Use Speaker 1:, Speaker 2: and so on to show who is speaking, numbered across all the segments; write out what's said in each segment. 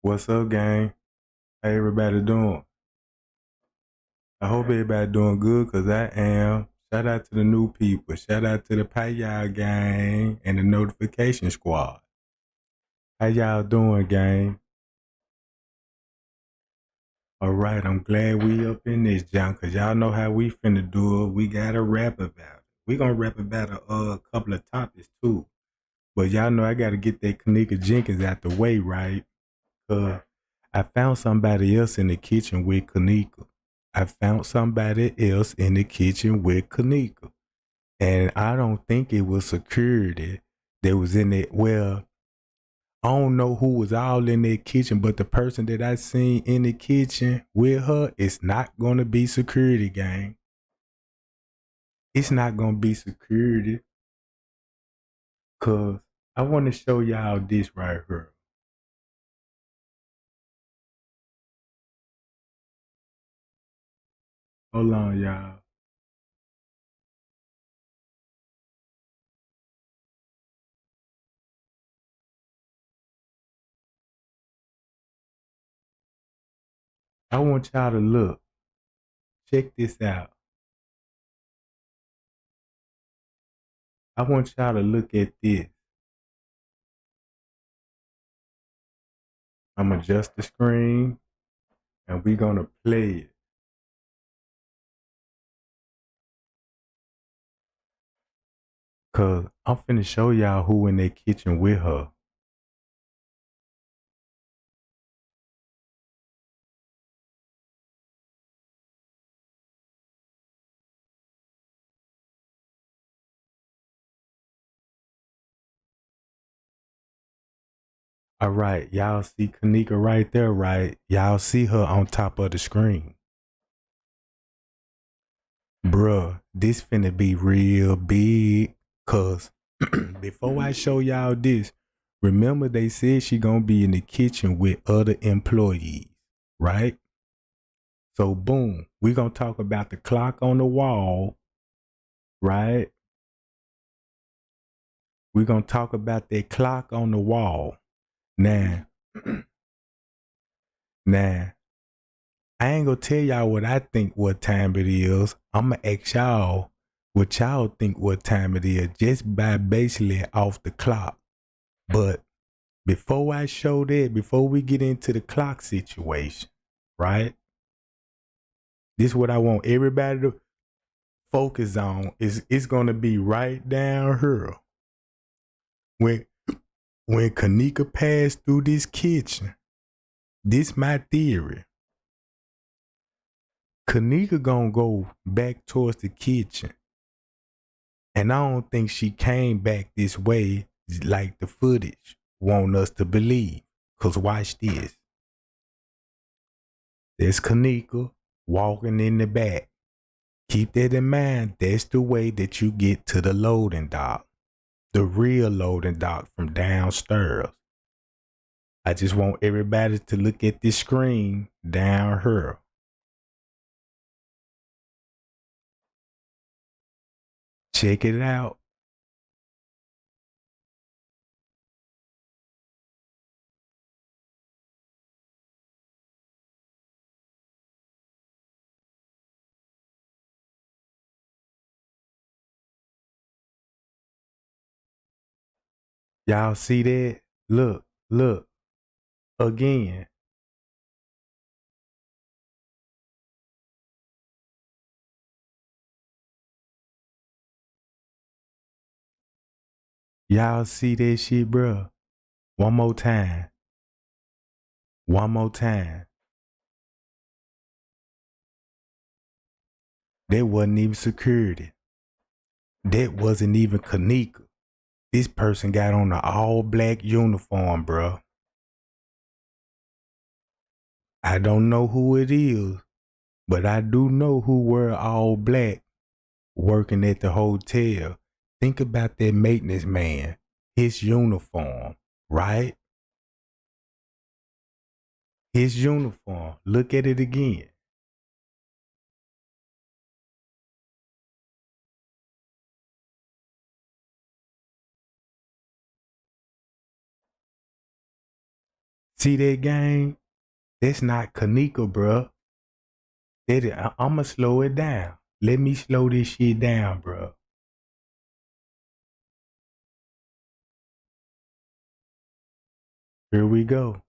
Speaker 1: What's up, gang? How everybody doing? I hope everybody doing good, cause I am. Shout out to the new people. Shout out to the Payal gang and the notification squad. How y'all doing, gang? All right, I'm glad we up in this junk, cause y'all know how we finna do it. We gotta rap about it. We gonna rap about a couple of topics too. But y'all know I gotta get that Kenneka Jenkins out the way, right? I found somebody else in the kitchen with Kenneka. I found somebody else in the kitchen with Kenneka. And I don't think it was security that was in it. Well, I don't know who was all in that kitchen, but the person that I seen in the kitchen with her, it's not gonna be security, gang. It's not gonna be security. Cause I wanna show y'all this right here. Hold on, y'all. I want y'all to look. Check this out. I want y'all to look at this. I'm gonna adjust the screen and we're gonna play it. Cause I'm finna show y'all who in that kitchen with her. All right, y'all see Kenneka right there, right? Y'all see her on top of the screen. Bruh, this finna be real big. Cause before I show y'all this, remember they said she gonna be in the kitchen with other employees, right? So boom, we gonna talk about the clock on the wall, right? We gonna talk about that clock on the wall. Now, now, I ain't gonna tell y'all what I think what time it is. I'ma ask y'all what y'all think what time it is just by basically off the clock. But before I show that, before we get into the clock situation, right? This is what I want everybody to focus on. Is it's gonna be right down here. When when Kenneka passed through this kitchen, this my theory. Kenneka gonna go back towards the kitchen. And I don't think she came back this way like the footage want us to believe. Cause watch this. There's Kenneka walking in the back. Keep that in mind. That's the way that you get to the loading dock. The real loading dock from downstairs. I just want everybody to look at this screen down here. Check it out. Y'all see that? Look, look. Again. Y'all see that shit, bruh? One more time. One more time. That wasn't even security. That wasn't even Kenneka. This person got on an all black uniform, bro. I don't know who it is, but I do know who were all black working at the hotel. Think about that maintenance man, his uniform, right? His uniform. Look at it again. See that gang? That's not Kenneka, bruh. I'ma slow it down. Let me slow this shit down, bruh. Here we go.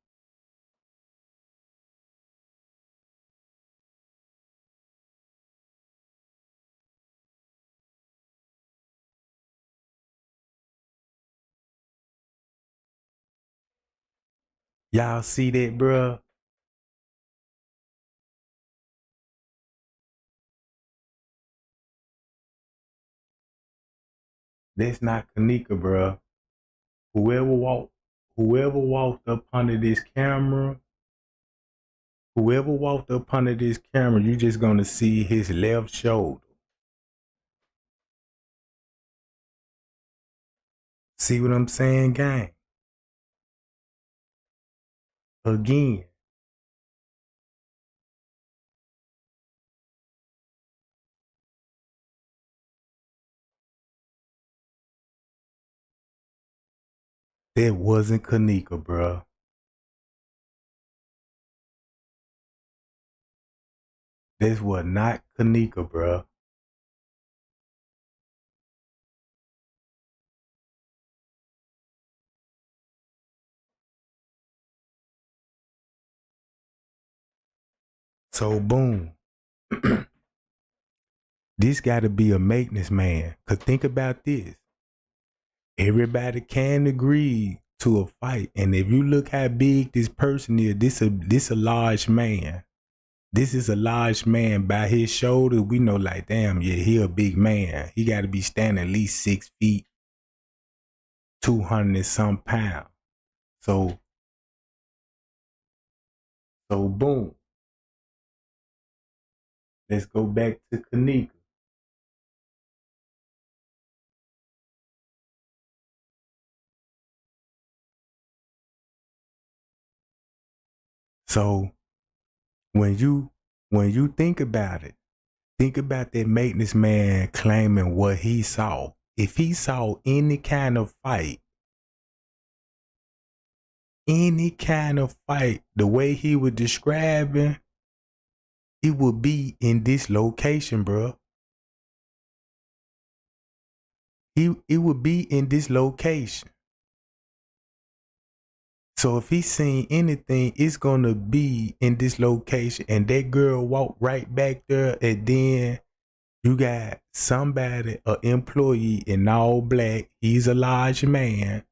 Speaker 1: Y'all see that, bruh? That's not Kenneka, bruh. Whoever walked, whoever walked up under this camera, whoever walked up under this camera, you just gonna see his left shoulder. See what I'm saying, gang? Again, that wasn't Kenneka, bruh. This was not Kenneka, bruh. So boom. This gotta be a maintenance man. Cause think about this. Everybody can agree to a fight. And if you look how big this person is, this a large man. This is a large man. By his shoulder, we know like, damn, yeah, he a big man. He gotta be standing at least 6 feet, 200 and some pounds. So boom. Let's go back to Kenneka. So when you think about it, think about that maintenance man claiming what he saw. If he saw any kind of fight, the way he was describing, it would be in this location, bro. It would be in this location. So if he's seen anything, it's gonna be in this location. And that girl walked right back there, and then you got somebody, an employee in all black. He's a large man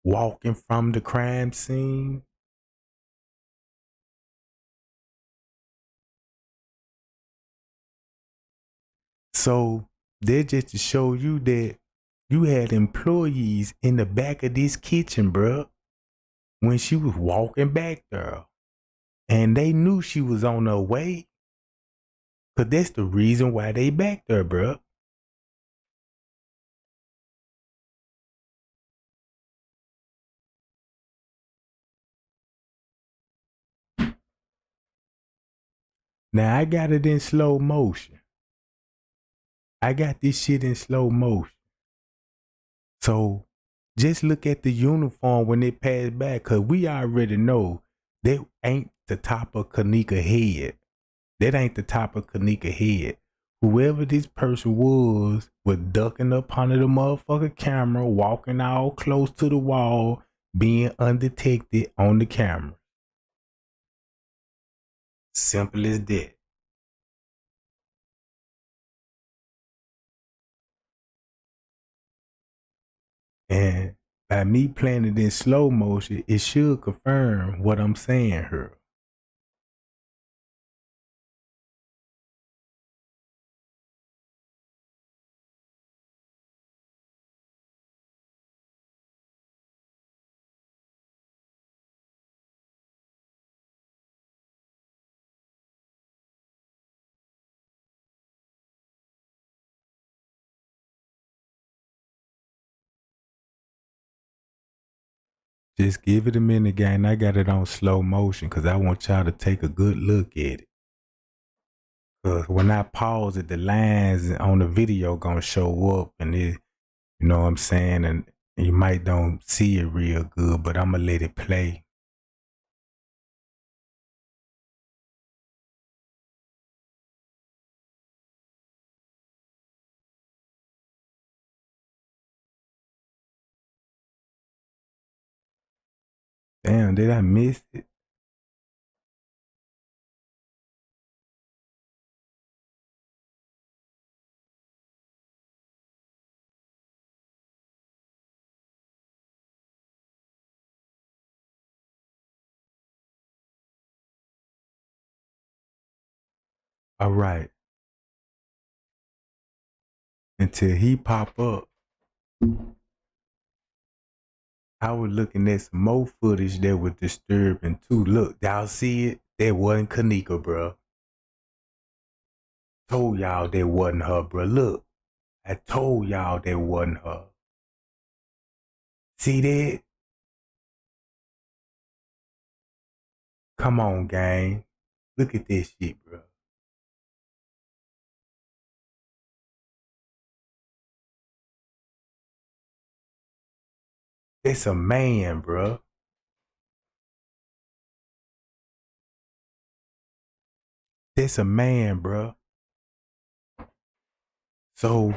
Speaker 1: walking from the crime scene. So they're just to show you that you had employees in the back of this kitchen, bruh, when she was walking back there. And they knew she was on her way. Cause that's the reason why they back there, bruh. Now I got it in slow motion. I got this shit in slow motion. So just look at the uniform when it passed back, cause we already know that ain't the top of Kenneka head. That ain't the top of Kenneka head. Whoever this person was ducking up under the motherfucking camera, walking all close to the wall, being undetected on the camera. Simple as that. And by me playing it in slow motion, it should confirm what I'm saying here. Just give it a minute, gang. I got it on slow motion because I want y'all to take a good look at it. Cause when I pause it, the lines on the video gonna show up, and it, you know what I'm saying, and you might don't see it real good, but I'ma let it play. Damn, did I miss it? All right. Until he pop up, I was looking at some more footage that was disturbing too. Look, y'all see it? That wasn't Kenneka, bro. Told y'all that wasn't her, bro. Look, I told y'all that wasn't her. See that? Come on, gang. Look at this shit, bro. That's a man, bro. That's a man, bro. So,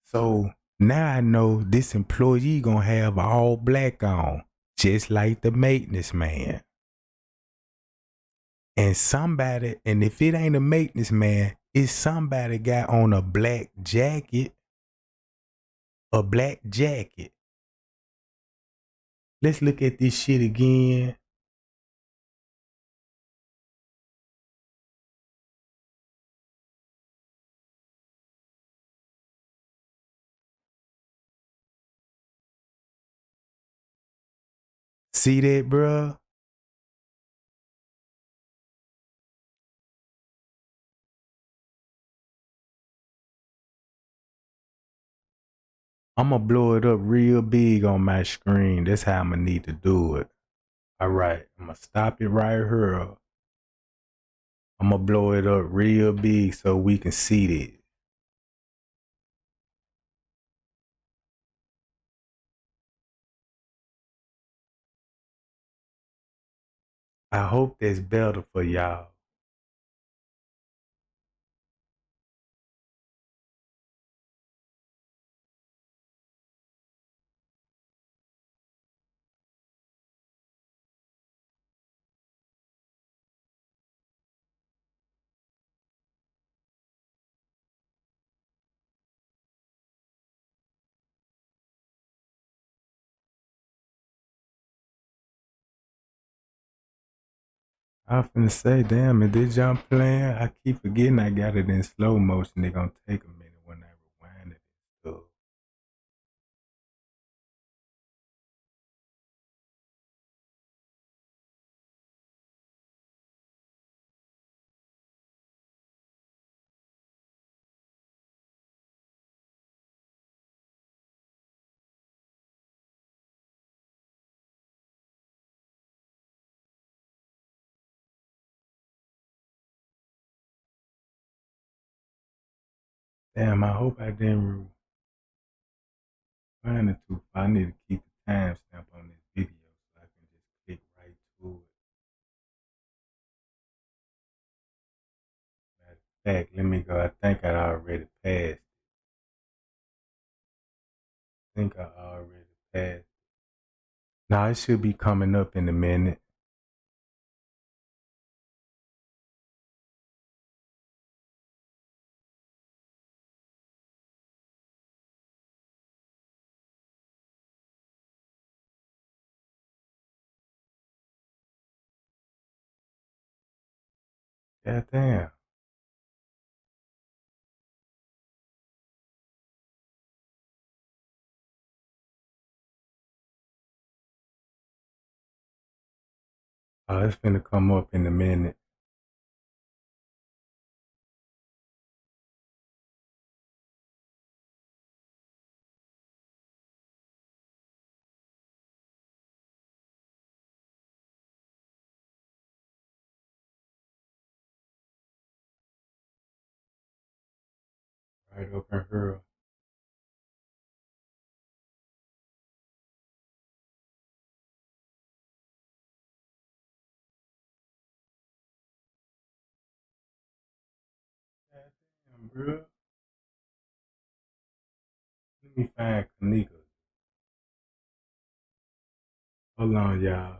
Speaker 1: so now I know this employee gonna have all black on, just like the maintenance man. And somebody, and if it ain't a maintenance man, it's somebody got on a black jacket. A black jacket. Let's look at this shit again. See that, bro? I'm gonna blow it up real big on my screen. That's how I'm gonna need to do it. All right, I'm gonna stop it right here. I'm gonna blow it up real big so we can see this. I hope that's better for y'all. I was finna say, damn, is this jump playing? I keep forgetting I got it in slow motion. They gonna take a minute when I rewind it. So, damn, I hope I didn't rewind it too far. I need to keep the timestamp on this video so I can just click right to it. Matter of fact, let me go. I think I already passed. I think I already passed. Now it should be coming up in a minute. God damn. Oh, it's finna come up in a minute. Right up in here. God damn, bro. Let me find Kenneka. Hold on, y'all.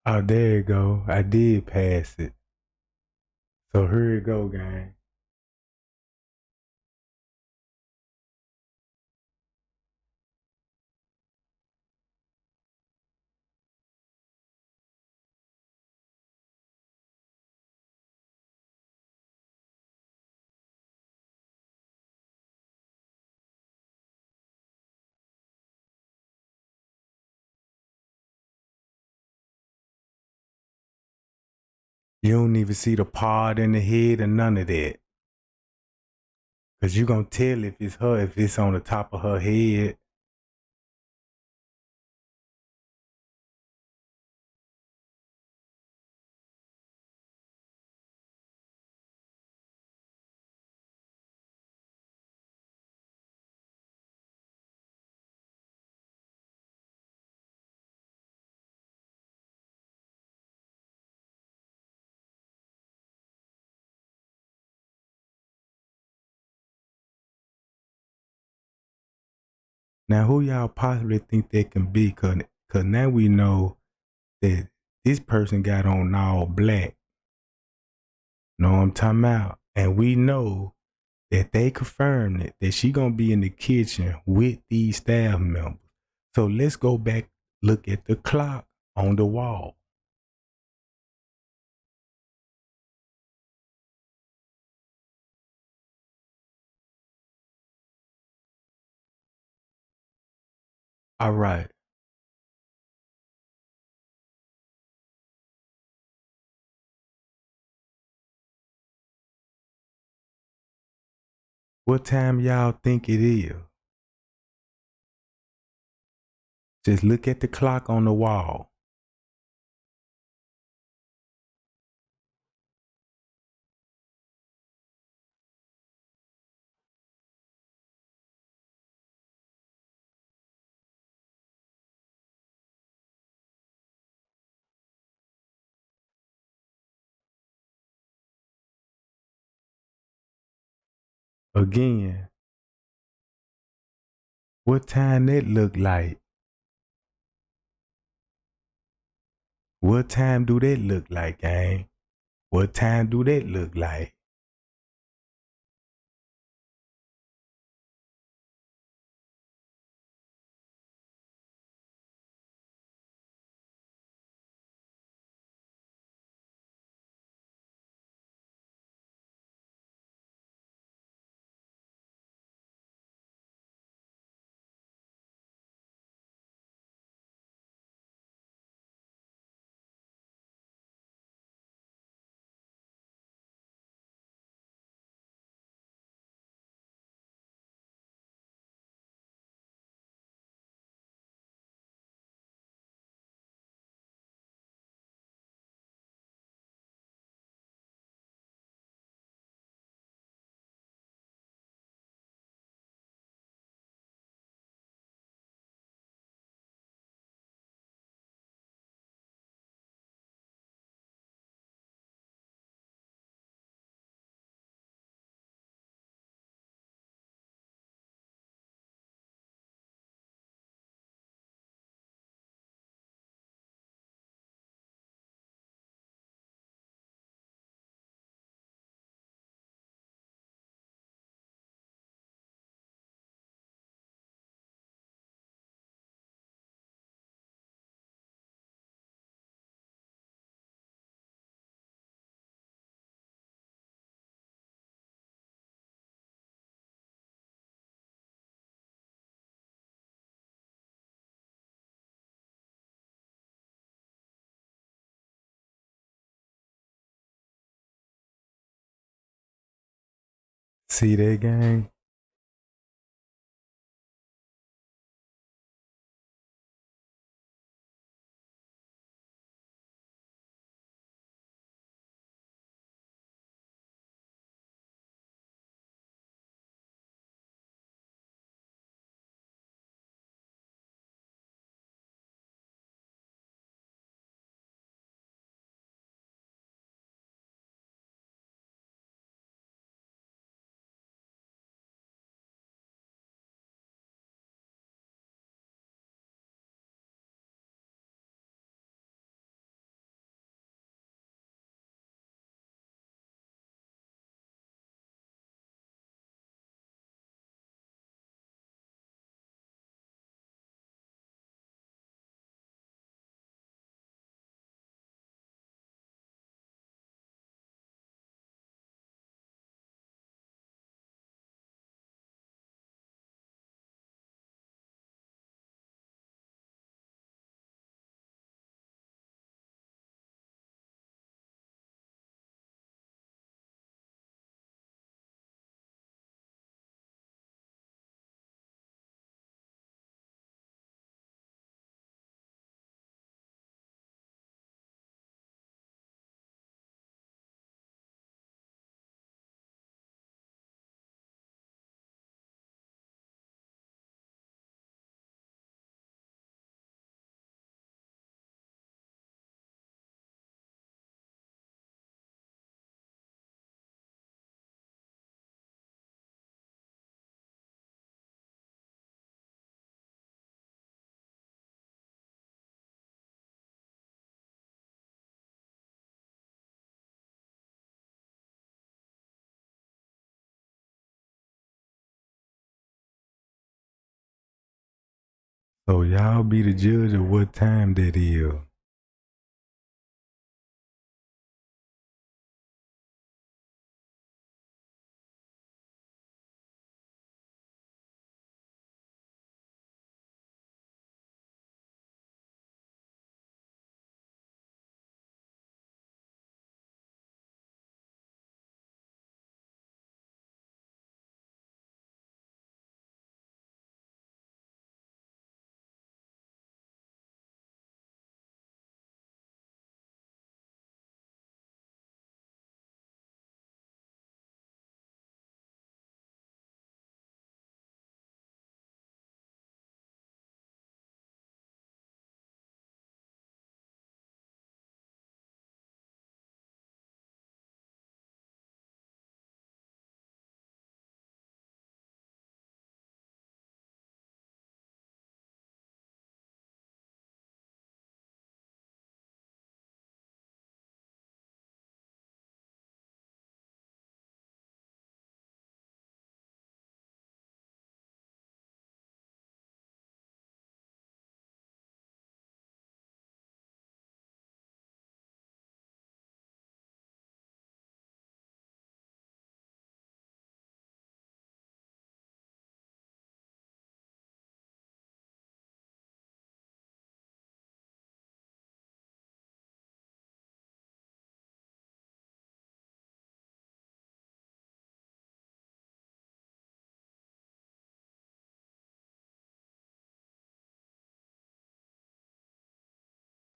Speaker 1: Oh, there you go. I did pass it. So here it go, gang. You don't even see the part in the head or none of that. Cause you gonna tell if it's her, if it's on the top of her head. Now who y'all possibly think that can be? Cause now we know that this person got on all black. Know what I'm talking about? And we know that they confirmed it, that she gonna be in the kitchen with these staff members. So let's go back, look at the clock on the wall. All right. What time y'all think it is? Just look at the clock on the wall. Again, what time that look like? What time do that look like, gang? What time do that look like? See that, gang? So y'all be the judge of what time that is.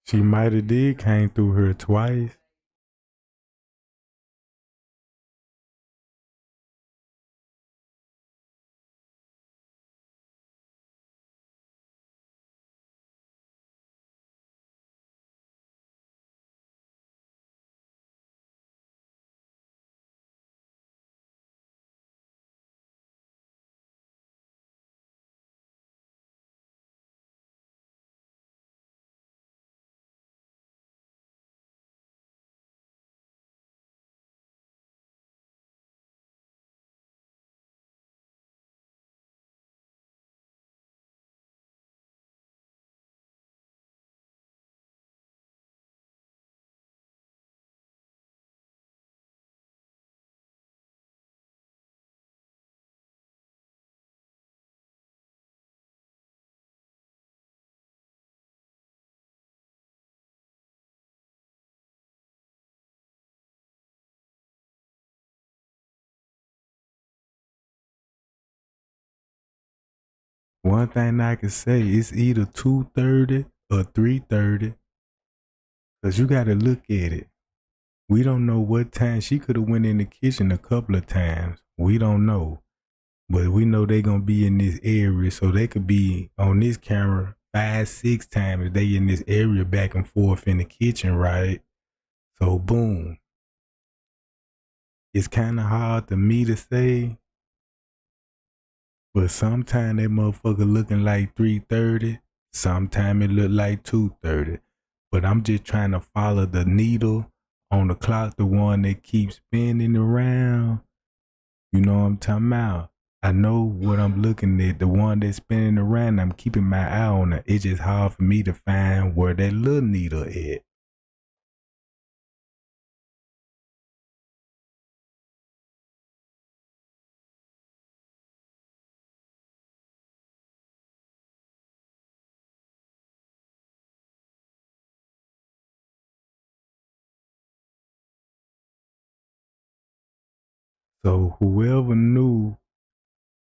Speaker 1: She might have did came through her twice. One thing I can say, it's either 2:30 or 3:30. Cause you gotta look at it. We don't know what time she could have went in the kitchen a couple of times. We don't know. But we know they gonna be in this area, so they could be on this camera 5, 6 times if they in this area back and forth in the kitchen, right? So boom. It's kinda hard to me to say, but sometime that motherfucker looking like 3:30, sometime it look like 2:30. But I'm just trying to follow the needle on the clock, the one that keeps spinning around. You know what I'm talking about? I know what I'm looking at, the one that's spinning around. I'm keeping my eye on it. It's just hard for me to find where that little needle at. So whoever knew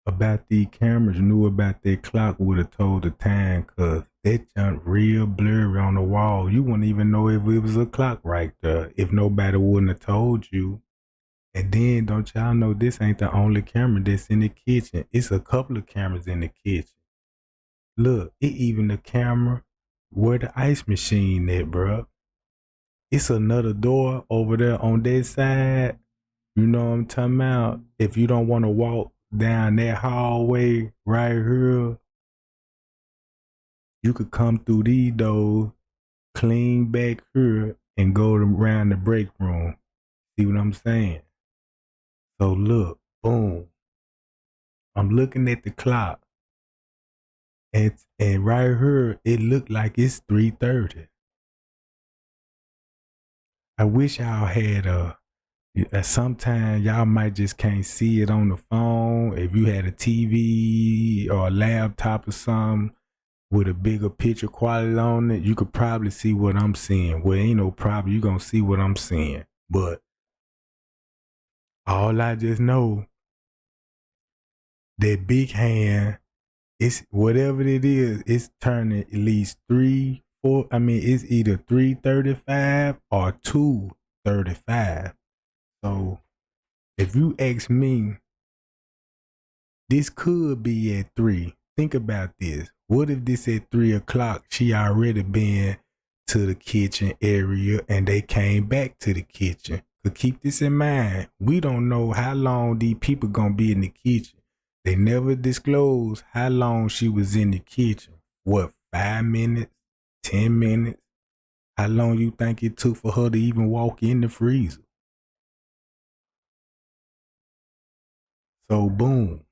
Speaker 1: about these cameras, knew about that clock, would have told the time, cause that junk real blurry on the wall. You wouldn't even know if it was a clock right there if nobody wouldn't have told you. And then don't y'all know this ain't the only camera that's in the kitchen. It's a couple of cameras in the kitchen. Look, it even the camera where the ice machine at, bro. It's another door over there on that side. You know what I'm talking about? If you don't want to walk down that hallway right here, you could come through these doors, clean back here, and go around the break room. See what I'm saying? So look, boom. I'm looking at the clock. And right here it looked like it's 3:30. I wish y'all had sometimes y'all might just can't see it on the phone. If you had a TV or a laptop or something with a bigger picture quality on it, you could probably see what I'm seeing. Well, ain't no problem. You gonna see what I'm seeing. But all I just know, that big hand, it's whatever it is, it's turning at least 3, 4. I mean, it's either 3:35 or 2:35. So if you ask me, this could be at 3. Think about this. What if this at 3 o'clock? She already been to the kitchen area and they came back to the kitchen. But keep this in mind. We don't know how long these people gonna be in the kitchen. They never disclose how long she was in the kitchen. What, 5 minutes? 10 minutes? How long you think it took for her to even walk in the freezer? So boom.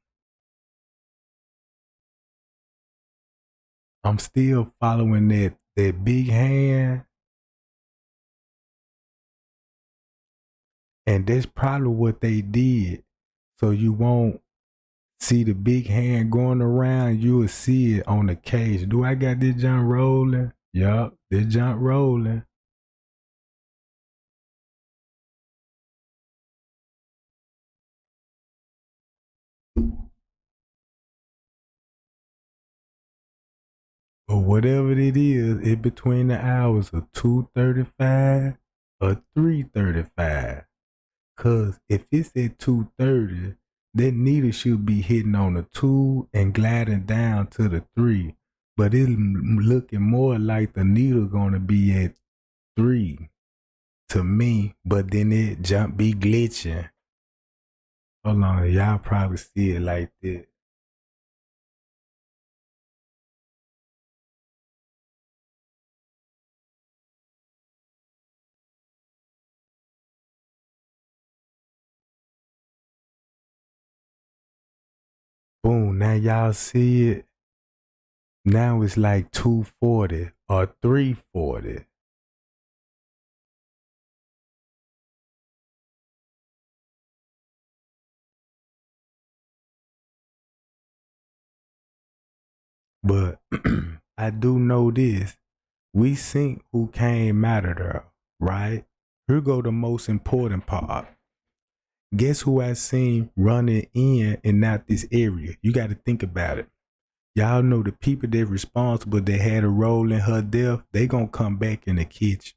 Speaker 1: I'm still following that big hand, and that's probably what they did. So you won't see the big hand going around. You will see it on the cage. Do I got this junk rolling? Yup, this junk rolling. But whatever it is, it between the hours of 2:35 or 3:35. Cause if it's at 2:30, that needle should be hitting on the 2 and gliding down to the 3. But it's looking more like the needle gonna be at 3 to me. But then it jump be glitching. Hold on, y'all probably see it like that. Boom, now y'all see it. Now it's like 2:40 or 3:40. But I do know this. We seen who came out of there, right? Here go the most important part. Guess who I seen running in and out this area? You got to think about it. Y'all know the people that responsible that had a role in her death, they gonna come back in the kitchen.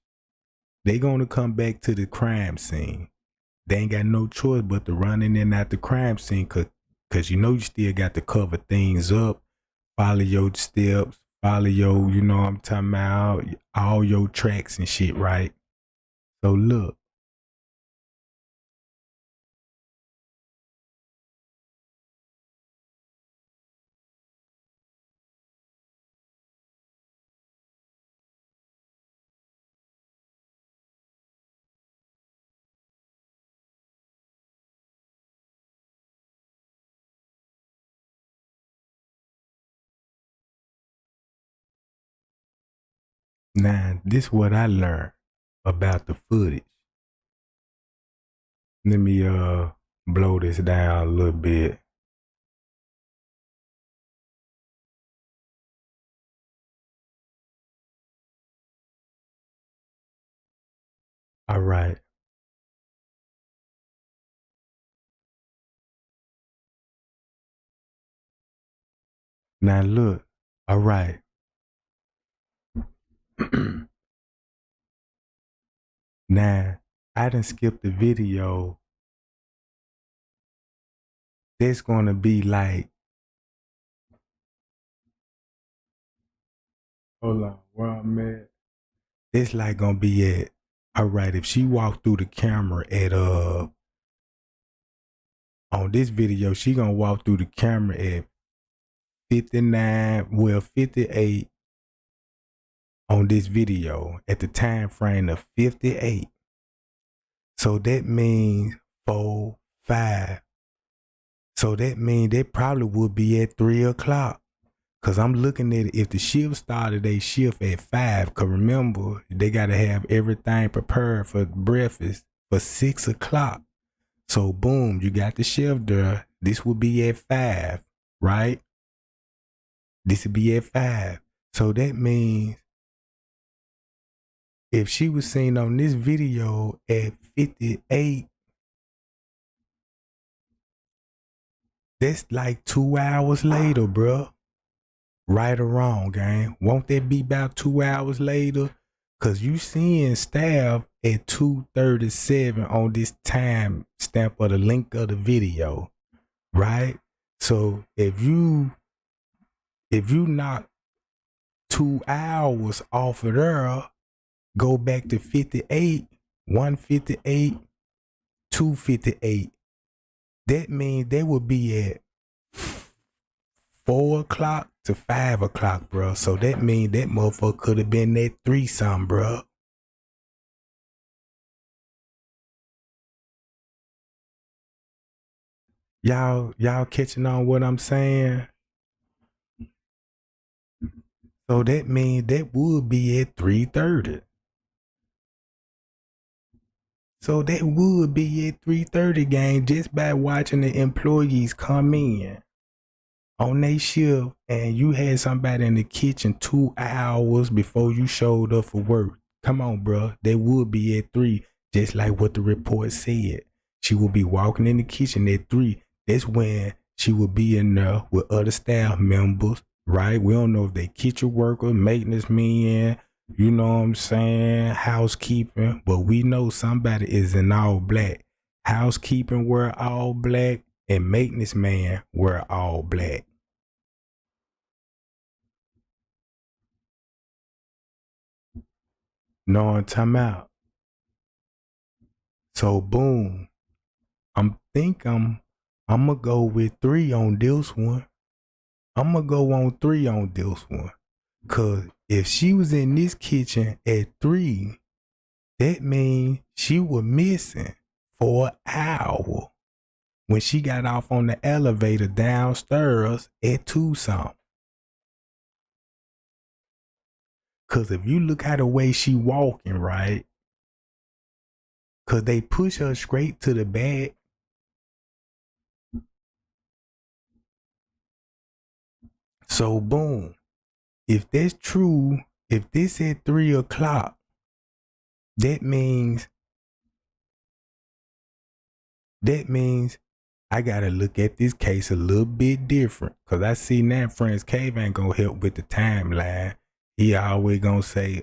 Speaker 1: They gonna come back to the crime scene. They ain't got no choice but to run in and out the crime scene cause you know you still got to cover things up, follow your steps, follow your, you know what I'm talking about, all your tracks and shit, right? So look, now this what I learned about the footage. Let me blow this down a little bit. All right. Now look. All right. Now I done skipped the video. That's gonna be like, hold on, where I'm at. It's like gonna be at, all right, if she walked through the camera at on this video, she gonna walk through the camera at 59, well 58 on this video at the time frame of 58. So that means 4, 5. So that means they probably would be at 3 o'clock. Cause I'm looking at it. If the shift started a shift at 5, cause remember they gotta have everything prepared for breakfast for 6 o'clock. So boom, you got the shift there. This would be at 5, right? This would be at 5. So that means if she was seen on this video at 58, that's like 2 hours later, bro. Right or wrong, gang? Won't that be about 2 hours later? Cause you seeing staff at 2:37 on this time stamp of the link of the video, right? So if you knock 2 hours off of there, go back to 58, 158, 258. That means they would be at 4 o'clock to 5 o'clock, bro. So that means that motherfucker could have been at 3 something, bro. Y'all catching on what I'm saying? So that means that would be at 3:30. So that would be at 3:30, gang, just by watching the employees come in on their shift, and you had somebody in the kitchen 2 hours before you showed up for work. Come on, bro. They would be at 3, just like what the report said. She would be walking in the kitchen at 3. That's when she would be in there with other staff members, right? We don't know if they kitchen worker, maintenance men, you know what I'm saying, housekeeping, but we know somebody is in all black. Housekeeping wear all black, and maintenance man wear all black. No, I'm talking about. So boom, I'm gonna go with 3 on this one. I'm gonna go on 3 on this one. Cause if she was in this kitchen at 3, that means she was missing for an hour when she got off on the elevator downstairs at 2 something. Cause if you look at the way she walking, right? Cause they push her straight to the back. So boom. If that's true, if this at 3 o'clock, that means I gotta look at this case a little bit different. Cause I see now Friends Cave ain't gonna help with the timeline. He always gonna say,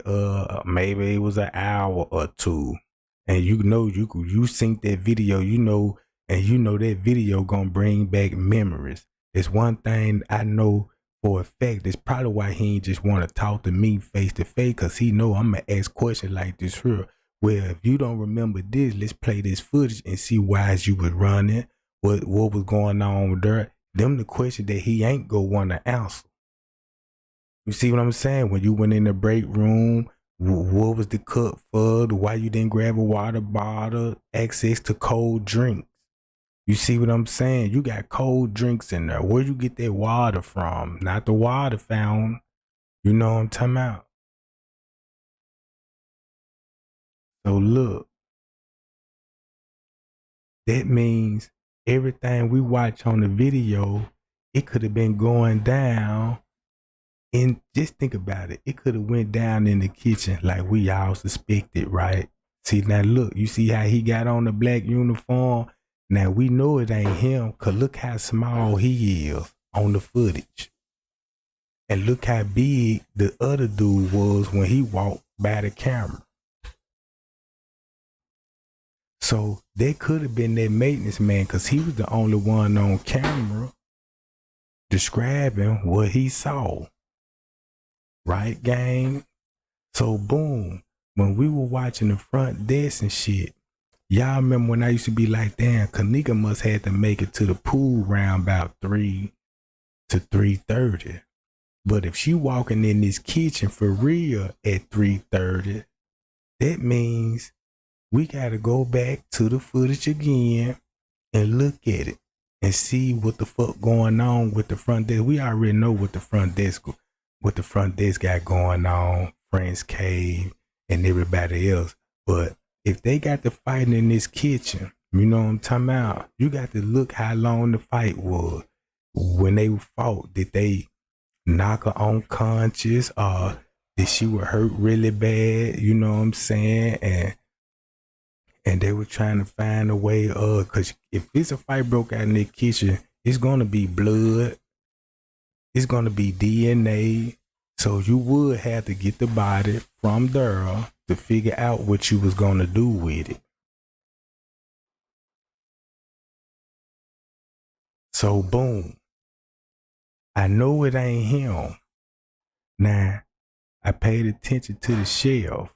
Speaker 1: maybe it was an hour or 2. And you know you sync that video, and you know that video gonna bring back memories. It's one thing I know for a fact. It's probably why he ain't just wanna talk to me face to face, cause he know I'm gonna ask questions like this here. Well, if you don't remember this, let's play this footage and see why you was running, what was going on with her. Them the question that he ain't gonna want to answer. You see what I'm saying? When you went in the break room, what was the cut for? Why you didn't grab a water bottle? Access to cold drinks. You see what I'm saying? You got cold drinks in there. Where'd you get that water from? Not the water fountain. You know what I'm talking about? So look. That means everything we watch on the video, it could have been going down. And just think about it. It could have went down in the kitchen like we all suspected, right? See, now look, you see how he got on the black uniform? Now we know it ain't him, because look how small he is on the footage. And look how big the other dude was when he walked by the camera. So that could have been that maintenance man, because he was the only one on camera describing what he saw. Right, gang? So boom, when we were watching the front desk and shit, y'all remember when I used to be like, damn, Kenneka must have to make it to the pool round about 3 to 3:30. But if she walking in this kitchen for real at 3:30, that means we gotta go back to the footage again and look at it. and see what the fuck going on with the front desk. We already know what the front desk got going on, Friends Cave and everybody else. But if they got to fighting in this kitchen, you know what I'm talking about? You got to look how long the fight was. When they fought, did they knock her unconscious or did she was hurt really bad? You know what I'm saying? And they were trying to find a way because if it's a fight broke out in the kitchen, it's gonna be blood, it's gonna be DNA. So you would have to get the body from there to figure out what you was gonna do with it. So boom, I know it ain't him. Now I paid attention to the shelf.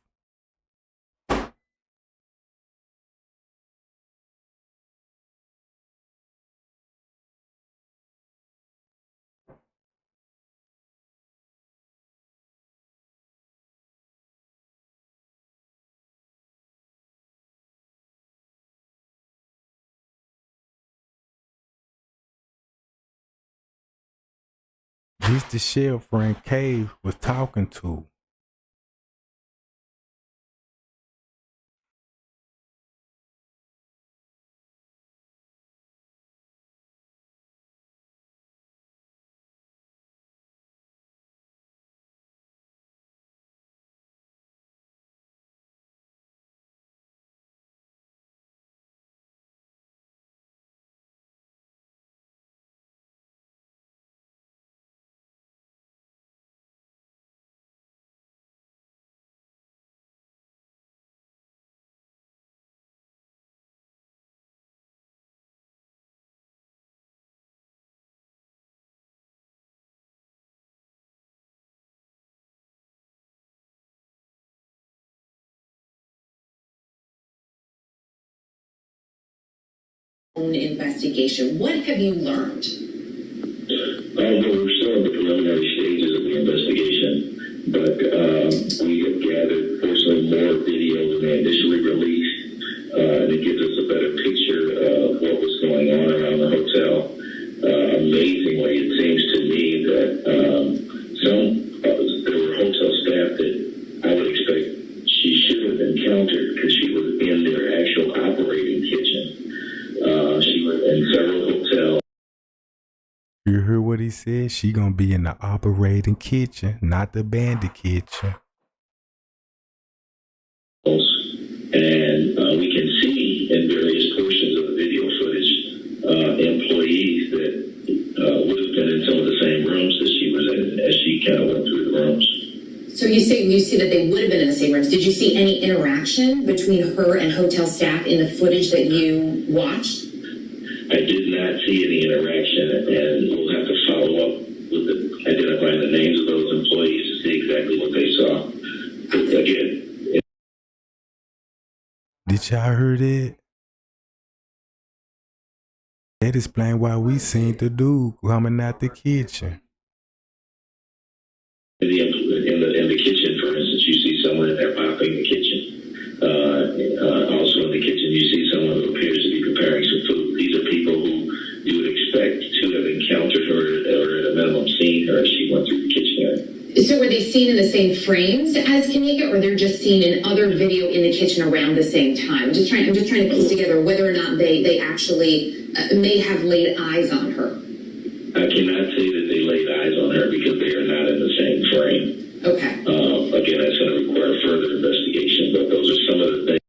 Speaker 1: This the shelf Frank Cave was talking to.
Speaker 2: Own investigation. What have you learned?
Speaker 3: We're still in the preliminary stages of the investigation, but we have gathered, fortunately, more video than they initially released, and it gives us a better picture of what was going on around the hotel. Amazingly, it seems to me that there were hotel staff that I would expect she should have encountered because she was in their actual operating kitchen. She was in several hotels.
Speaker 1: You heard what he said? She gonna be in the operating kitchen, not the bandit kitchen.
Speaker 3: And we can see in various portions of the video footage employees that would have been in some of the same rooms that she was in as she kind of went through the rooms.
Speaker 2: So you see that they would have been in the same rooms. Did you see any interaction between her and hotel staff in the footage that you watched?
Speaker 3: I did not see any interaction, and we'll have to follow up with identifying the names of those employees to see exactly what they saw. But again,
Speaker 1: did y'all hear that? That explain why we seen the dude coming out the kitchen.
Speaker 3: In the kitchen, for instance, you see someone in there mopping the kitchen. Also in the kitchen, you see someone who appears to be preparing some food. These are people who you would expect to have encountered her or at a minimum seen her as she went through the kitchen area.
Speaker 2: So were they seen in the same frames as Kenneka, or they're just seen in other video in the kitchen around the same time? I'm just trying to piece together whether or not they actually may have laid eyes on her.
Speaker 3: I cannot say that they laid eyes on her because they are not in the same frame.
Speaker 2: Okay.
Speaker 3: Again, that's going to require further investigation, but those are some of the things.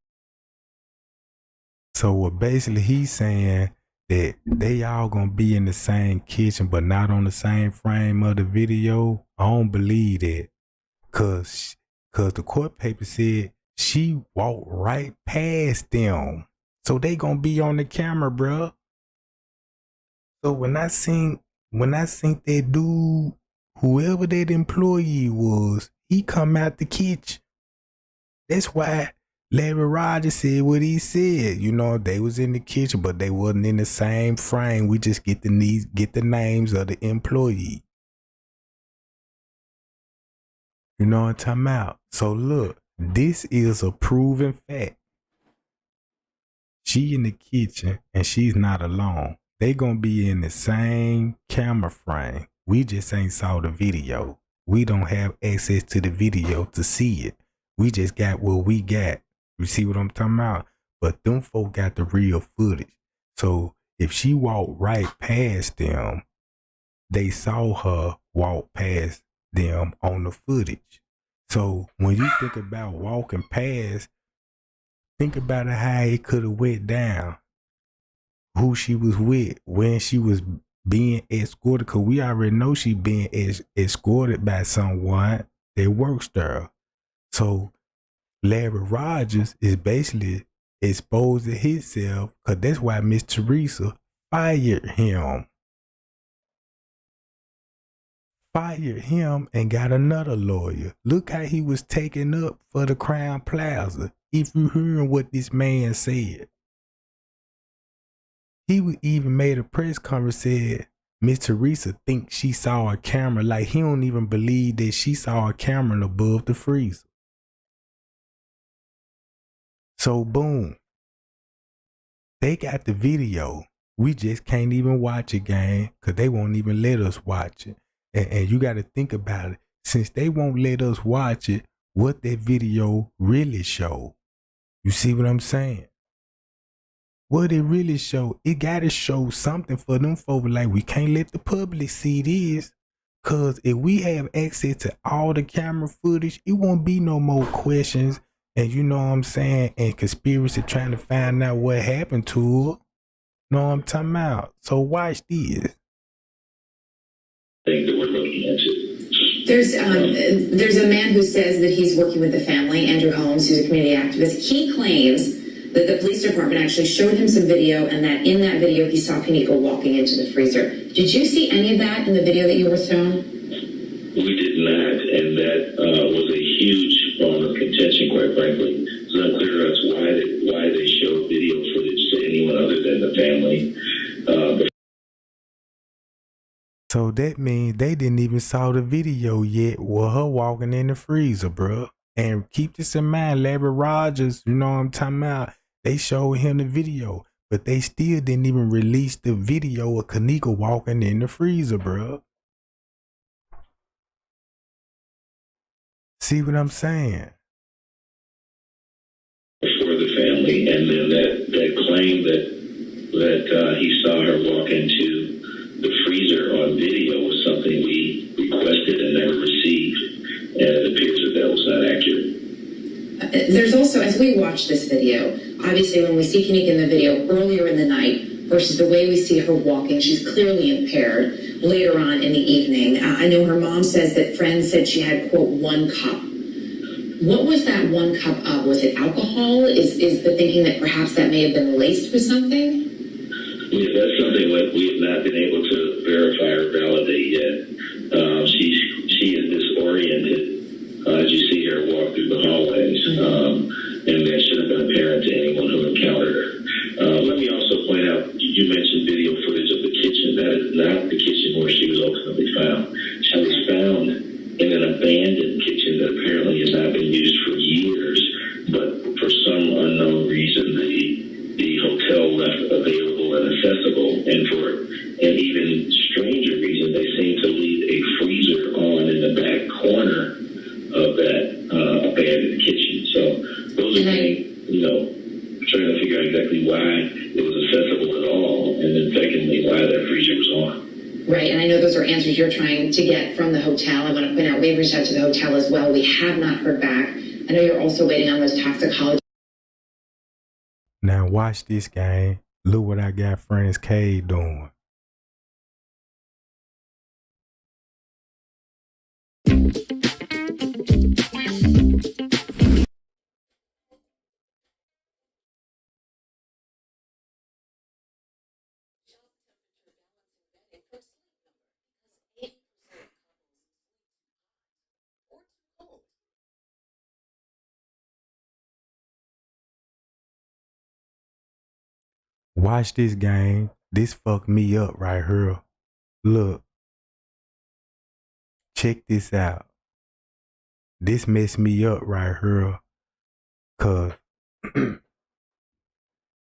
Speaker 1: So what basically he's saying that they all gonna be in the same kitchen but not on the same frame of the video. I don't believe that. Cause the court paper said she walked right past them. So they gonna be on the camera, bruh. So when I seen that dude, whoever that employee was, he come out the kitchen. That's why Larry Rogers said what he said. You know, they was in the kitchen, but they wasn't in the same frame. We just get the names of the employee. You know what I'm talking about? So look, this is a proven fact. She in the kitchen and she's not alone. they gonna be in the same camera frame. We just ain't saw the video. We don't have access to the video to see it. We just got what we got. You see what I'm talking about? But them folk got the real footage. So if she walked right past them, they saw her walk past them on the footage. So when you think about walking past, think about how it could have went down, who she was with, when she was being escorted, because we already know she being escorted by someone that works there. So Larry Rogers is basically exposing himself, because that's why Miss Teresa fired him. Fired him and got another lawyer. Look how he was taken up for the Crown Plaza. If you hearing what this man said, he even made a press conference, said Miss Teresa thinks she saw a camera. Like he don't even believe that she saw a camera above the freezer. So boom, they got the video. We just can't even watch it, gang, because they won't even let us watch it. And you got to think about it. Since they won't let us watch it, what that video really show? You see what I'm saying? What it really show? It got to show something for them folks. Like, we can't let the public see this. Because if we have access to all the camera footage, it won't be no more questions. And you know what I'm saying? And conspiracy trying to find out what happened to her. Know what I'm talking about? So watch this.
Speaker 3: Thing that we're looking into.
Speaker 2: There's a man who says that he's working with the family, Andrew Holmes, who's a community activist. He claims that the police department actually showed him some video, and that in that video he saw Kenneka walking into the freezer. Did you see any of that in the video that you were shown?
Speaker 3: We did not, and that was a huge bone of contention, quite frankly. It's not clear to us why they showed video footage to anyone other than the family.
Speaker 1: So that means they didn't even saw the video yet with her walking in the freezer, bro. And keep this in mind, Larry Rogers, you know what I'm talking about? They showed him the video, but they still didn't even release the video of Kenneka walking in the freezer, bro. See what I'm saying?
Speaker 3: For the family, and then that claim that he saw her walk into the freezer on video was something we requested and never received, and it appears that was not accurate.
Speaker 2: There's also, as we watch this video, obviously when we see Kenneka in the video earlier in the night versus the way we see her walking, she's clearly impaired later on in the evening. I know her mom says that friends said she had, quote, 1 cup. What was that 1 cup of? Was it alcohol? Is the thinking that perhaps that may have been laced with something?
Speaker 3: Yeah, that's something that we have not been able to verify or validate yet. She is disoriented as you see her walk through the hallways, and that should have been apparent to anyone who encountered her. Let me also point out, you mentioned video footage of the kitchen. That is not the kitchen where she was ultimately found. She was found in an abandoned kitchen that apparently has not been used for years, but for some unknown reason, the hotel left available and accessible, and for an even stranger reason, they seem to leave a freezer on in the back corner of that abandoned kitchen. So those are things, trying to figure out exactly why it was accessible at all, and then secondly, why that freezer was on.
Speaker 2: Right, and I know those are answers you're trying to get from the hotel. I want to point out we've reached out to the hotel as well. We have not heard back. I know you're also waiting on those toxicology.
Speaker 1: Now watch this, gang. Look what I got Friends K doing. Watch this, gang. This fucked me up right here. Look. Check this out. This messed me up right here. Cause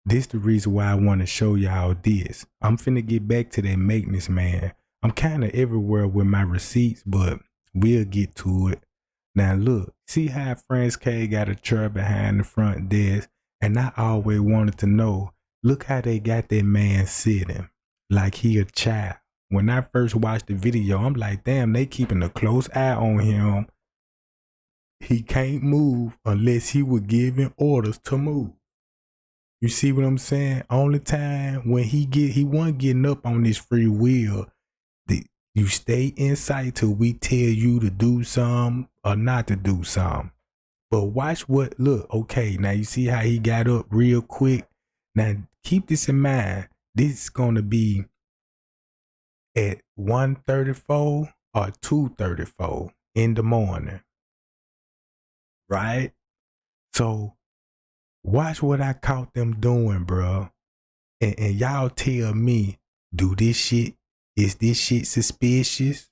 Speaker 1: This the reason why I want to show y'all this. I'm finna get back to that maintenance man. I'm kind of everywhere with my receipts, but we'll get to it. Now look, see how Franz K got a chair behind the front desk, and I always wanted to know, look how they got that man sitting like he a child. When I first watched the video, I'm like, damn, they keeping a close eye on him. He can't move unless he was giving orders to move. You see what I'm saying? Only time when he wasn't getting up on his free will. You stay inside till we tell you to do something or not to do something. But watch what, look, okay, now you see how he got up real quick. Now keep this in mind. This is gonna be at 1:34 or 2:34 in the morning. Right? So watch what I caught them doing, bro. And y'all tell me, is this shit suspicious?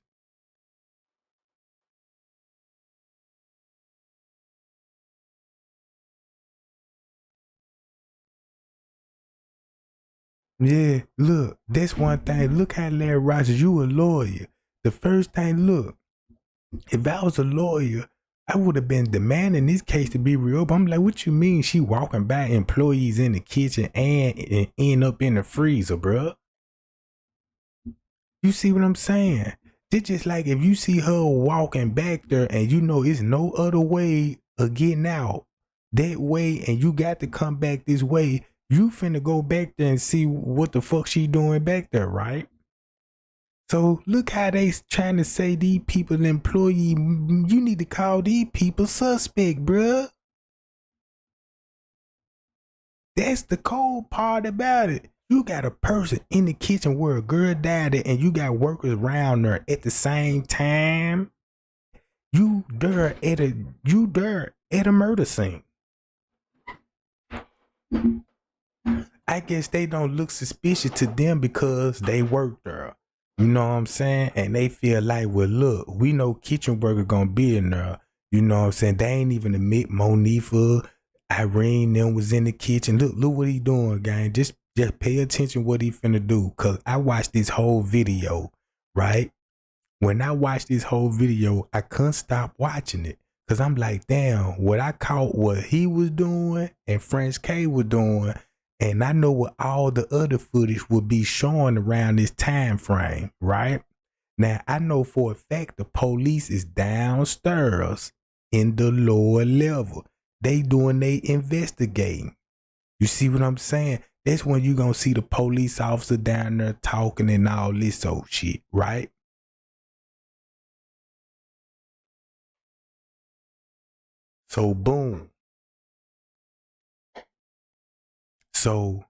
Speaker 1: Yeah, look, that's one thing. Look how Larry Rogers, you a lawyer. The first thing, look, if I was a lawyer, I would have been demanding this case to be reopened. I'm like, what you mean she walking by employees in the kitchen and end up in the freezer, bro? You see what I'm saying? It's just like if you see her walking back there and you know it's no other way of getting out that way and you got to come back this way, you finna go back there and see what the fuck she doing back there, right? So look how they trying to say these people employee, you need to call these people suspect, bruh. That's the cold part about it. You got a person in the kitchen where a girl died and you got workers around her at the same time. You there at a murder scene. I guess they don't look suspicious to them because they work there. You know what I'm saying? And they feel like, well, look, we know kitchen worker gonna be in there. You know what I'm saying? They ain't even admit Monifa, Irene, them was in the kitchen. Look what he doing, gang. Just pay attention what he finna do. Cause I watched this whole video, right? When I watched this whole video, I couldn't stop watching it. Cause I'm like, damn, what I caught what he was doing and French K was doing. And I know what all the other footage will be showing around this time frame, right? Now, I know for a fact the police is downstairs in the lower level. They doing they investigating. You see what I'm saying? That's when you gonna see the police officer down there talking and all this old shit, right? So boom. So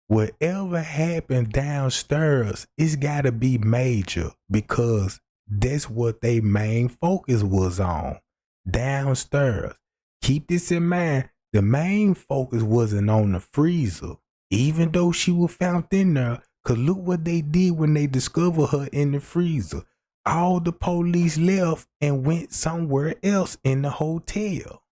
Speaker 1: whatever happened downstairs, it's gotta be major because that's what their main focus was on. Downstairs. Keep this in mind. The main focus wasn't on the freezer, even though she was found in there. Cause look what they did when they discovered her in the freezer. All the police left and went somewhere else in the hotel.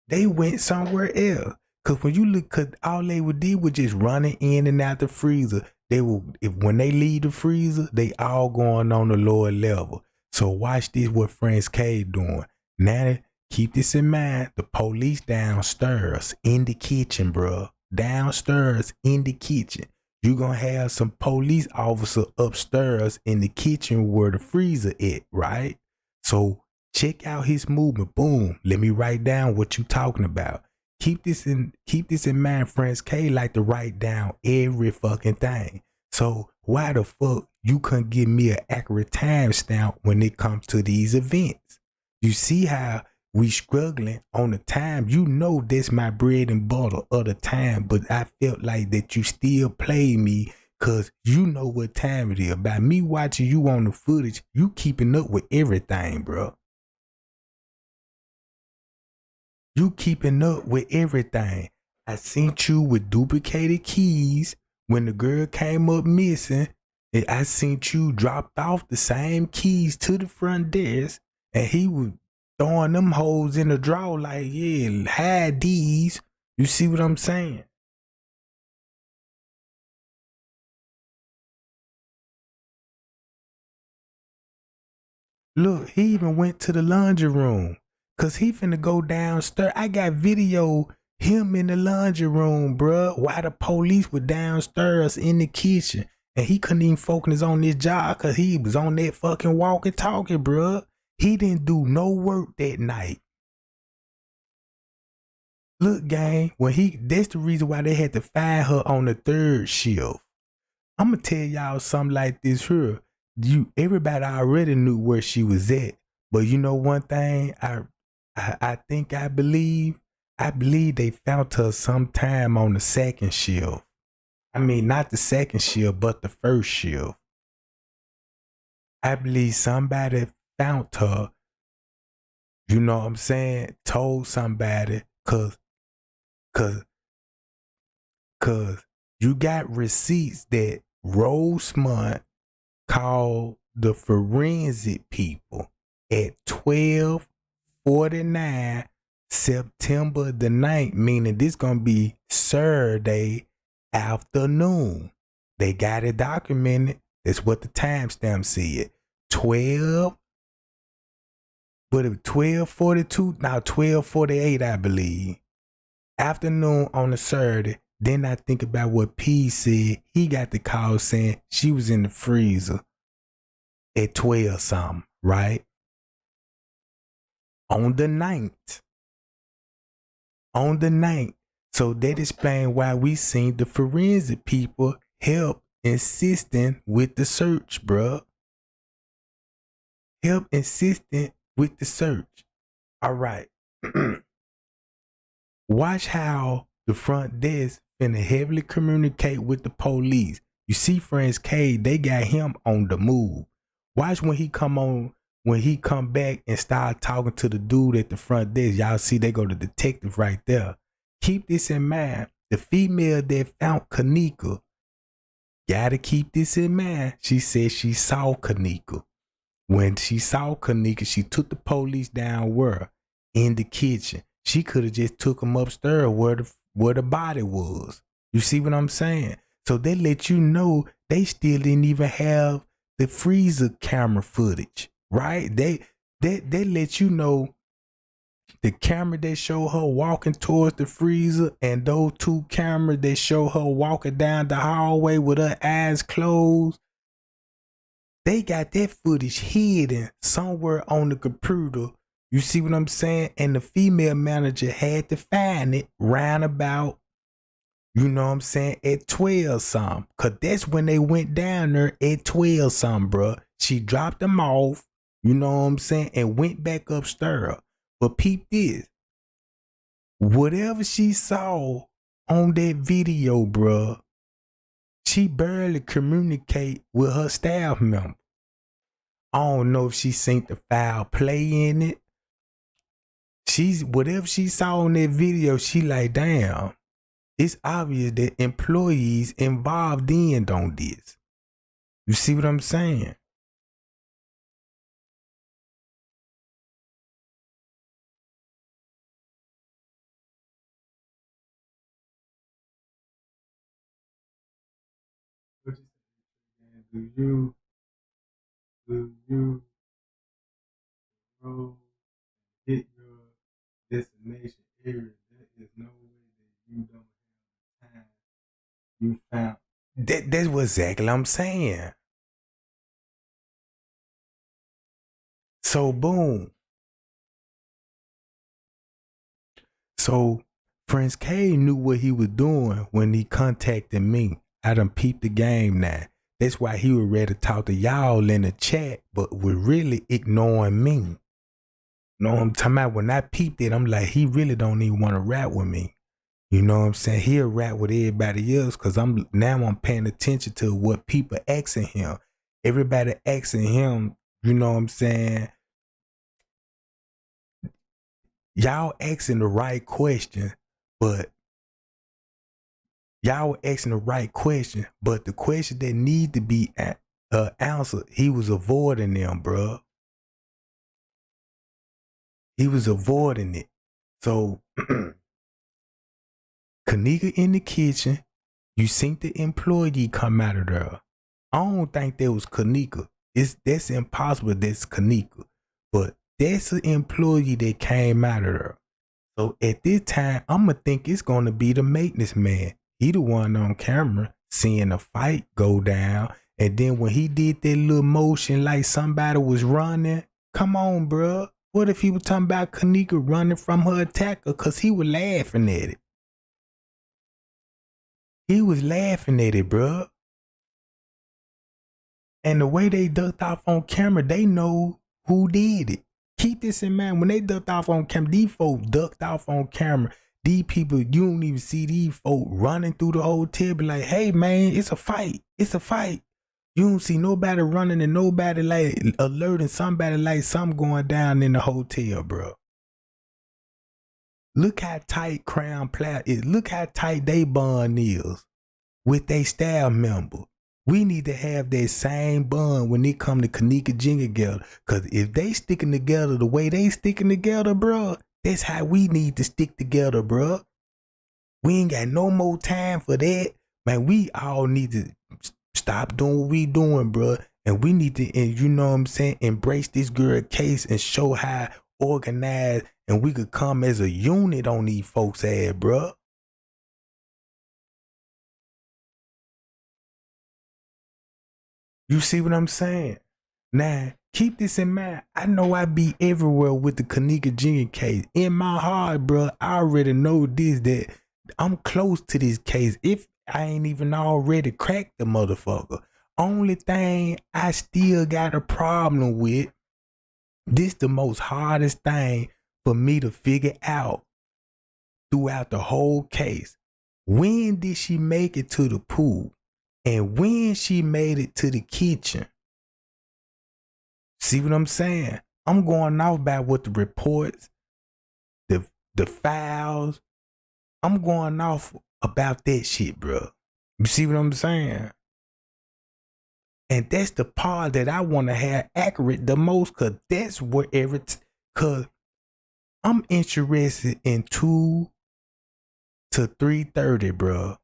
Speaker 1: They went somewhere else. Cause when you look, cause all they would do was just running in and out the freezer. They will, when they leave the freezer, they all going on the lower level. So watch this, what Franz K doing. Now, keep this in mind. The police downstairs in the kitchen, bro. Downstairs in the kitchen. You gonna have some police officer upstairs in the kitchen where the freezer is, right? So check out his movement. Boom. Let me write down what you talking about. Keep this in mind. Franz K like to write down every fucking thing. So why the fuck you couldn't give me an accurate timestamp when it comes to these events? You see how we struggling on the time. You know that's my bread and butter of the time, but I felt like that you still play me because you know what time it is. By me watching you on the footage, you keeping up with everything, bro. You keeping up with everything. I seen you with duplicated keys when the girl came up missing. And I seen you dropped off the same keys to the front desk, and he was throwing them hoes in the drawer like, yeah, hide these. You see what I'm saying? Look, he even went to the laundry room because he finna go downstairs. I got video him in the laundry room, bruh, while the police were downstairs in the kitchen. And he couldn't even focus on his job because he was on that fucking walkie-talkie, bruh. He didn't do no work that night. Look, gang, that's the reason why they had to fire her on the third shift. I'm gonna tell y'all something like this here. Everybody already knew where she was at, but you know one thing, I believe they found her sometime on the second shift. I mean, not the second shift, but the first shift. I believe somebody found her. You know what I'm saying? Told somebody, cause you got receipts that Rosemont called the forensic people at 12:49 September the 9th, meaning this gonna be Saturday afternoon. They got it documented. That's what the timestamp said. 12, but it was 12:42, now 12:48, I believe. Afternoon on a Saturday. Then I think about what P said. He got the call saying she was in the freezer at 12 something, right? On the 9th. On the 9th. So that explains why we seen the forensic people help insisting with the search, bruh. Help insisting with the search. All right. Watch how the front desk finna heavily communicate with the police. You see, Friends K, they got him on the move. Watch when he come back and start talking to the dude at the front desk. Y'all see they go to detective right there. Keep this in mind. The female that found Kenneka, gotta keep this in mind. She said she saw Kenneka. When she saw Kenneka, she took the police down where? In the kitchen. She could have just took them upstairs where the body was. You see what I'm saying? So they let you know they still didn't even have the freezer camera footage, right? They let you know the camera that show her walking towards the freezer and those two cameras that show her walking down the hallway with her eyes closed. They got that footage hidden somewhere on the computer. You see what I'm saying? And the female manager had to find it round about, you know what I'm saying, at 12 something. Cause that's when they went down there at 12 something, bro. She dropped them off, you know what I'm saying, and went back upstairs. But peep this. Whatever she saw on that video, bro, she barely communicate with her staff member. I don't know if she seen the foul play in it. Whatever she saw on that video, she like, damn, it's obvious that employees involved in on this. You see what I'm saying? Do you roll, hit your destination area? There is no way that you don't have time you found. That's what exactly I'm saying. So boom. So Prince K knew what he was doing when he contacted me. I done peeped the game now. That's why he was ready to talk to y'all in the chat, but was really ignoring me. You know what I'm talking about? When I peeped it, I'm like, he really don't even want to rap with me. You know what I'm saying? He'll rap with everybody else because I'm paying attention to what people asking him. Everybody asking him, you know what I'm saying? Y'all asking the right question, but the question that need to be answered, he was avoiding them, bro. He was avoiding it. So Kenneka in the kitchen. You seen the employee come out of there. I don't think that was Kenneka. That's impossible. That's Kenneka, but that's an employee that came out of there. So at this time, I'ma think it's gonna be the maintenance man. He the one on camera seeing a fight go down, and then when he did that little motion like somebody was running, come on, bro. What if he was talking about Kenneka running from her attacker? Cause he was laughing at it. He was laughing at it, bro. And the way they ducked off on camera, they know who did it. Keep this in mind. When they ducked off on camera, these folks ducked off on camera. These people, you don't even see these folks running through the hotel, be like, hey man, it's a fight. It's a fight. You don't see nobody running and nobody like alerting somebody like something going down in the hotel, bro. Look how tight Crown Plaza is. Look how tight they bond is with their staff member. We need to have that same bond when it come to Kenneka Jenkins together. Cause if they sticking together the way they sticking together, bro, that's how we need to stick together, bro. We ain't got no more time for that. Man, we all need to stop doing what we doing, bro. And we need to, and you know what I'm saying, embrace this girl case and show how organized and we could come as a unit on these folks' ass, bro. You see what I'm saying? Now, keep this in mind. I know I be everywhere with the Kenneka Jenkins case. In my heart, bro, I already know this, that I'm close to this case. If I ain't even already cracked the motherfucker. Only thing I still got a problem with, this the most hardest thing for me to figure out throughout the whole case. When did she make it to the pool? And when she made it to the kitchen? See what I'm saying? I'm going off by what the reports, the files. I'm going off about that shit, bro. You see what I'm saying? And that's the part that I want to have accurate the most, cause that's wherever. Cause I'm interested in 2 to 3:30, bro.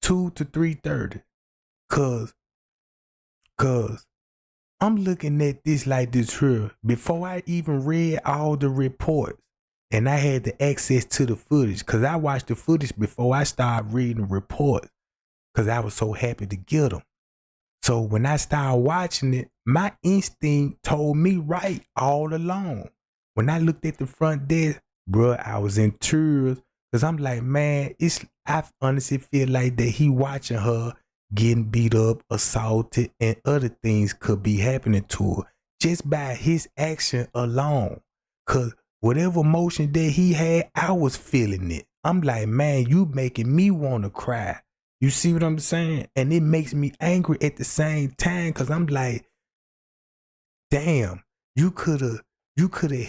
Speaker 1: 2 to 3:30, cause I'm looking at this like this here. Before I even read all the reports and I had the access to the footage, cause I watched the footage before I started reading the reports, cause I was so happy to get them. So when I started watching it, my instinct told me right all along. When I looked at the front desk, bro, I was in tears. Cause I'm like, man, I honestly feel like that he watching her getting beat up, assaulted, and other things could be happening to her just by his action alone. Cause whatever emotion that he had, I was feeling it. I'm like, man, you making me want to cry. You see what I'm saying? And it makes me angry at the same time. Cause I'm like, damn, you could have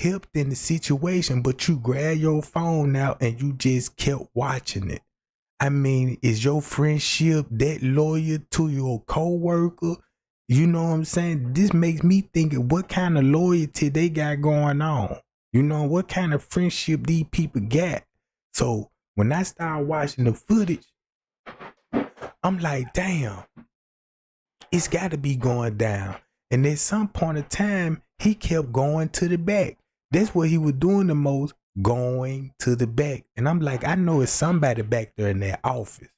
Speaker 1: helped in the situation, but you grabbed your phone out and you just kept watching it. I mean, is your friendship that loyal to your coworker? You know what I'm saying? This makes me think of what kind of loyalty they got going on. You know, what kind of friendship these people got. So when I started watching the footage, I'm like, damn, it's got to be going down. And at some point in time, he kept going to the back. That's what he was doing the most, going to the back. And I'm like, I know it's somebody back there in that office.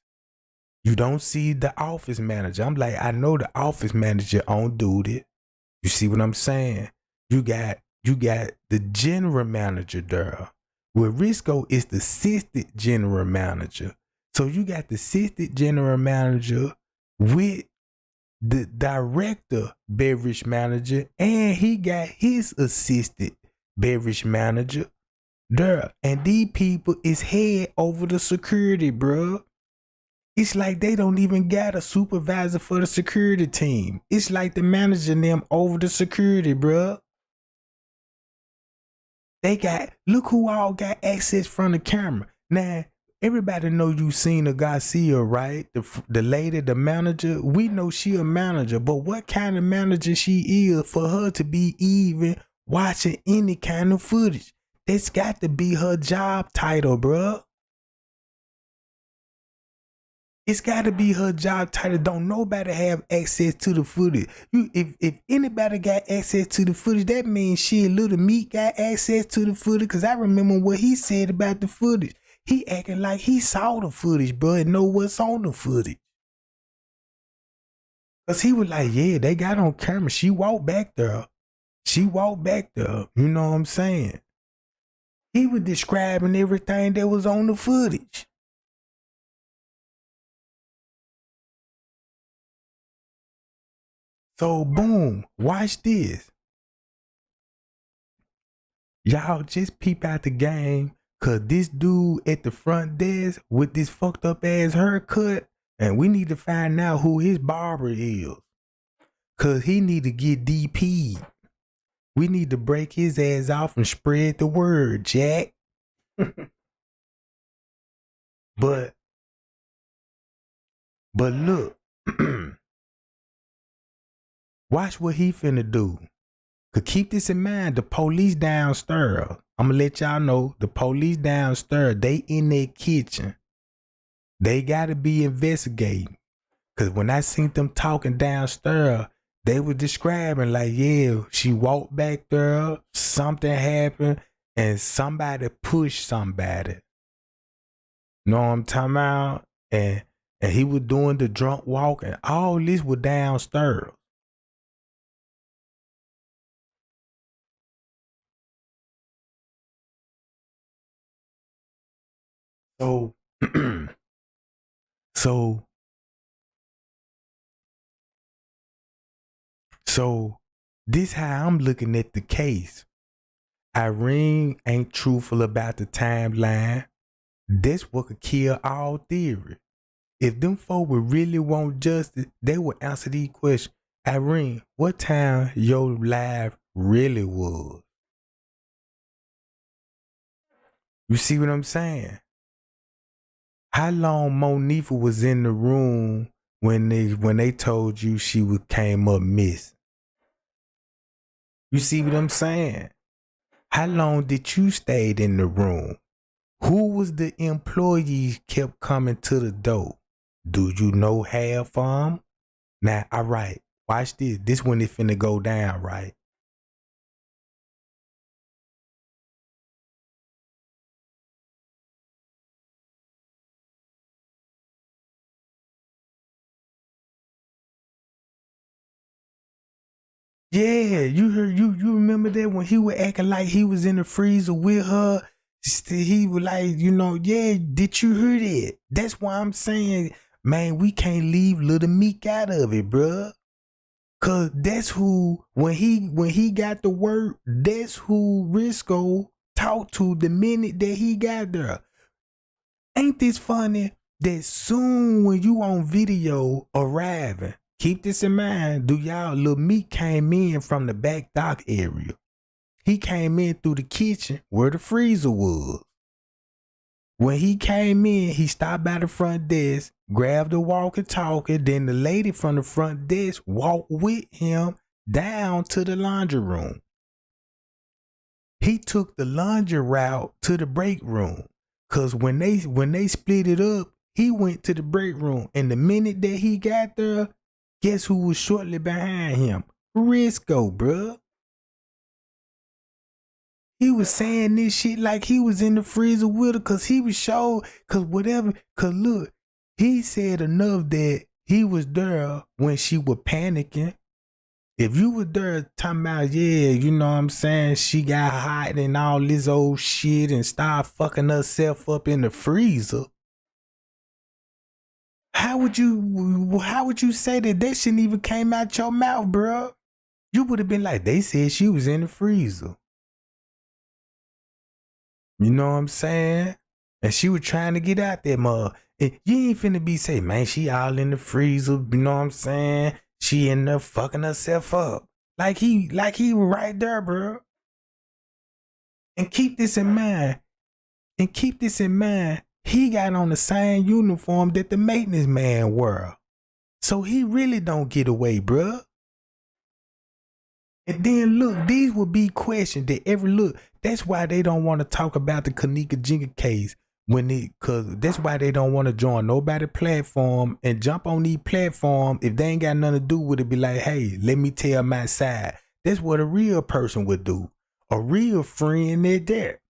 Speaker 1: You don't see the office manager. I'm like, I know the office manager on duty. You see what I'm saying? You got the general manager there. Well, Risco is the assistant general manager. So you got the assistant general manager with the director beverage manager, and he got his assistant beverage manager there. And these people is head over the security, bro. It's like they don't even got a supervisor for the security team. It's like the manager and them over the security, bro. They got, look who all got access from the camera. Now, everybody know you seen a Garcia, right? The lady, the manager. We know she a manager, but what kind of manager she is for her to be even watching any kind of footage? That's got to be her job title, bro. It's got to be her job title. Don't nobody have access to the footage. If anybody got access to the footage, that means shit, Little Meat got access to the footage. Because I remember what he said about the footage. He acting like he saw the footage, bro, and know what's on the footage. Because he was like, yeah, they got on camera. She walked back there. You know what I'm saying? He was describing everything that was on the footage. So boom, watch this. Y'all just peep out the game, cause this dude at the front desk with this fucked up ass haircut, and we need to find out who his barber is. Cause he need to get DP'd. We need to break his ass off and spread the word, Jack. But look. Watch what he finna do. Cause keep this in mind, the police downstairs. I'ma let y'all know, the police downstairs, they in their kitchen. They gotta be investigating. Cause when I seen them talking downstairs, they were describing like, yeah, she walked back there, something happened, and somebody pushed somebody. Know what I'm talking about? And he was doing the drunk walk, and all this was downstairs. So, so this how I'm looking at the case. Irene ain't truthful about the timeline. That's what could kill all theory. If them folk would really want justice, they would answer these questions. Irene, what time your life really was? You see what I'm saying? How long Monifa was in the room when they told you she came up missing? You see what I'm saying? How long did you stay in the room? Who was the employees kept coming to the door? Do you know half of them? Now, all right, watch this. This when it finna go down, right? Yeah, you remember that when he was acting like he was in the freezer with her? He was like, yeah, did you hear that? That's why I'm saying, man, we can't leave Little Meek out of it, bruh. Cause that's who, when he got to work, that's who Risco talked to the minute that he got there. Ain't this funny that soon when you on video arriving, keep this in mind, Lil Meek came in from the back dock area. He came in through the kitchen where the freezer was. When he came in, he stopped by the front desk, grabbed the walkie-talkie, then the lady from the front desk walked with him down to the laundry room. He took the laundry route to the break room, cause when they split it up, he went to the break room, and the minute that he got there, guess who was shortly behind him? Risco, bruh. He was saying this shit like he was in the freezer with her, cause he was sure, cause look, he said enough that he was there when she was panicking. If you were there talking about, yeah, you know what I'm saying, she got hot and all this old shit and started fucking herself up in the freezer, how would you say that shouldn't even came out your mouth, bro? You would have been like, they said she was in the freezer. You know what I'm saying? And she was trying to get out there, mug. You ain't finna be saying, man, she all in the freezer. You know what I'm saying? She in there fucking herself up. Like he was right there, bro. And keep this in mind. He got on the same uniform that the maintenance man wore. So he really don't get away, bro. And then look, these would be questions that every look. That's why they don't want to talk about the Kenneka Jenkins case. cause that's why they don't want to join nobody platform and jump on these platform if they ain't got nothing to do with it. Be like, hey, let me tell my side. That's what a real person would do. A real friend is there.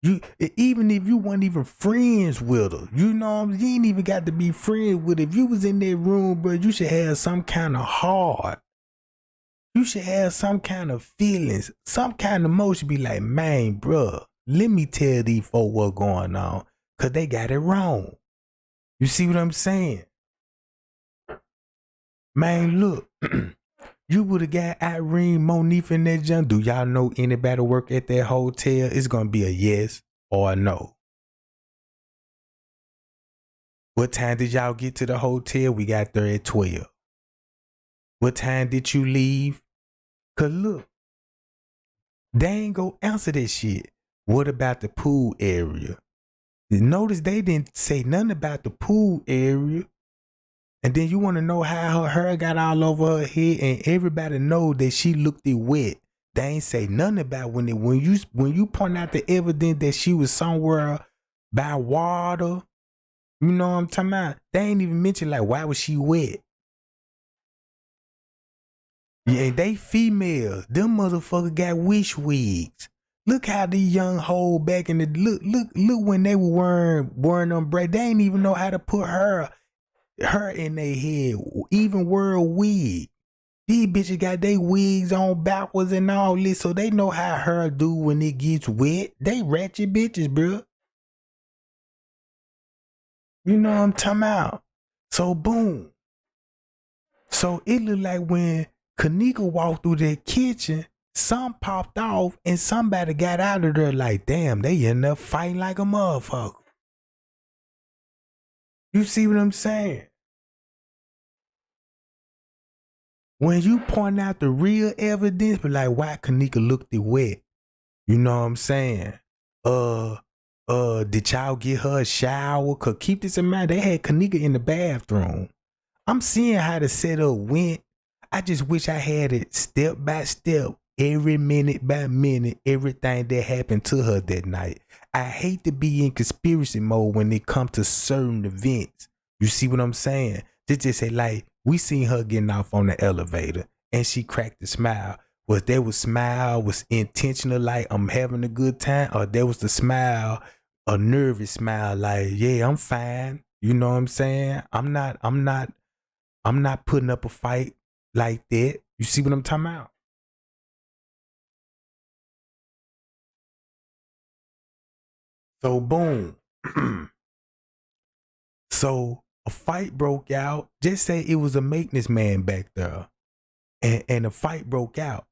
Speaker 1: You even if you weren't even friends with her, you know, you ain't even got to be friends with her. If you was in that room, bro, you should have some kind of heart. You should have some kind of feelings, some kind of emotion. Be like, man, bro, let me tell these folks what's going on, cause they got it wrong. You see what I'm saying? Man, look, you would have got Irene, Monique, and that junk. Do y'all know anybody work at that hotel? It's gonna be a yes or a no. What time did y'all get to the hotel? We got there at 12. What time did you leave? Cause look, they ain't go answer that shit. What about the pool area? Notice they didn't say nothing about the pool area. And then you want to know how her hair got all over her head, and everybody know that she looked it wet. They ain't say nothing about when you point out the evidence that she was somewhere by water. You know what I'm talking about? They ain't even mention like why was she wet. Yeah, they females. Them motherfuckers got wish wigs. Look how these young hoes back in the look when they were wearing them braids. They ain't even know how to put her in their head, even wear a wig. These bitches got their wigs on backwards and all this, so they know how her do when it gets wet. They ratchet bitches, bro. You know what I'm talking about? So boom. So it looked like when Kenneka walked through that kitchen, some popped off and somebody got out of there like, damn, they end up fighting like a motherfucker. You see what I'm saying? When you point out the real evidence, but like why Kenneka looked it wet, you know what I'm saying? Did y'all get her a shower? Cause keep this in mind, they had Kenneka in the bathroom. I'm seeing how the setup went. I just wish I had it step by step, every minute by minute, everything that happened to her that night. I hate to be in conspiracy mode when it comes to certain events. You see what I'm saying? They just say like, we seen her getting off on the elevator and she cracked a smile. Was there was smile was intentional like I'm having a good time, or there was the smile, a nervous smile like, yeah, I'm fine. You know what I'm saying? I'm not putting up a fight like that. You see what I'm talking about? So boom. So a fight broke out. Just say it was a maintenance man back there. And a fight broke out.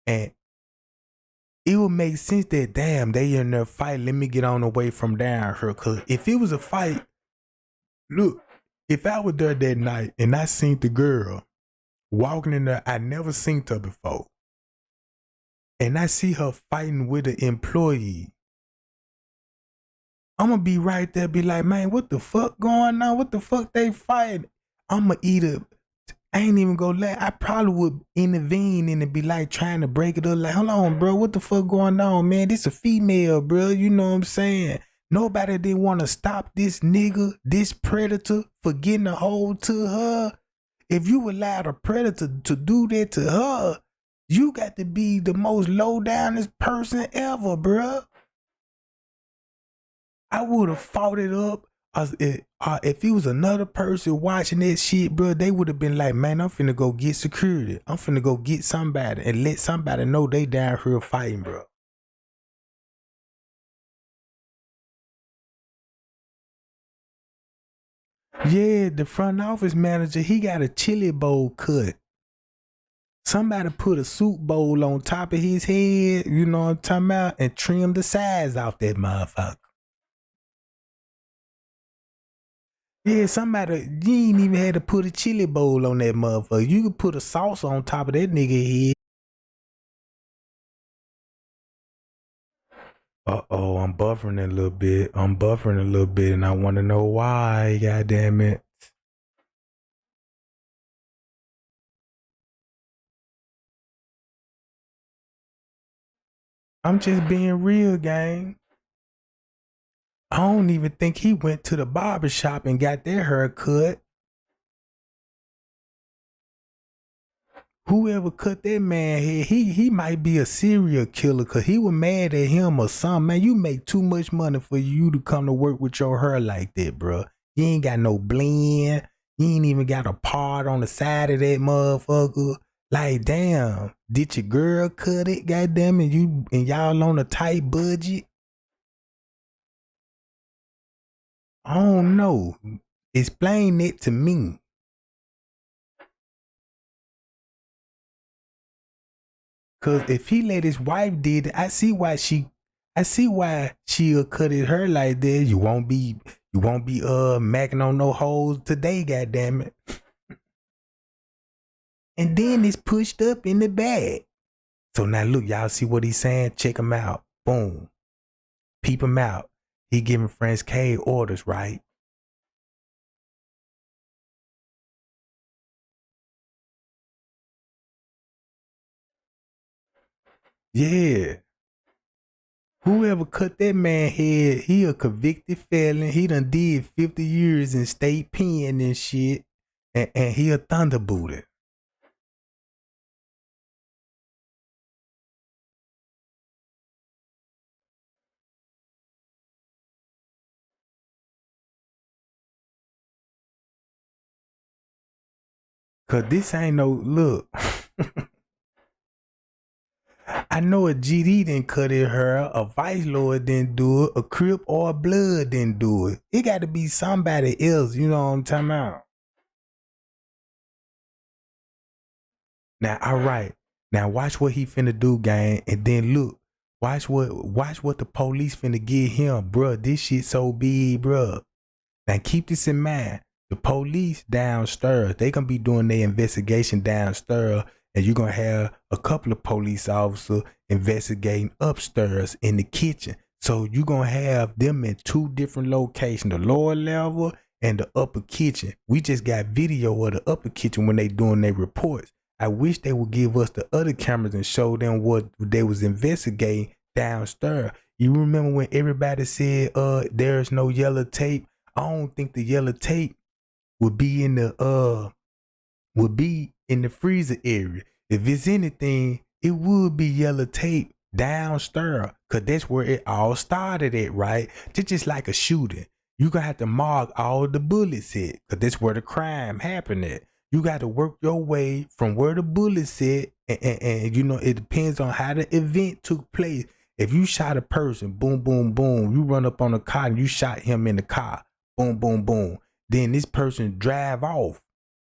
Speaker 1: And it would make sense that damn, they in there fight. Let me get on away from down here. Cause if it was a fight, look, if I was there that night and I seen the girl walking in there, I never seen her before. And I see her fighting with an employee. I'm gonna be right there, be like, man, what the fuck going on? What the fuck they fighting? I'm gonna eat it. I ain't even gonna lie. I probably would intervene and it be like trying to break it up. Like, hold on, bro. What the fuck going on, man? This a female, bro. You know what I'm saying? Nobody didn't want to stop this nigga, this predator, for getting a hold to her. If you allowed a predator to do that to her, you got to be the most low downest person ever, bro. I would have fought it up. If it was another person watching that shit, bro, they would have been like, man, I'm finna go get security. I'm finna go get somebody and let somebody know they down here fighting, bro. Yeah, the front office manager, he got a chili bowl cut. Somebody put a soup bowl on top of his head, you know what I'm talking about, and trim the sides off that motherfucker. Yeah, somebody, you ain't even had to put a chili bowl on that motherfucker. You could put a sauce on top of that nigga head. Uh-oh, I'm buffering a little bit. I'm buffering a little bit, and I want to know why, god damn it. I'm just being real, gang. I don't even think he went to the barber shop and got their hair cut. Whoever cut that man head, he might be a serial killer because he was mad at him or something. Man, you make too much money for you to come to work with your hair like that, bro. You ain't got no blend. You ain't even got a part on the side of that motherfucker. Like, damn, did your girl cut it? Goddamn it, you and y'all on a tight budget? I don't know. Explain it to me. Cause if he let his wife did it, I see why she'll cut his hair like that. You won't be macking on no hoes today, goddamn it. And then it's pushed up in the bag. So now look, y'all see what he's saying? Check him out. Boom. Peep him out. He giving Franz K orders, right? Yeah. Whoever cut that man head, he a convicted felon. He done did 50 years in state pen and shit. And he a thunderbooter. Cause this ain't no look. I know a GD didn't cut his hair, a Vice Lord didn't do it, a Crip or a Blood didn't do it. It got to be somebody else, you know what I'm talking about? Now, all right. Now watch what he finna do, gang, and then look. Watch what the police finna get him, bruh. This shit so big, bruh. Now keep this in mind. The police downstairs, they gonna be doing their investigation downstairs, and you're gonna have a couple of police officers investigating upstairs in the kitchen. So you're gonna have them in two different locations, the lower level and the upper kitchen. We just got video of the upper kitchen when they doing their reports. I wish they would give us the other cameras and show them what they was investigating downstairs. You remember when everybody said there's no yellow tape? I don't think the yellow tape would be in the freezer area. If it's anything, it would be yellow tape downstairs, cause that's where it all started at, right? Just like a shooting. You gonna have to mark all the bullets at, cause that's where the crime happened at. You got to work your way from where the bullets at, and you know it depends on how the event took place. If you shot a person, boom, boom, boom, you run up on a car and you shot him in the car, boom, boom, boom. Then this person drive off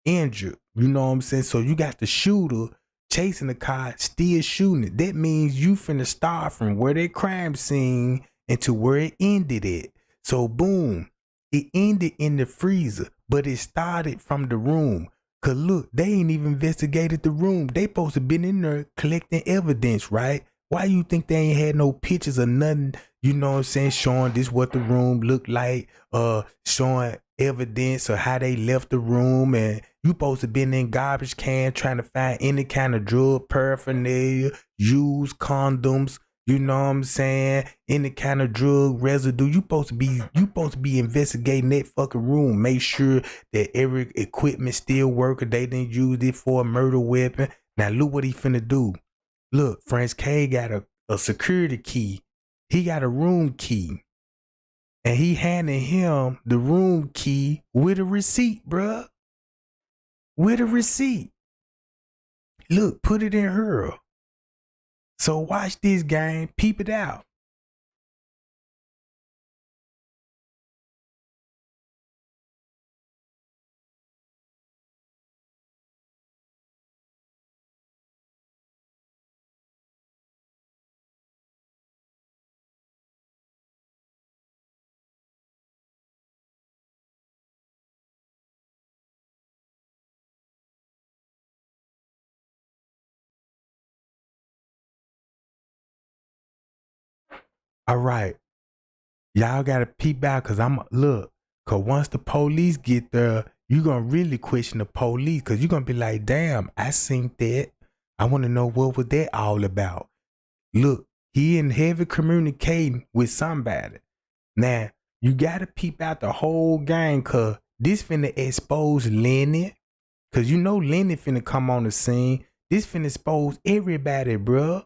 Speaker 1: injured. You know what I'm saying? So you got the shooter chasing the car, still shooting it. That means you finna start from where that crime scene and to where it ended at. So boom, it ended in the freezer, but it started from the room. Cause look, they ain't even investigated the room. They supposed to been in there collecting evidence, right? Why you think they ain't had no pictures or nothing, you know what I'm saying, showing this what the room looked like, showing evidence of how they left the room, and you supposed to been in garbage can trying to find any kind of drug paraphernalia, used condoms, you know what I'm saying, any kind of drug residue. You supposed to be investigating that fucking room. Make sure that every equipment still working. They didn't use it for a murder weapon. Now look what he finna do. Look, Franz K got a security key. He got a room key. And he handed him the room key with a receipt, bruh. With a receipt. Look, put it in her. So watch this, gang. Peep it out. All right. Y'all gotta peep out, cause cause once the police get there, you gonna really question the police, cause you gonna be like, damn, I seen that. I wanna know what was that all about. Look, he in heavy communicating with somebody. Now, You gotta peep out the whole gang, cause this finna expose Lenny. Cause you know Lenny finna come on the scene. This finna expose everybody, bruh.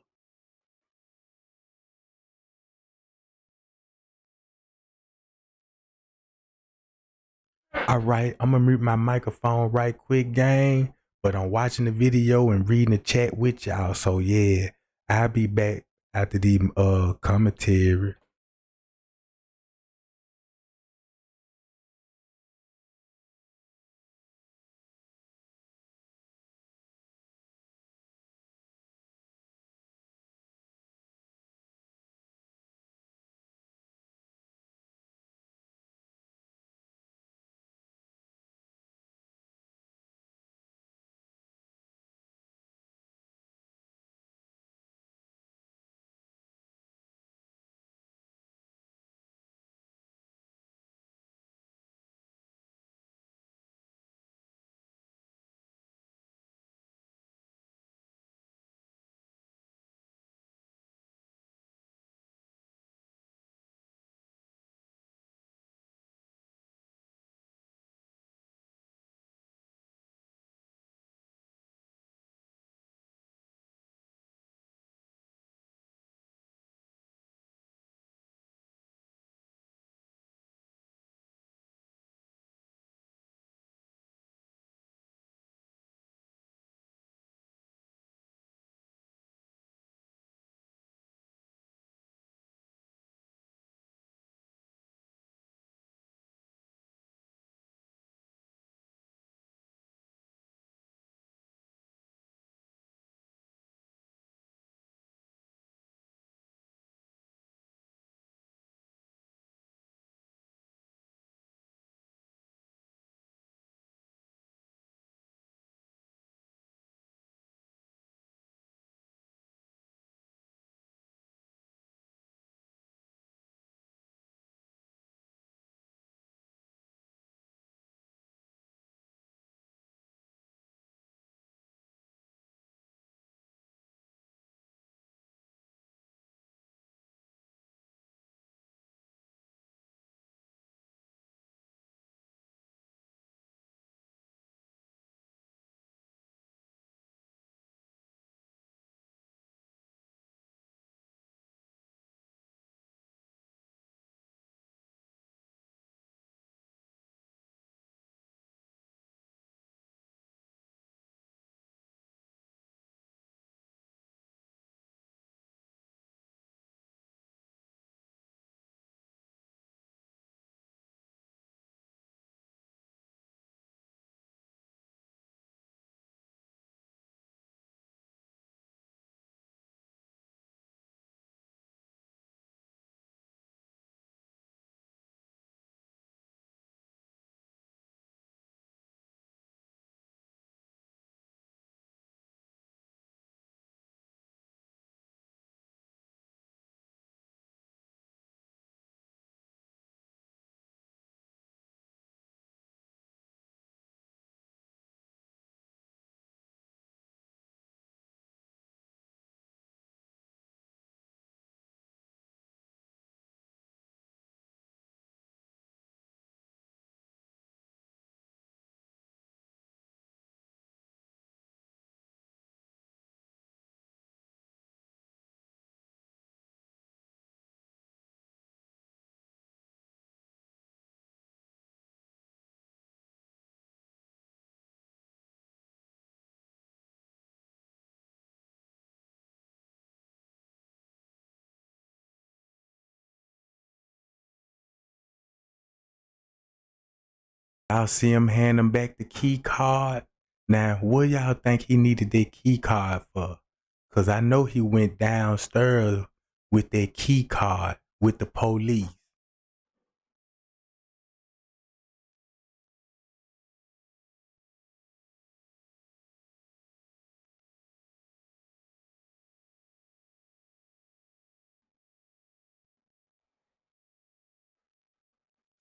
Speaker 1: All right, I'm gonna mute my microphone right quick, gang. But I'm watching the video and reading the chat with y'all. So yeah, I'll be back after the commentary. I'll see him hand him back the key card. Now, what y'all think he needed that key card for? Cause I know he went downstairs with that key card with the police.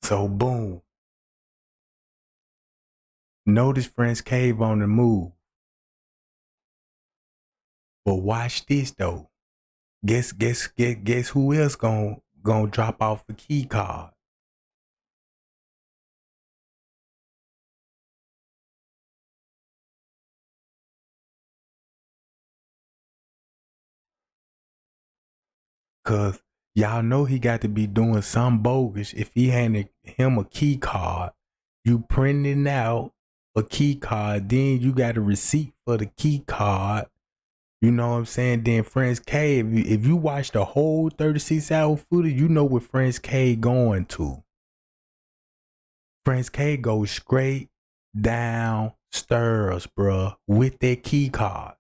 Speaker 1: So boom. Notice French Cave on the move. But watch this though. Guess who else gonna drop off the key card? Cause y'all know he got to be doing some bogus if he handed him a key card. You printing out a key card, then you got a receipt for the key card. You know what I'm saying? Then Friends K, if you watch the whole 36-hour footage, you know what Friends K going to. Friends K goes straight downstairs, bruh, with that key card.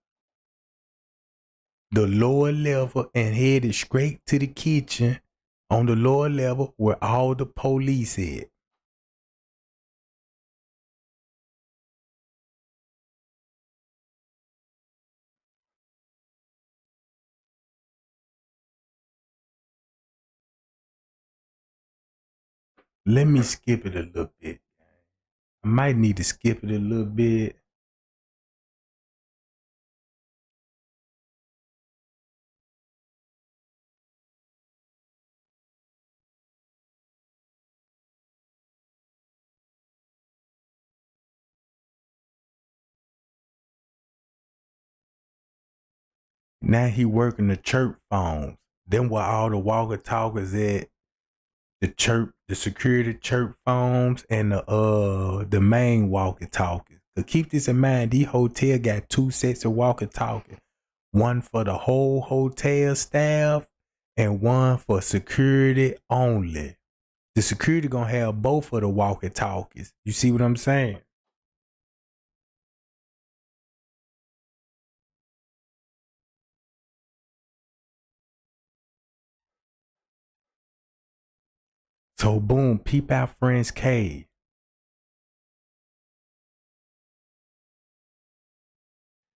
Speaker 1: The lower level and headed straight to the kitchen on the lower level where all the police at. Let me skip it a little bit. I might need to skip it a little bit. Now he working the church phones. Then where all the walkie-talkies at, the church, the security church phones, and the main walkie-talkies. But keep this in mind, these hotel got 2 sets of walkie-talkies. One for the whole hotel staff and one for security only. The security gonna have both of the walkie-talkies. You see what I'm saying? So boom, peep out Friends K.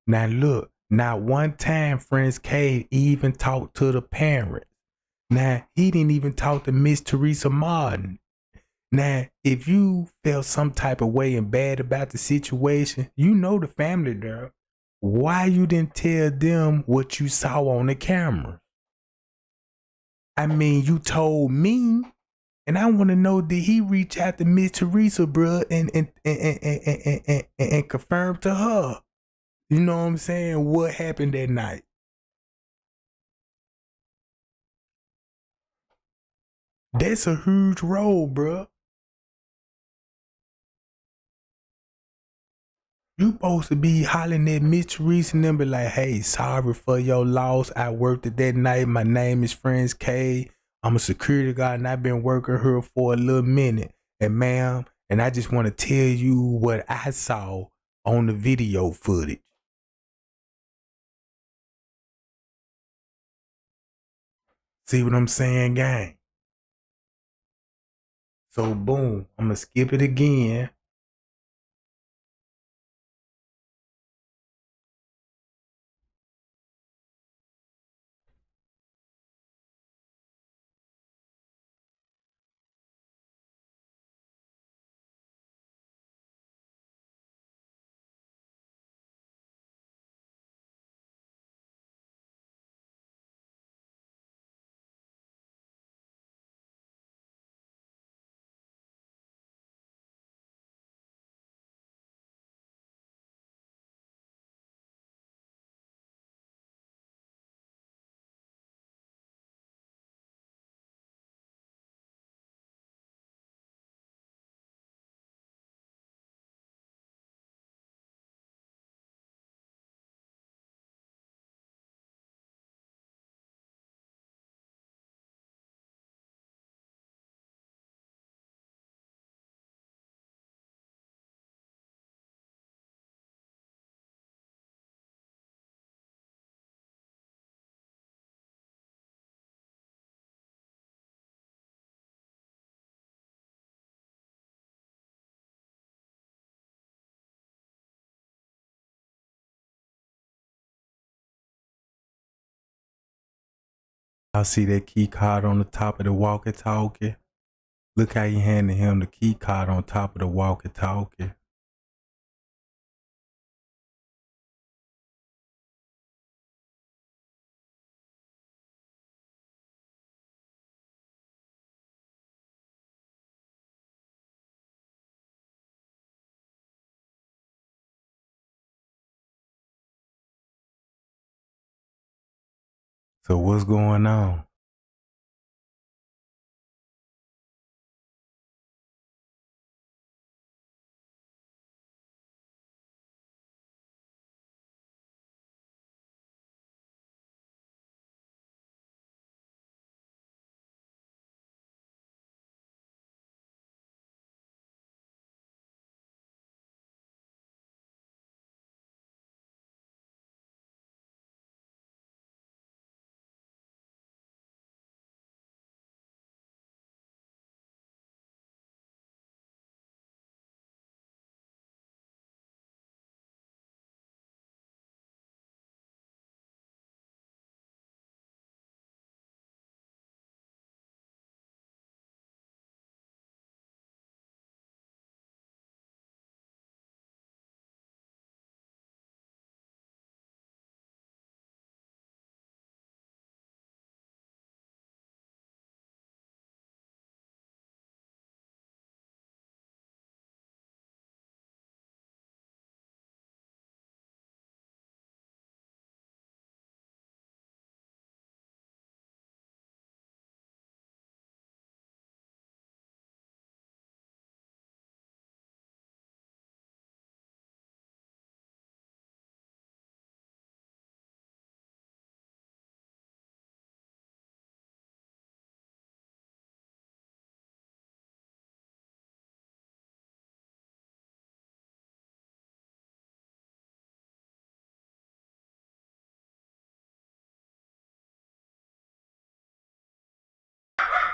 Speaker 1: Now look, not one time Friends K even talked to the parents. Now he didn't even talk to Miss Teresa Martin. Now, if you felt some type of way and bad about the situation, you know the family there. Why you didn't tell them what you saw on the camera? I mean, you told me, and I want to know, did he reach out to Miss Teresa, bruh, and confirm to her? You know what I'm saying? What happened that night? That's a huge role, bruh. You supposed to be hollering at Miss Teresa and them, be like, hey, sorry for your loss. I worked it that night. My name is Friends K. I'm a security guard and I've been working here for a little minute. And ma'am, and I just want to tell you what I saw on the video footage. See what I'm saying, gang? So boom, I'm gonna skip it again. I see that key card on the top of the walkie-talkie. Look how you handed him the key card on top of the walkie-talkie. So what's going on?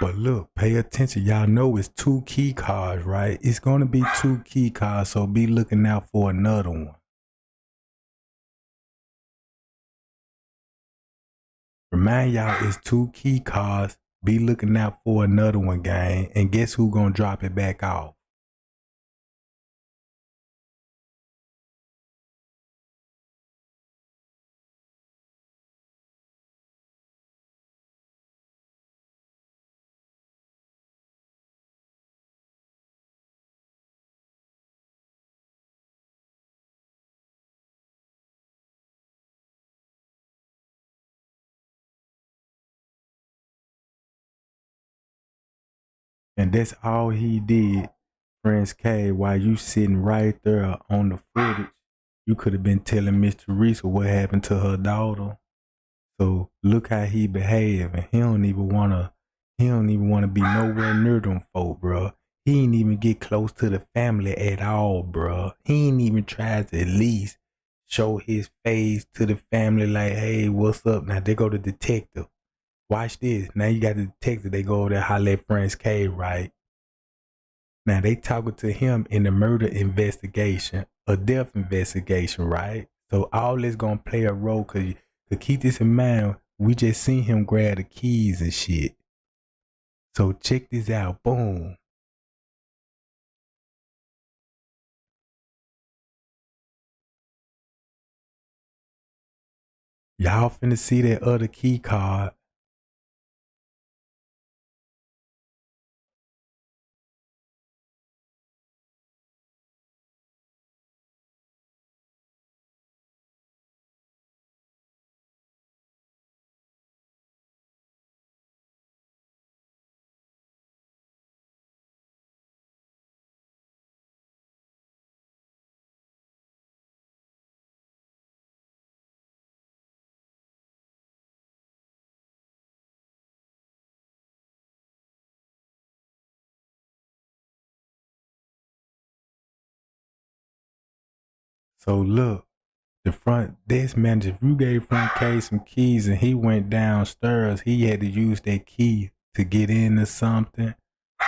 Speaker 1: But look, pay attention. Y'all know it's 2 key cards, right? It's gonna be 2 key cards, so be looking out for another one. Remind y'all it's 2 key cards. Be looking out for another one, gang. And guess who gonna drop it back off? And that's all he did, Prince K. While you sitting right there on the footage, you could have been telling Miss Teresa what happened to her daughter. So look how he behave, and he don't even wanna be nowhere near them folk, bro. He ain't even get close to the family at all, bro. He ain't even try to at least show his face to the family like, hey, what's up? Now they go to detective. Watch this. Now you got the detective, they go over there holler at Prince K, right? Now they talking to him in the murder investigation, a death investigation, right? So all this gonna play a role, cause to keep this in mind, we just seen him grab the keys and shit. So check this out, boom. Y'all finna see that other key card. So look, the front desk manager, if you gave Frank K some keys and he went downstairs, he had to use that key to get into something.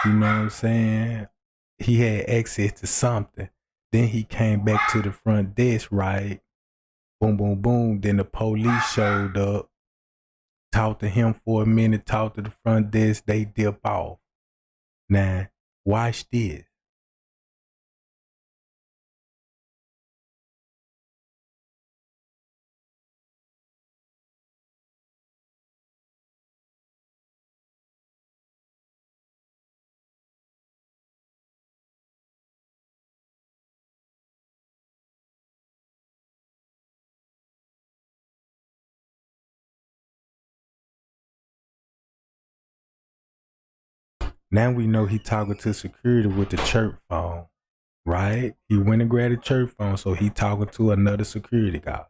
Speaker 1: You know what I'm saying? He had access to something. Then he came back to the front desk, right? Boom, boom, boom. Then the police showed up, talked to him for a minute, talked to the front desk, they dip off. Now, watch this. Now we know he talking to security with the church phone, right? He went and grabbed the church phone, so he talking to another security guard.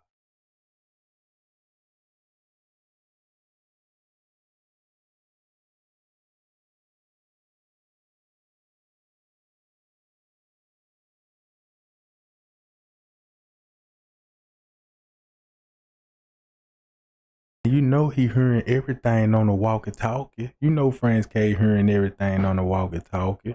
Speaker 1: You know he hearing everything on the walkie-talkie. You know Franz K hearing everything on the walkie-talkie.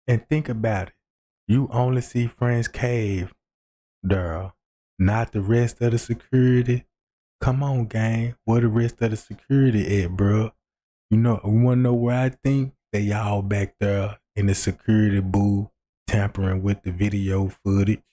Speaker 1: And think about it. You only see Franz Cave there, not the rest of the security. Come on, gang. Where the rest of the security at, bro? You know, you wanna know where I think? They all back there in the security booth tampering with the video footage.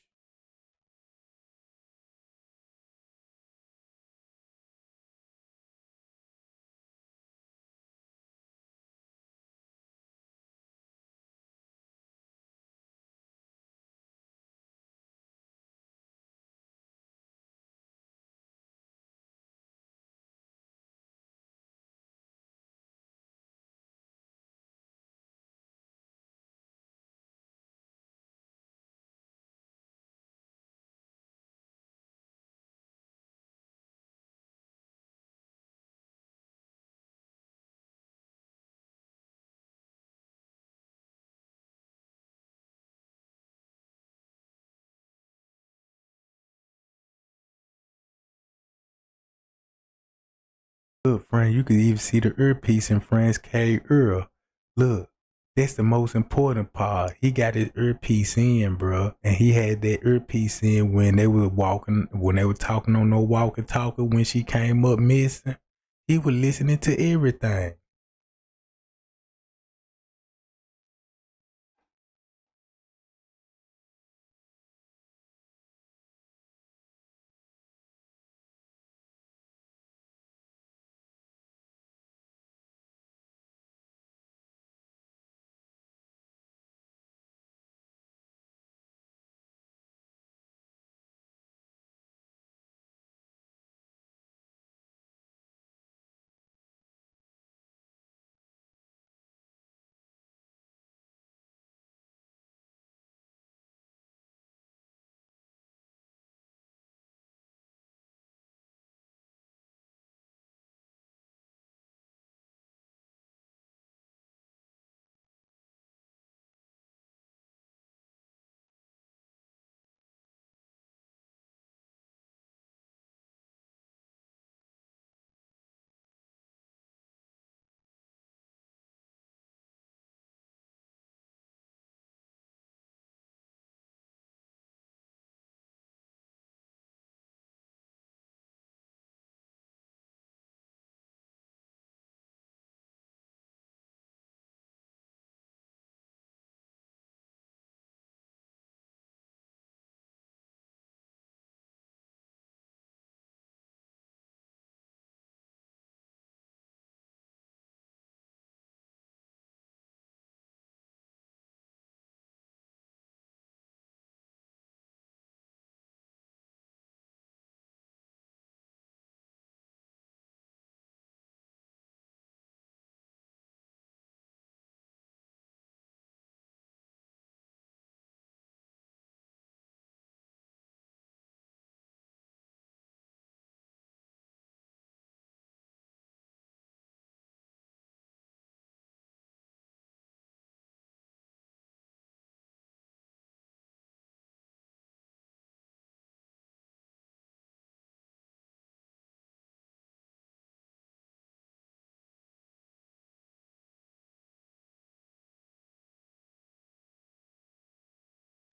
Speaker 1: Look, friend, you could even see the earpiece in Friend's K ear. Look, that's the most important part. He got his earpiece in, bro, and he had that earpiece in when they were walking, when they were talking on no walkie-talkie. When she came up missing, he was listening to everything.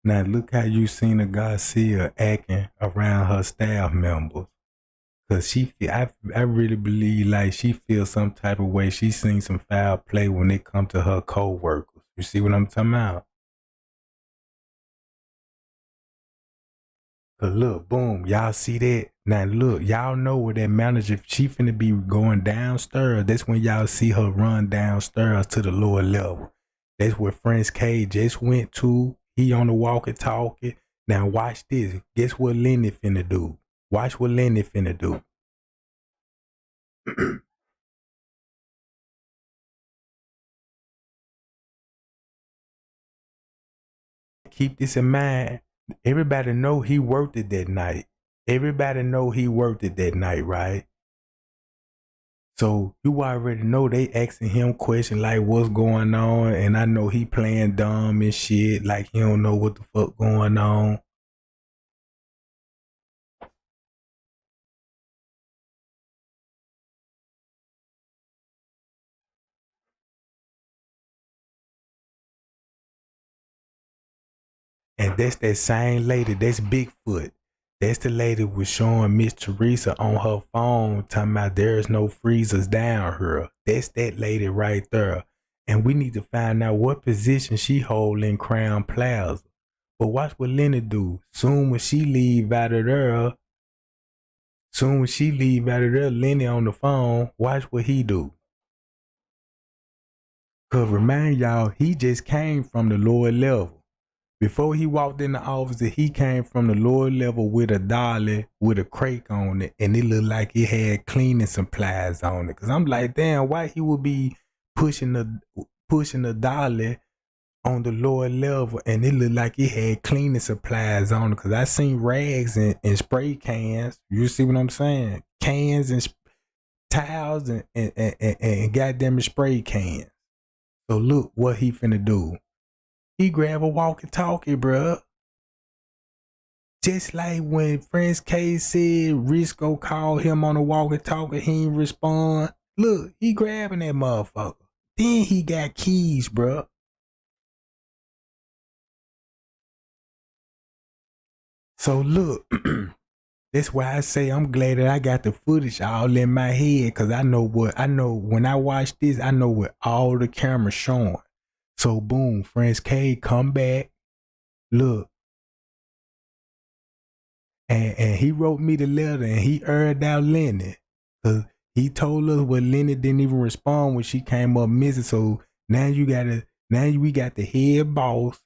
Speaker 1: Now look how you seen a Garcia acting around her staff members. Cause I really believe like she feels some type of way. She seen some foul play when it come to her co-workers. You see what I'm talking about? Cause look, boom, y'all see that? Now look, y'all know where that manager, she finna be going downstairs. That's when y'all see her run downstairs to the lower level. That's where Friends K just went to. He on the walkie-talkie. Now watch this. Guess what Lenny finna do? Watch what Lenny finna do. Keep this in mind. Everybody know he worked it that night. Everybody know he worked it that night, right? So you already know they asking him questions like what's going on, and I know he playing dumb and shit, like he don't know what the fuck going on. And that's that same lady, that's Bigfoot. That's the lady was showing Miss Teresa on her phone, talking about there's no freezers down here. That's that lady right there. And we need to find out what position she hold in Crown Plaza. But watch what Lenny do. Soon when she leave out of there, Lenny on the phone, watch what he do. Cause remind y'all, he just came from the lower level. Before he walked in the office, he came from the lower level with a dolly with a crate on it, and it looked like it had cleaning supplies on it. Cause I'm like, damn, why he would be pushing the dolly on the lower level, and it looked like it had cleaning supplies on it. Cause I seen rags and spray cans. You see what I'm saying? Cans and towels and goddamn spray cans. So look what he finna do. He grab a walkie-talkie, bruh. Just like when Prince K said Risco called him on the walkie-talkie, he didn't respond. Look, he grabbing that motherfucker. Then he got keys, bro. So look, that's why I say I'm glad that I got the footage all in my head, cause I know when I watch this, I know what all the cameras showing. So boom, Prince K come back. Look, and he wrote me the letter and he aired out Lenny. Cause he told us what Lenny didn't even respond when she came up missing. So now we got the head boss,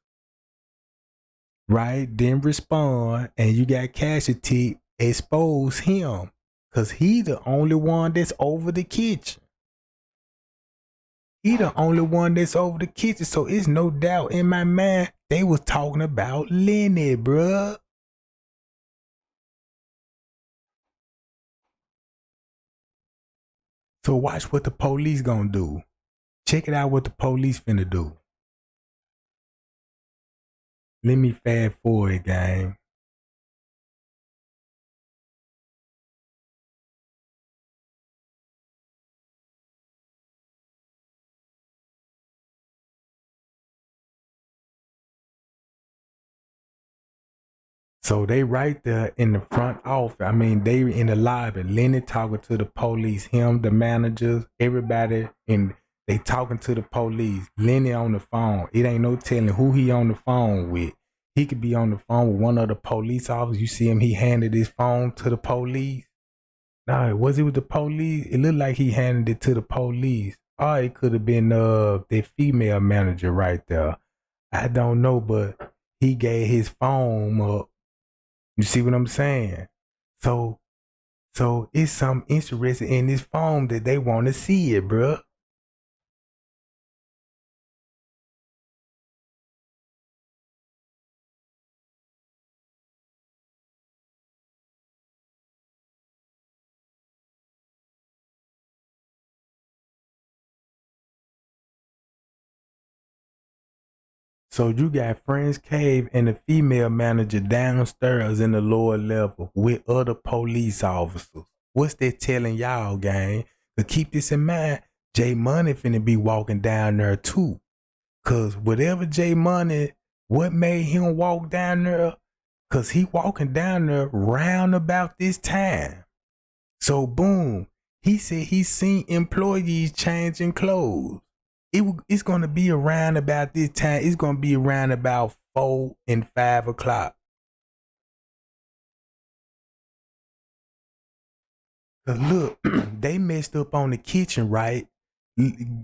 Speaker 1: right? Didn't respond, and you got Casualty expose him. Cause he the only one that's over the kitchen. He the only one that's over the kitchen. So it's no doubt in my mind they was talking about Lenny, bruh. So watch what the police gonna do. Check it out what the police finna do. Let me fast forward, gang. So they right there in the front office. I mean, they in the lobby. Lenny talking to the police, him, the managers, everybody, and they talking to the police. Lenny on the phone. It ain't no telling who he on the phone with. He could be on the phone with one of the police officers. You see him, he handed his phone to the police. No, was it with the police? It looked like he handed it to the police. Or it could have been the female manager right there. I don't know, but he gave his phone up. You see what I'm saying? So it's some interesting in this phone that they want to see it, bruh. So you got Friends Cave and the female manager downstairs in the lower level with other police officers. What's that telling y'all, gang? To keep this in mind, J Money finna be walking down there too. Cause whatever J Money, what made him walk down there? Cause he walking down there round about this time. So boom, he said he seen employees changing clothes. It's gonna be around about this time. It's gonna be around about 4 and 5 o'clock. Cause look, they messed up on the kitchen, right?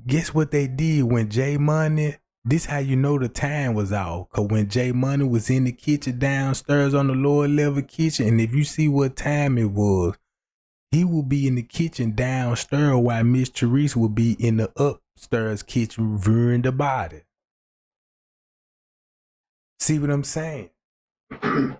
Speaker 1: Guess what they did when J Money? This how you know the time was off. Cause when J Money was in the kitchen downstairs on the lower level kitchen, and if you see what time it was, he will be in the kitchen downstairs while Miss Teresa will be in the upstairs kitchen reviewing the body. See what I'm saying? And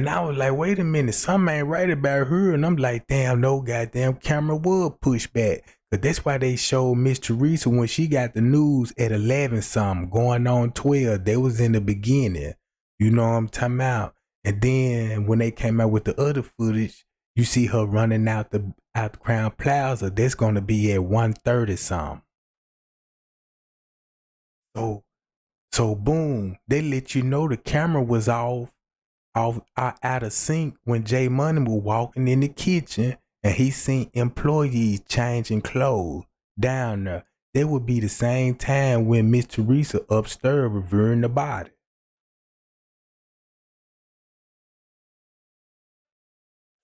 Speaker 1: I was like, wait a minute, something ain't right about her. And I'm like, damn, no goddamn camera would push back. But that's why they showed Miss Teresa when she got the news at 11 something, going on 12. They was in the beginning. You know what I'm talking about? And then when they came out with the other footage, you see her running out the Crown Plaza. That's gonna be at 1:30 something. So boom, they let you know the camera was off out of sync when Jay Money was walking in the kitchen and he seen employees changing clothes down there. That would be the same time when Miss Teresa upstairs reviewing the body.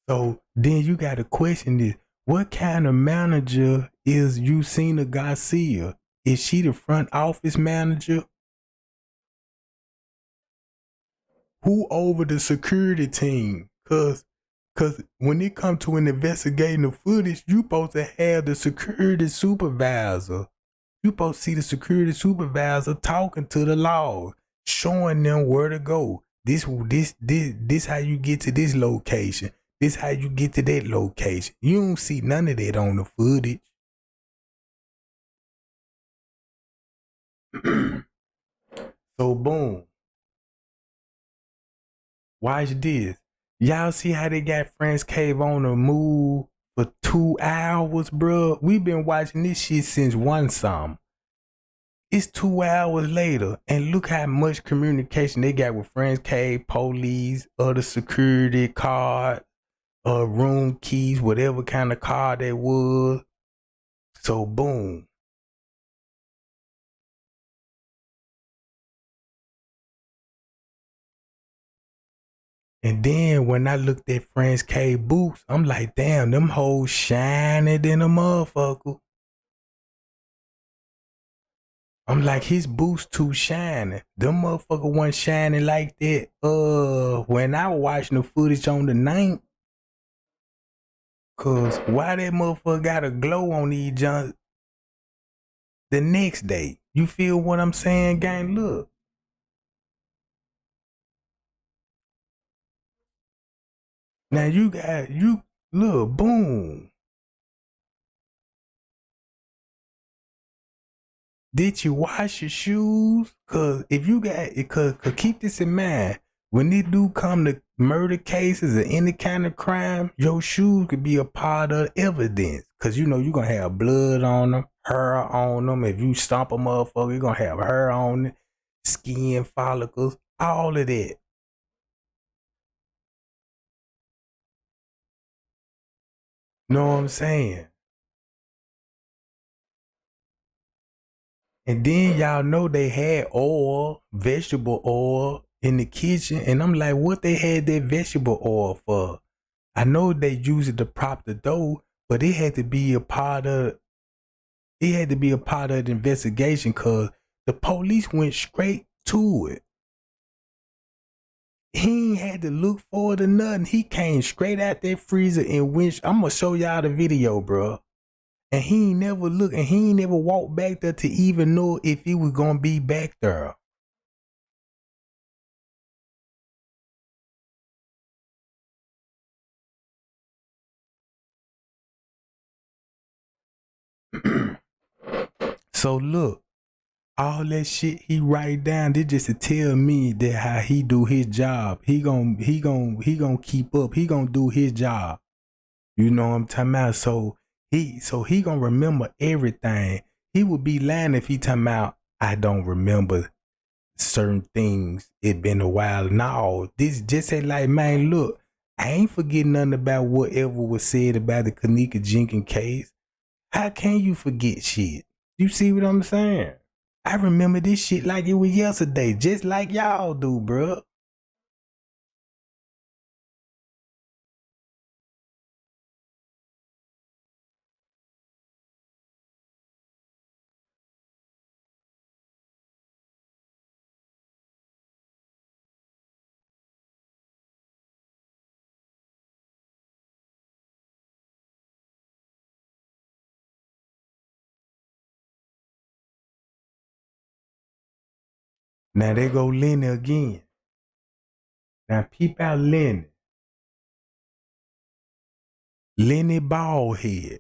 Speaker 1: So then you got to question this. What kind of manager is Yusina Garcia? Is she the front office manager? Who over the security team? Cause when it come to an investigating the footage, you supposed to have the security supervisor. You supposed to see the security supervisor talking to the law, showing them where to go. This how you get to this location. This how you get to that location. You don't see none of that on the footage. So boom. Watch this. Y'all see how they got Friends Cave on the move for 2 hours, bro? We've been watching this shit since one summer. It's 2 hours later, and look how much communication they got with Friends Cave, police, other security card, room keys, whatever kind of car they was. So boom. And then when I looked at Friends Cave boots, I'm like, damn, them hoes shining than a motherfucker. I'm like, his boots too shiny. Them motherfucker wasn't shining like that. When I was watching the footage on the 9th, cause why that motherfucker got a glow on these junk the next day? You feel what I'm saying, gang? Look. Now you look, boom. Did you wash your shoes? Cause if you got it, cause keep this in mind. When they do come to murder cases or any kind of crime, your shoes could be a part of evidence. Cause you know you're gonna have blood on them, hair on them. If you stomp a motherfucker, you're gonna have hair on it, skin follicles, all of that. Know what I'm saying? And then y'all know they had oil, vegetable oil in the kitchen. And I'm like, what they had that vegetable oil for? I know they use it to prop the dough, but it had to be a part of the investigation because the police went straight to it. He ain't had to look for it or nothing. He came straight out that freezer and went. I'm gonna show y'all the video, bro. And he ain't never looked and he ain't never walked back there to even know if he was gonna be back there. So look, all that shit he write down, they just to tell me that how he do his job. He gon' keep up. He gonna do his job. You know what I'm talking about? So he gonna remember everything. He would be lying if he talking about I don't remember certain things. It been a while. No, this just say like, man, look, I ain't forgetting nothing about whatever was said about the Kenneka Jenkins case. How can you forget shit? You see what I'm saying? I remember this shit like it was yesterday, just like y'all do, bro. Now they go Lenny again. Now peep out Lenny. Lenny Baldhead.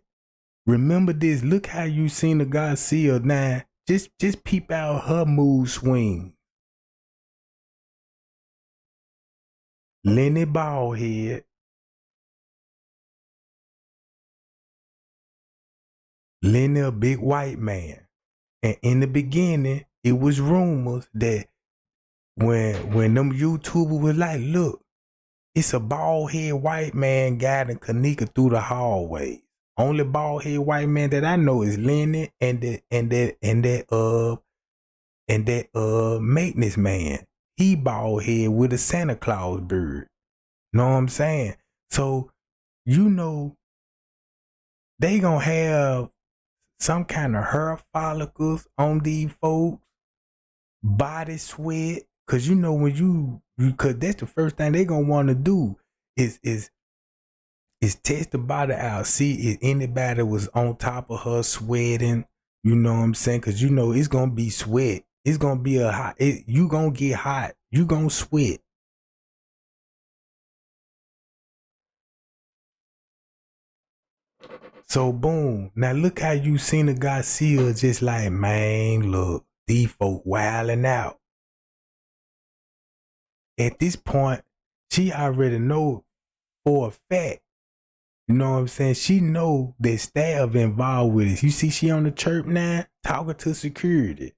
Speaker 1: Remember this. Look how you seen the Garcia now. Just peep out her mood swing. Lenny Baldhead. Lenny a big white man. And in the beginning, it was rumors that when them YouTubers was like, look, it's a bald head white man guiding Kenneka through the hallway. Only bald head white man that I know is Lenny and that maintenance man. He bald head with a Santa Claus beard. Know what I'm saying? So you know they gonna have some kind of hair follicles on these folks, body sweat. Cause you know when you cause that's the first thing they gonna want to do is test the body out, see if anybody was on top of her sweating. You know what I'm saying? Cause you know it's gonna be sweat. It's gonna be you gonna get hot. You gonna sweat. So boom. Now look how you seen the Garcia just like, man, look, these folk wilding out. At this point, She already know for a fact. You know what I'm saying? She know that staff involved with it. You see, she on the chirp now talking to security.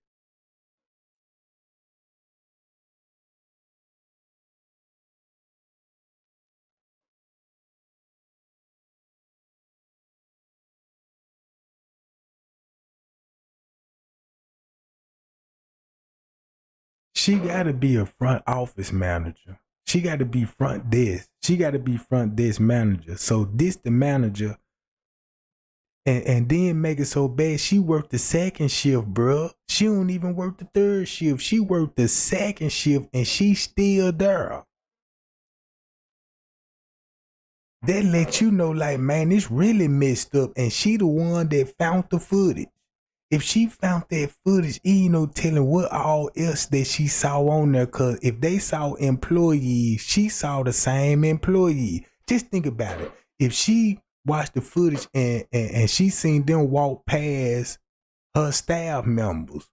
Speaker 1: She got to be a front office manager. She got to be front desk. She got to be front desk manager. So this the manager, and then make it so bad. She worked the second shift, bro. She don't even work the third shift. She worked the second shift, and she still there. That let you know, like, man, it's really messed up. And she the one that found the footage. If she found that footage, ain't no telling what all else that she saw on there. Cause if they saw employees, she saw the same employee. Just think about it. If she watched the footage and she seen them walk past her staff members,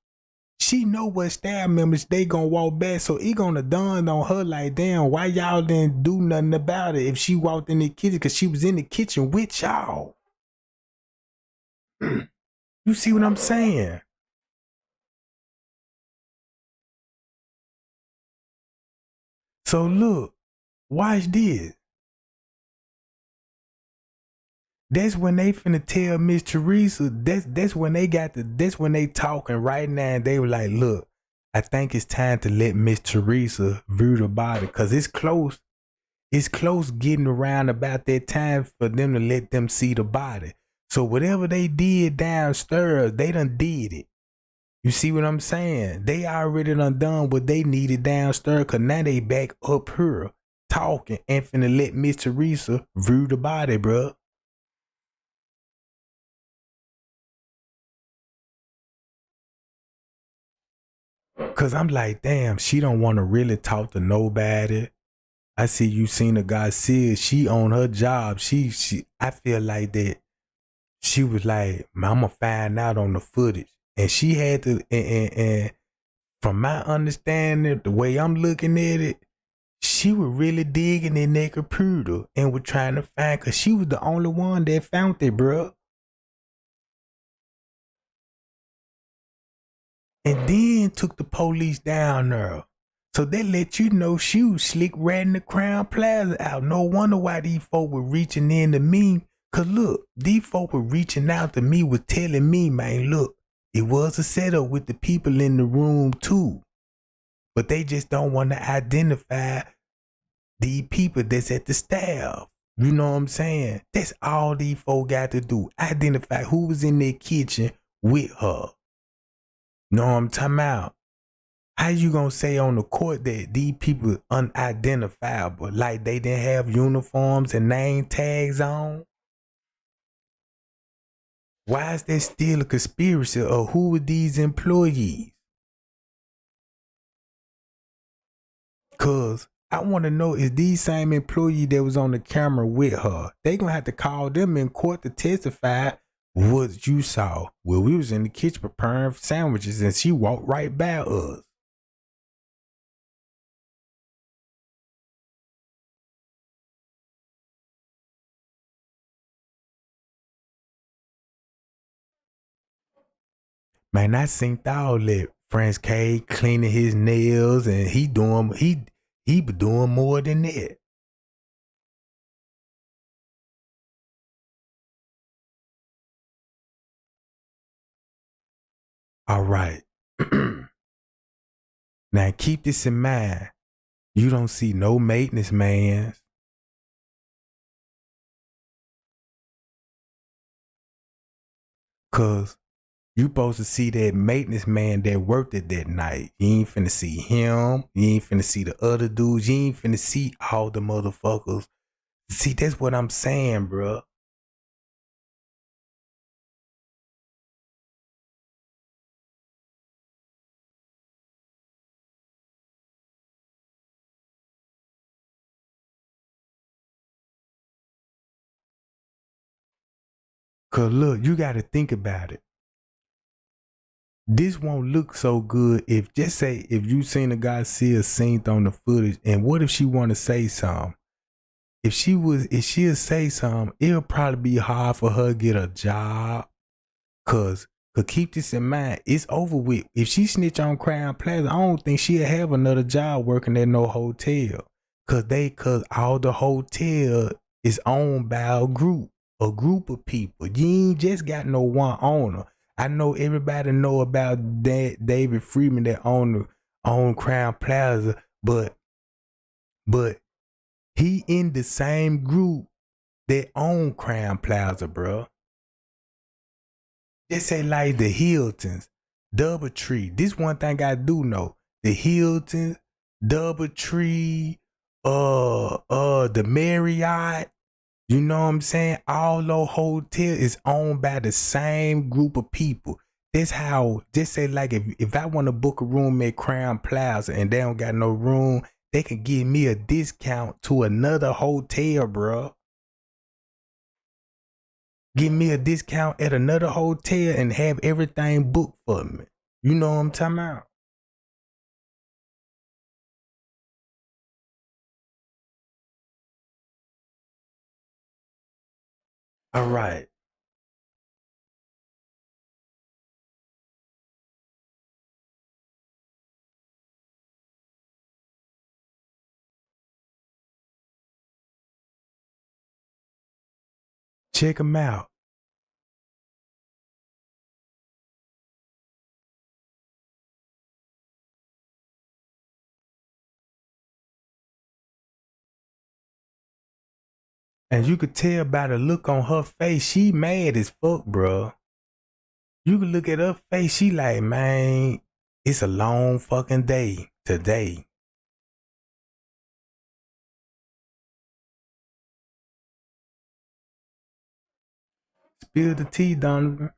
Speaker 1: she know what staff members they gonna walk back. So it gonna dawn on her like, damn, why y'all didn't do nothing about it if she walked in the kitchen? Cause she was in the kitchen with y'all. You see what I'm saying? So look, watch this. That's when they finna tell Miss Teresa. That's when they got the. That's when they talking right now. And they were like, "Look, I think it's time to let Miss Teresa view the body, cause it's close. It's close getting around about that time for them to let them see the body. So whatever they did downstairs, they done did it. You see what I'm saying? They already done what they needed downstairs, cause now they back up here talking and finna let Miss Teresa view the body, bruh. Cause I'm like, damn, she don't want to really talk to nobody. I see you seen a guy see she on her job. She I feel like that she was like, I'ma find out on the footage. And she had to and from my understanding, the way I'm looking at it, she was really digging in that computer and was trying to find, cause she was the only one that found it, bro. And then took the police down there. So they let you know she was slick ratting the Crown Plaza out. No wonder why these folk were reaching in to me. Cause look, these folk were reaching out to me, was telling me, man, look, it was a setup with the people in the room too. But they just don't want to identify the people that's at the staff. You know what I'm saying? That's all these folk got to do. Identify who was in their kitchen with her. Know what I'm talking about? How you gonna say on the court that these people unidentifiable, like they didn't have uniforms and name tags on? Why is there still a conspiracy of who were these employees? Cause I want to know, is these same employee that was on the camera with her? They gonna have to call them in court to testify what you saw. Well, we was in the kitchen preparing sandwiches and she walked right by us. Man, I seen all that. Franz K cleaning his nails and he be doing more than that. All right. Now keep this in mind. You don't see no maintenance man. Cause you supposed to see that maintenance man that worked it that night. You ain't finna see him. You ain't finna see the other dudes. You ain't finna see all the motherfuckers. See, that's what I'm saying, bro. Cause look, you gotta think about it. this won't look so good if, just say, if you seen a guy see a scene on the footage, and what if she want to say something? If she'll say something, it'll probably be hard for her to get a job. Cause keep this in mind, it's over with. If she snitch on Crown Plaza, I don't think she'll have another job working at no hotel. Cause all the hotel is owned by a group of people. You ain't just got no one owner. I know everybody know about that David Freeman that own Crown Plaza, but he in the same group that own Crown Plaza, bro. Just say like the Hiltons, Doubletree. This one thing I do know: the Hiltons, Doubletree, the Marriott. You know what I'm saying? All those hotels is owned by the same group of people. That's how. Just say like if I want to book a room at Crown Plaza and they don't got no room, they can give me a discount to another hotel, bro. Give me a discount at another hotel and have everything booked for me. You know what I'm talking about? All right. Check them out. And you could tell by the look on her face, she mad as fuck, bro. You can look at her face, she like, man, it's a long fucking day today. Spill the tea, Donovan.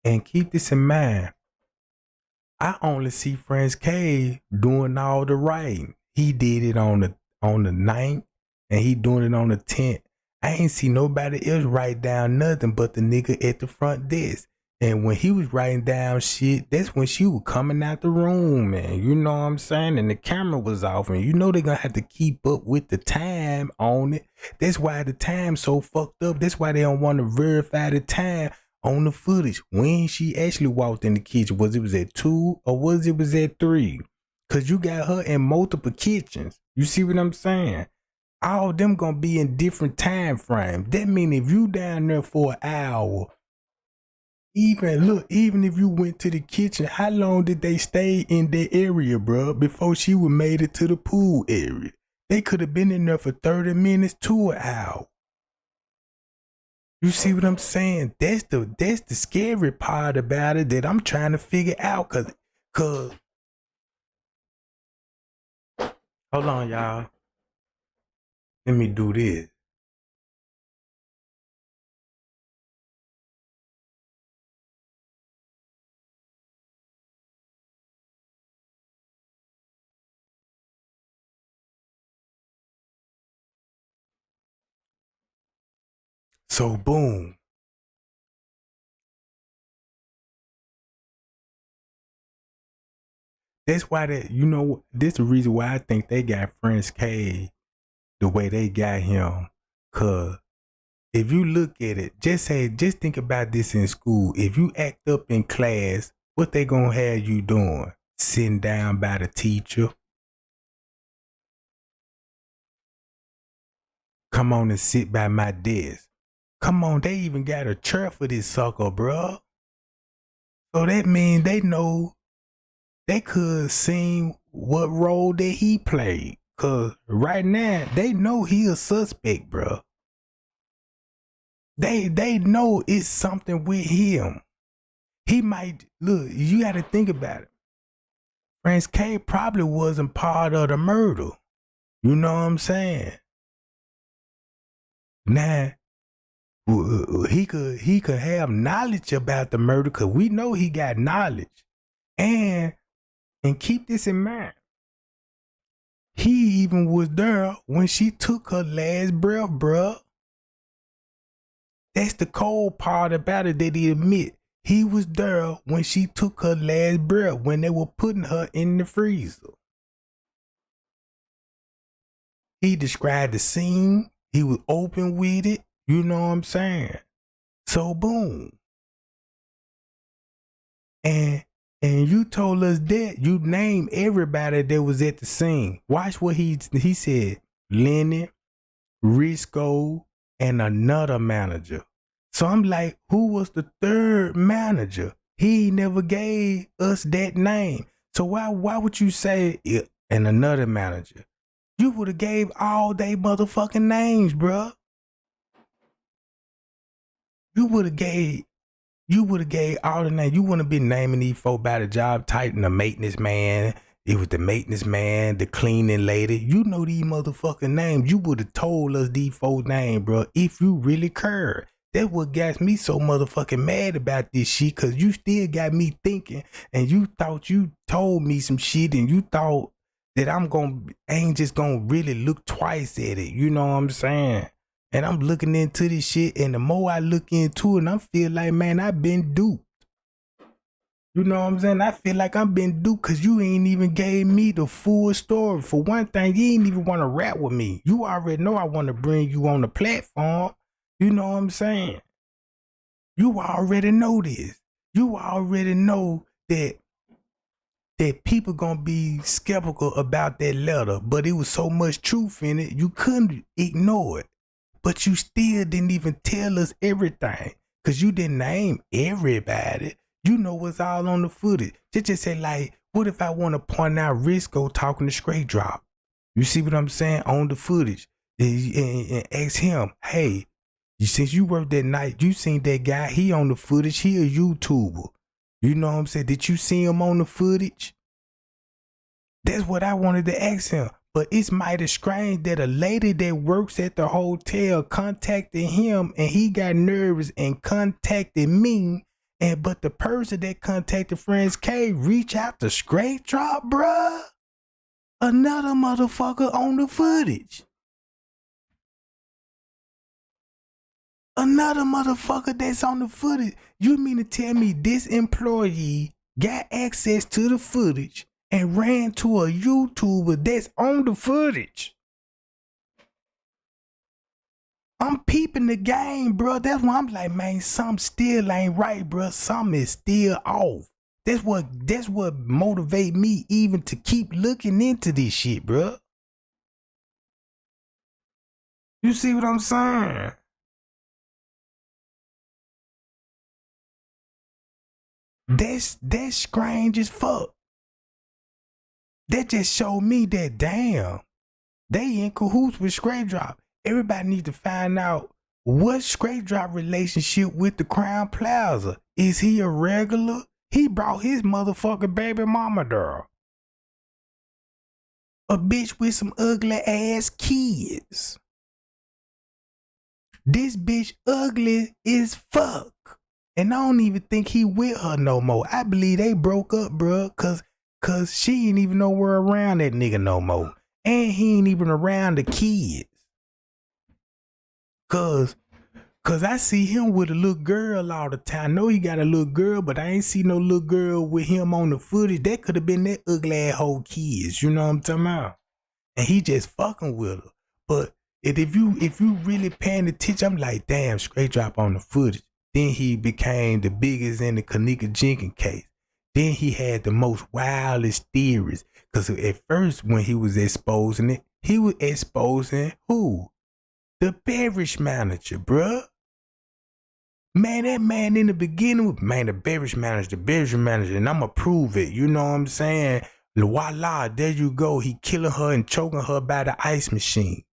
Speaker 1: And keep this in mind. I only see Prince K doing all the writing. He did it on the 9th and he doing it on the 10th. I ain't see nobody else write down nothing but the nigga at the front desk. And when he was writing down shit, that's when she was coming out the room, man. You know what I'm saying? And the camera was off, and you know they're gonna have to keep up with the time on it. That's why the time's so fucked up. That's why they don't want to verify the time on the footage when she actually walked in the kitchen. Was it at 2 or was it at 3? Cause you got her in multiple kitchens. You see what I'm saying? All of them gonna be in different time frames. That mean if you down there for an hour, even if you went to the kitchen, how long did they stay in that area, bro, before she would made it to the pool area? They could have been in there for 30 minutes to an hour. You see what I'm saying? That's the scary part about it that I'm trying to figure out. Cause hold on, y'all. Let me do this. So boom. That's why this the reason why I think they got Prince K the way they got him. Cause if you look at it, just think about this in school. If you act up in class, what they gonna have you doing? Sitting down by the teacher. Come on and sit by my desk. Come on, they even got a chair for this sucker, bro. So that means they know they could seen what role that he played. Cause right now they know he a suspect, bro. They know it's something with him. He might look. You got to think about it. Prince K probably wasn't part of the murder. You know what I'm saying? Now, he could have knowledge about the murder because we know he got knowledge. And keep this in mind. He even was there when she took her last breath, bruh. That's the cold part about it that he admit. He was there when she took her last breath, when they were putting her in the freezer. He described the scene. He was open with it. You know what I'm saying? So boom. And you told us that you named everybody that was at the scene. Watch what he said. Lenny, Risco, and another manager. So I'm like, who was the third manager? He never gave us that name. So why would you say it and another manager? You would have gave all they motherfucking names, bruh. You would have gave all the names. You wouldn't have been naming these folk by the job title. The maintenance man. It was the maintenance man, the cleaning lady. You know these motherfucking names. You would have told us these folks' names, bro, if you really cared. That's what got me so motherfucking mad about this shit, because you still got me thinking, and you thought you told me some shit, and you thought that I ain't just gonna really look twice at it. You know what I'm saying? And I'm looking into this shit, and the more I look into it, and I feel like, man, I've been duped. You know what I'm saying? I feel like I'm been duped because you ain't even gave me the full story. For one thing, you ain't even want to rap with me. You already know I want to bring you on the platform. You know what I'm saying? You already know this. You already know that people gonna be skeptical about that letter, but it was so much truth in it, you couldn't ignore it. But you still didn't even tell us everything because you didn't name everybody. You know what's all on the footage. Just say, like, what if I want to point out Risco talking to Straight Drop? You see what I'm saying? On the footage. And ask him, hey, since you worked that night, you seen that guy, he on the footage, he a YouTuber. You know what I'm saying? Did you see him on the footage? That's what I wanted to ask him. But it's mighty strange that a lady that works at the hotel contacted him and he got nervous and contacted me. But the person that contacted Friends K reached out to Straight Drop, bruh. Another motherfucker on the footage. Another motherfucker that's on the footage. You mean to tell me this employee got access to the footage and ran to a YouTuber that's on the footage? I'm peeping the game, bro. That's why I'm like, man, something still ain't right, bro. Something is still off. That's what motivate me even to keep looking into this shit, bro. You see what I'm saying? That's strange as fuck. That just showed me that, damn, they in cahoots with Straight Drop. Everybody needs to find out what Straight Drop relationship with the Crown Plaza. Is he a regular? He brought his motherfucking baby mama there. A bitch with some ugly ass kids. This bitch ugly as fuck. And I don't even think he with her no more. I believe they broke up, bruh, cause she ain't even nowhere around that nigga no more. And he ain't even around the kids. Cause I see him with a little girl all the time. I know he got a little girl, but I ain't see no little girl with him on the footage. That could have been that ugly ass whole kids. You know what I'm talking about? And he just fucking with her. But if you really paying attention, I'm like, damn, Straight Drop on the footage. Then he became the biggest in the Kenneka Jenkins case. Then he had the most wildest theories. Because at first, when he was exposing it, he was exposing who? The beverage manager, bruh. Man, that man in the beginning was, man, the beverage manager, and I'ma prove it. You know what I'm saying? Voila, there you go. He killing her and choking her by the ice machine.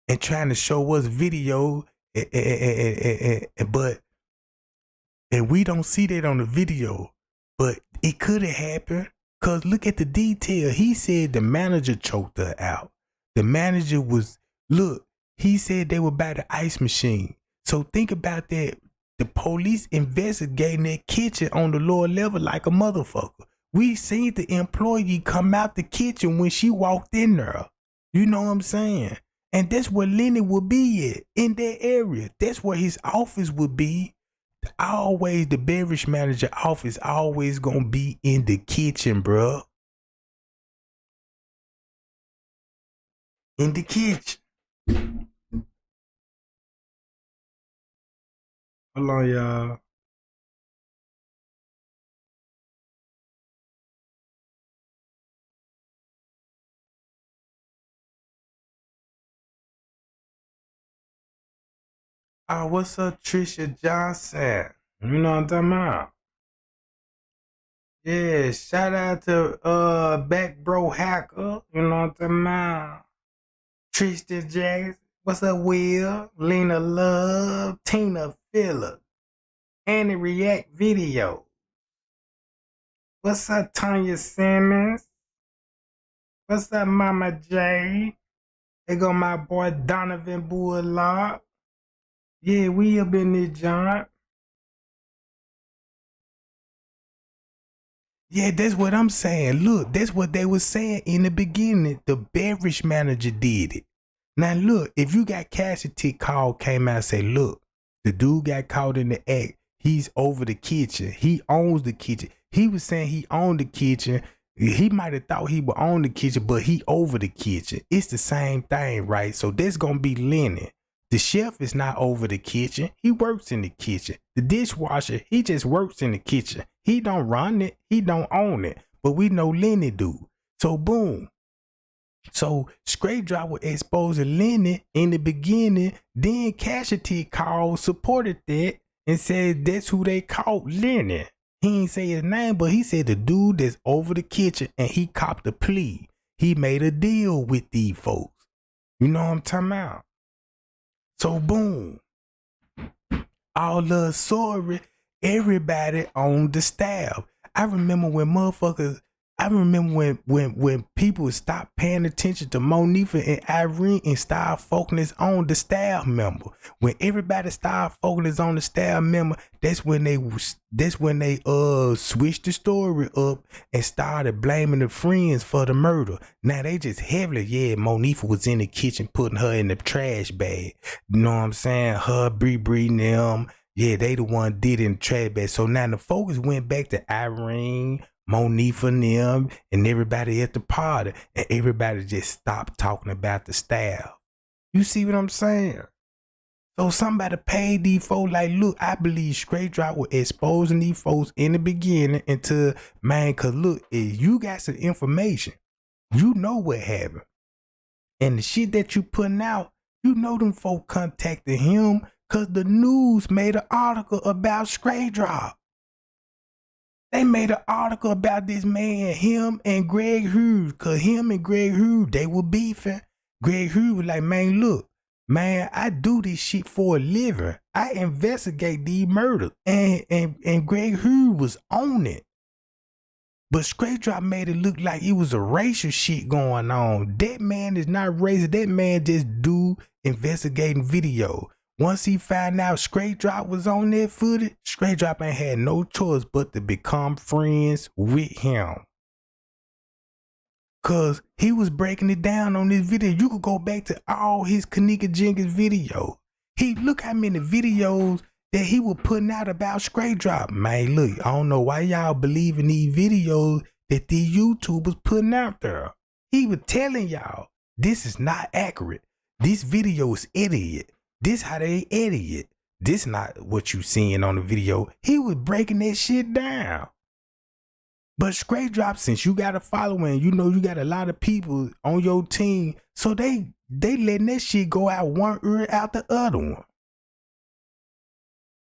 Speaker 1: And trying to show us video, but we don't see that on the video. But it could have happened. Cause look at the detail. He said the manager choked her out. The manager was, look, he said they were by the ice machine. So think about that. The police investigating that kitchen on the lower level like a motherfucker. We seen the employee come out the kitchen when she walked in there. You know what I'm saying? And that's where Lenny would be at, in that area. That's where his office would be. Always, the beverage manager office always gonna be in the kitchen, bro. In the kitchen. Hold on, y'all. Oh, what's up, Trisha Johnson? You know what I'm talking about? Yeah, shout out to Back Bro Hacker. You know what I'm talking about? Tristan Jackson. What's up, Will? Lena Love, Tina Phillips, Annie React Video. What's up, Tanya Simmons? What's up, Mama J? There go my boy Donovan Bullock. Yeah, we up in this joint. Yeah, that's what I'm saying. Look, that's what they were saying in the beginning. The beverage manager did it. Now look, if you got casualty call came out and say, look, the dude got caught in the act. He's over the kitchen. He owns the kitchen. He was saying he owned the kitchen. He might have thought he would own the kitchen, but he over the kitchen. It's the same thing, right? So that's gonna be Lenny. The chef is not over the kitchen. He works in the kitchen. The dishwasher, he just works in the kitchen. He don't run it. He don't own it. But we know Lenny do. So boom. So Straight Drop was exposing Lenny in the beginning. Then Casualty Call supported that and said that's who they called Lenny. He ain't say his name, but he said the dude that's over the kitchen, and he copped a plea. He made a deal with these folks. You know what I'm talking about? So boom. All the sorry, everybody on the staff. I remember when people stopped paying attention to Monifa and Irene and started focusing on the staff member. When everybody started focusing on the staff member, that's when they switched the story up and started blaming the friends for the murder. Now they just heavily, yeah, Monifa was in the kitchen putting her in the trash bag. You know what I'm saying? Her, Bree and them. Yeah, they the one did it in the trash bag. So now the focus went back to Irene, Monifa and them, and everybody at the party, and everybody just stopped talking about the staff. You see what I'm saying? So somebody paid these folks like, look, I believe Straight Drop was exposing these folks in the beginning until, man, cause look, if you got some information, you know what happened. And the shit that you putting out, you know them folk contacted him cause the news made an article about Straight Drop. They made an article about this man, him and Greg Hughes, cause him and Greg Hughes, they were beefing. Greg Hughes was like, man, look, man, I do this shit for a living. I investigate these murders. And Greg Hughes was on it. But Straight Drop made it look like it was a racial shit going on. That man is not racist. That man just do investigating video. Once he found out Straight Drop was on that footage, Straight Drop ain't had no choice but to become friends with him. Cause he was breaking it down on this video. You could go back to all his Kenneka Jenkins videos. Look how many videos that he was putting out about Straight Drop. Man, look, I don't know why y'all believe in these videos that these YouTubers putting out there. He was telling y'all, this is not accurate. This video is idiot. This how they edit it. This not what you seeing on the video. He was breaking that shit down. But Straight Drop, since you got a following, you know you got a lot of people on your team, so they letting that shit go out one ear out the other one.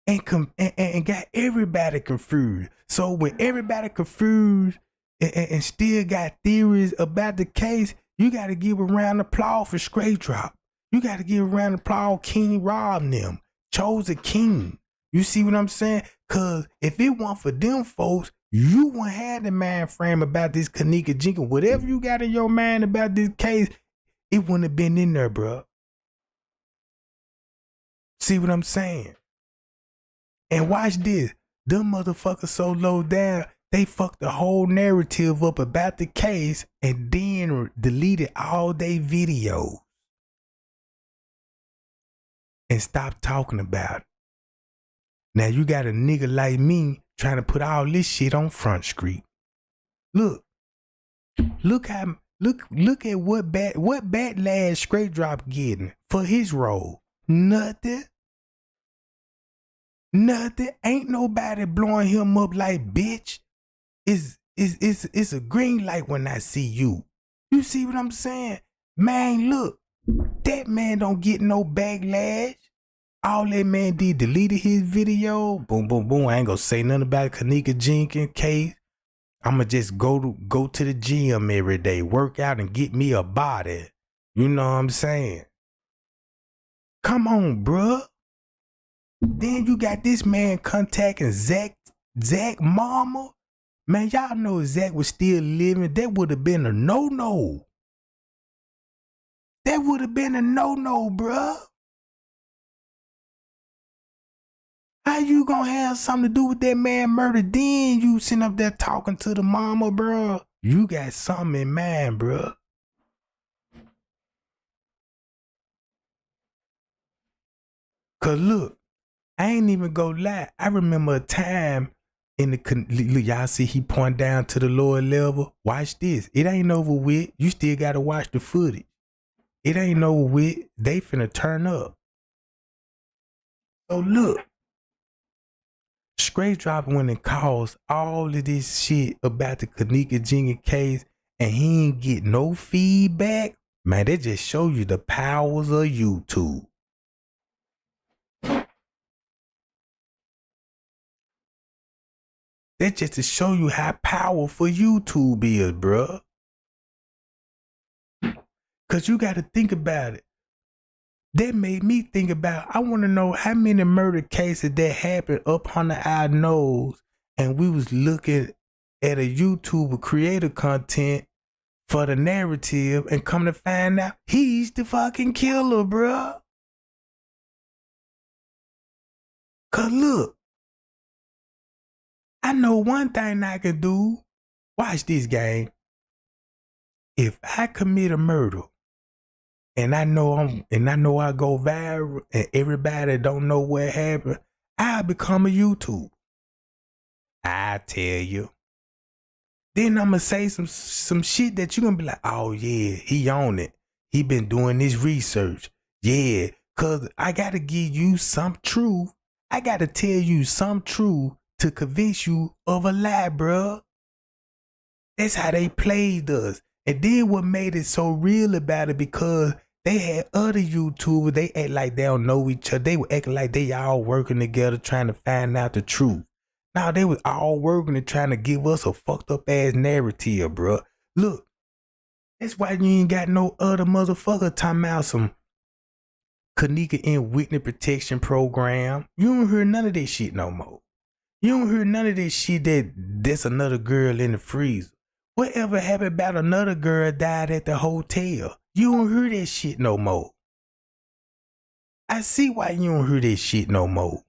Speaker 1: And got everybody confused. So when everybody confused and still got theories about the case, you got to give a round of applause for Straight Drop. You got to give a round of applause King Rob and them. Chosen King. You see what I'm saying? Because if it weren't for them folks, you wouldn't have the mind frame about this Kenneka Jenkins. Whatever you got in your mind about this case, it wouldn't have been in there, bro. See what I'm saying? And watch this. Them motherfuckers so low down, they fucked the whole narrative up about the case and then deleted all their videos and stopped talking about it. Now you got a nigga like me trying to put all this shit on Front Street. Look at what backlash Straight Drop getting for his role. Nothing. Ain't nobody blowing him up like bitch. It's a green light when I see you. You see what I'm saying? Man, look. That man don't get no backlash. All that man did deleted his video. Boom, boom, boom. I ain't gonna say nothing about Kenneka Jenkins case. I'ma just go to the gym every day, work out and get me a body. You know what I'm saying? Come on, bruh. Then you got this man contacting Zach mama. Man, y'all know if Zach was still living, that would have been a no-no. That would have been a no-no, bruh. How you gonna have something to do with that man murder? Then you sitting up there talking to the mama, bruh. You got something in mind, bruh. Cause look, I ain't even gonna lie. I remember a time in the y'all see he point down to the lower level. Watch this. It ain't over with. You still gotta watch the footage. It ain't over with. They finna turn up. So look. Straight Drop went and caused all of this shit about the Kenneka Jenkins case and he ain't get no feedback. Man, they just show you the powers of YouTube. That's just to show you how powerful YouTube is, bruh. Cause you gotta think about it. That made me think about, I want to know how many murder cases that happened up under our nose and we was looking at a YouTuber creator content for the narrative and come to find out he's the fucking killer, bruh. Cause look, I know one thing I can do. Watch this game. If I commit a murder, and I know I go viral and everybody don't know what happened, I'll become a YouTuber. I tell you. Then I'ma say some shit that you gonna be like, oh yeah, he on it. He been doing this research. Yeah, cause I gotta give you some truth. I gotta tell you some truth to convince you of a lie, bruh. That's how they played us. And then what made it so real about it, because they had other YouTubers, they act like they don't know each other. They were acting like they all working together trying to find out the truth. Now they was all working and trying to give us a fucked up ass narrative, bro. Look, that's why you ain't got no other motherfucker talking about some Kenneka in witness protection program. You don't hear none of this shit no more. You don't hear none of this shit that's another girl in the freezer. Whatever happened about another girl died at the hotel? You don't hear that shit no more. I see why you don't hear that shit no more.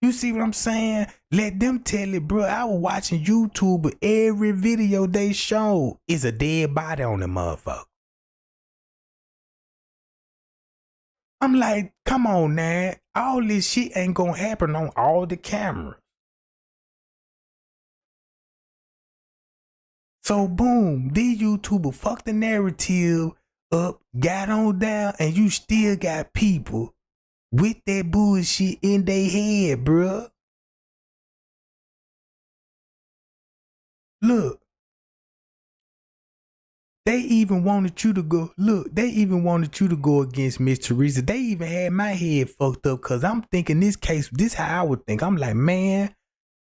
Speaker 1: You see what I'm saying? Let them tell it, bro. I was watching YouTube, but every video they showed is a dead body on the motherfucker. I'm like, come on now. All this shit ain't gonna happen on all the cameras. So boom, these YouTubers fuck the narrative up, got on down, and you still got people with that bullshit in their head, bruh. Look, they even wanted you to go. Look, they even wanted you to go against Miss Teresa. They even had my head fucked up because I'm thinking this case, this how I would think. I'm like, man,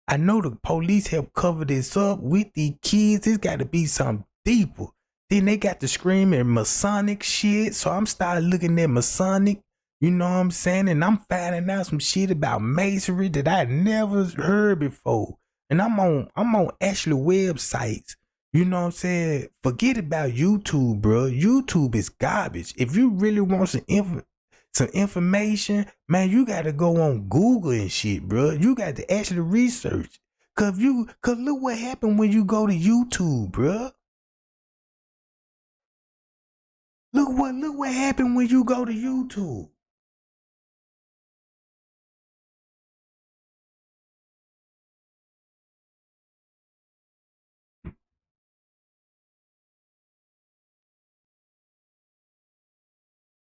Speaker 1: I know the police helped cover this up with the kids. It's got to be something deeper. Then they got to screaming Masonic shit. So I'm starting looking at Masonic, you know what I'm saying? And I'm finding out some shit about masonry that I never heard before. And I'm on actual websites, You know what I'm saying? Forget about YouTube, bro. YouTube is garbage. If you really want some information, man, you gotta go on Google and shit, bro. You got to actually research. Cause look what happened when you go to YouTube, bro. Look what happened when you go to YouTube.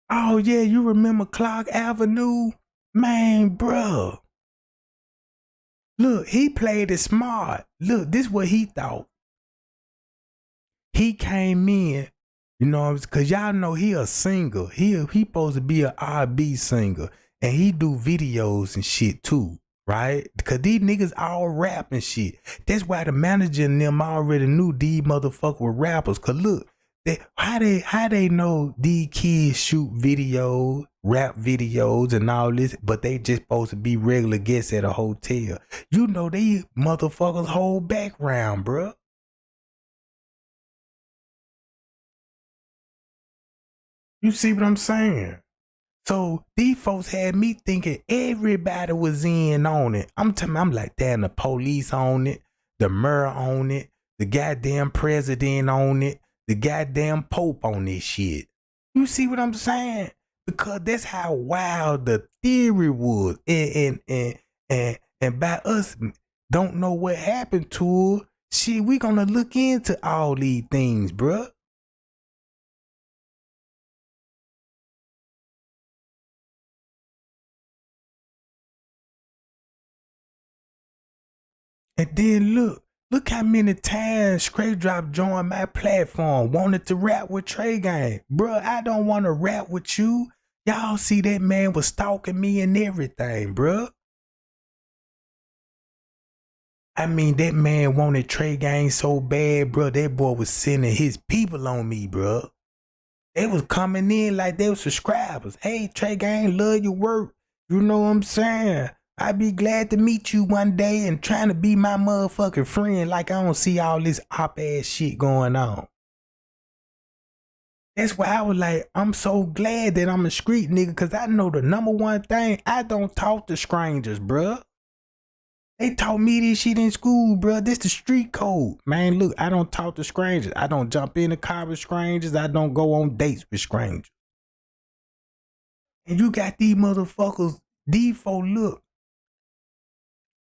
Speaker 1: Oh yeah, you remember Clark Avenue? Man, bro. Look, he played it smart. Look, this is what he thought. He came in, you know, cause y'all know he a singer. He supposed to be a R&B singer, and he do videos and shit too, right? Cause these niggas all rap and shit. That's why the manager and them already knew these motherfuckers were rappers. Cause look, how they know these kids shoot videos, rap videos, and all this, but they just supposed to be regular guests at a hotel. You know these motherfuckers' whole background, bruh. You see what I'm saying? So these folks had me thinking everybody was in on it. I'm like, damn, the police on it, the mayor on it, the goddamn president on it, the goddamn pope on this shit. You see what I'm saying? Because that's how wild the theory was. And by us don't know what happened to her, shit, we gonna look into all these things, bruh. And then look how many times Straight Drop joined my platform, wanted to rap with Trey Gang. Bruh, I don't want to rap with you. Y'all see that man was stalking me and everything, bruh. I mean, that man wanted Trey Gang so bad, bruh. That boy was sending his people on me, bruh. They was coming in like they were subscribers. Hey, Trey Gang, love your work. You know what I'm saying? I'd be glad to meet you one day and trying to be my motherfucking friend like I don't see all this op-ass shit going on. That's why I was like, I'm so glad that I'm a street nigga because I know the number one thing, I don't talk to strangers, bruh. They taught me this shit in school, bruh. This the street code. Man, look, I don't talk to strangers. I don't jump in the car with strangers. I don't go on dates with strangers. And you got these motherfuckers, default look.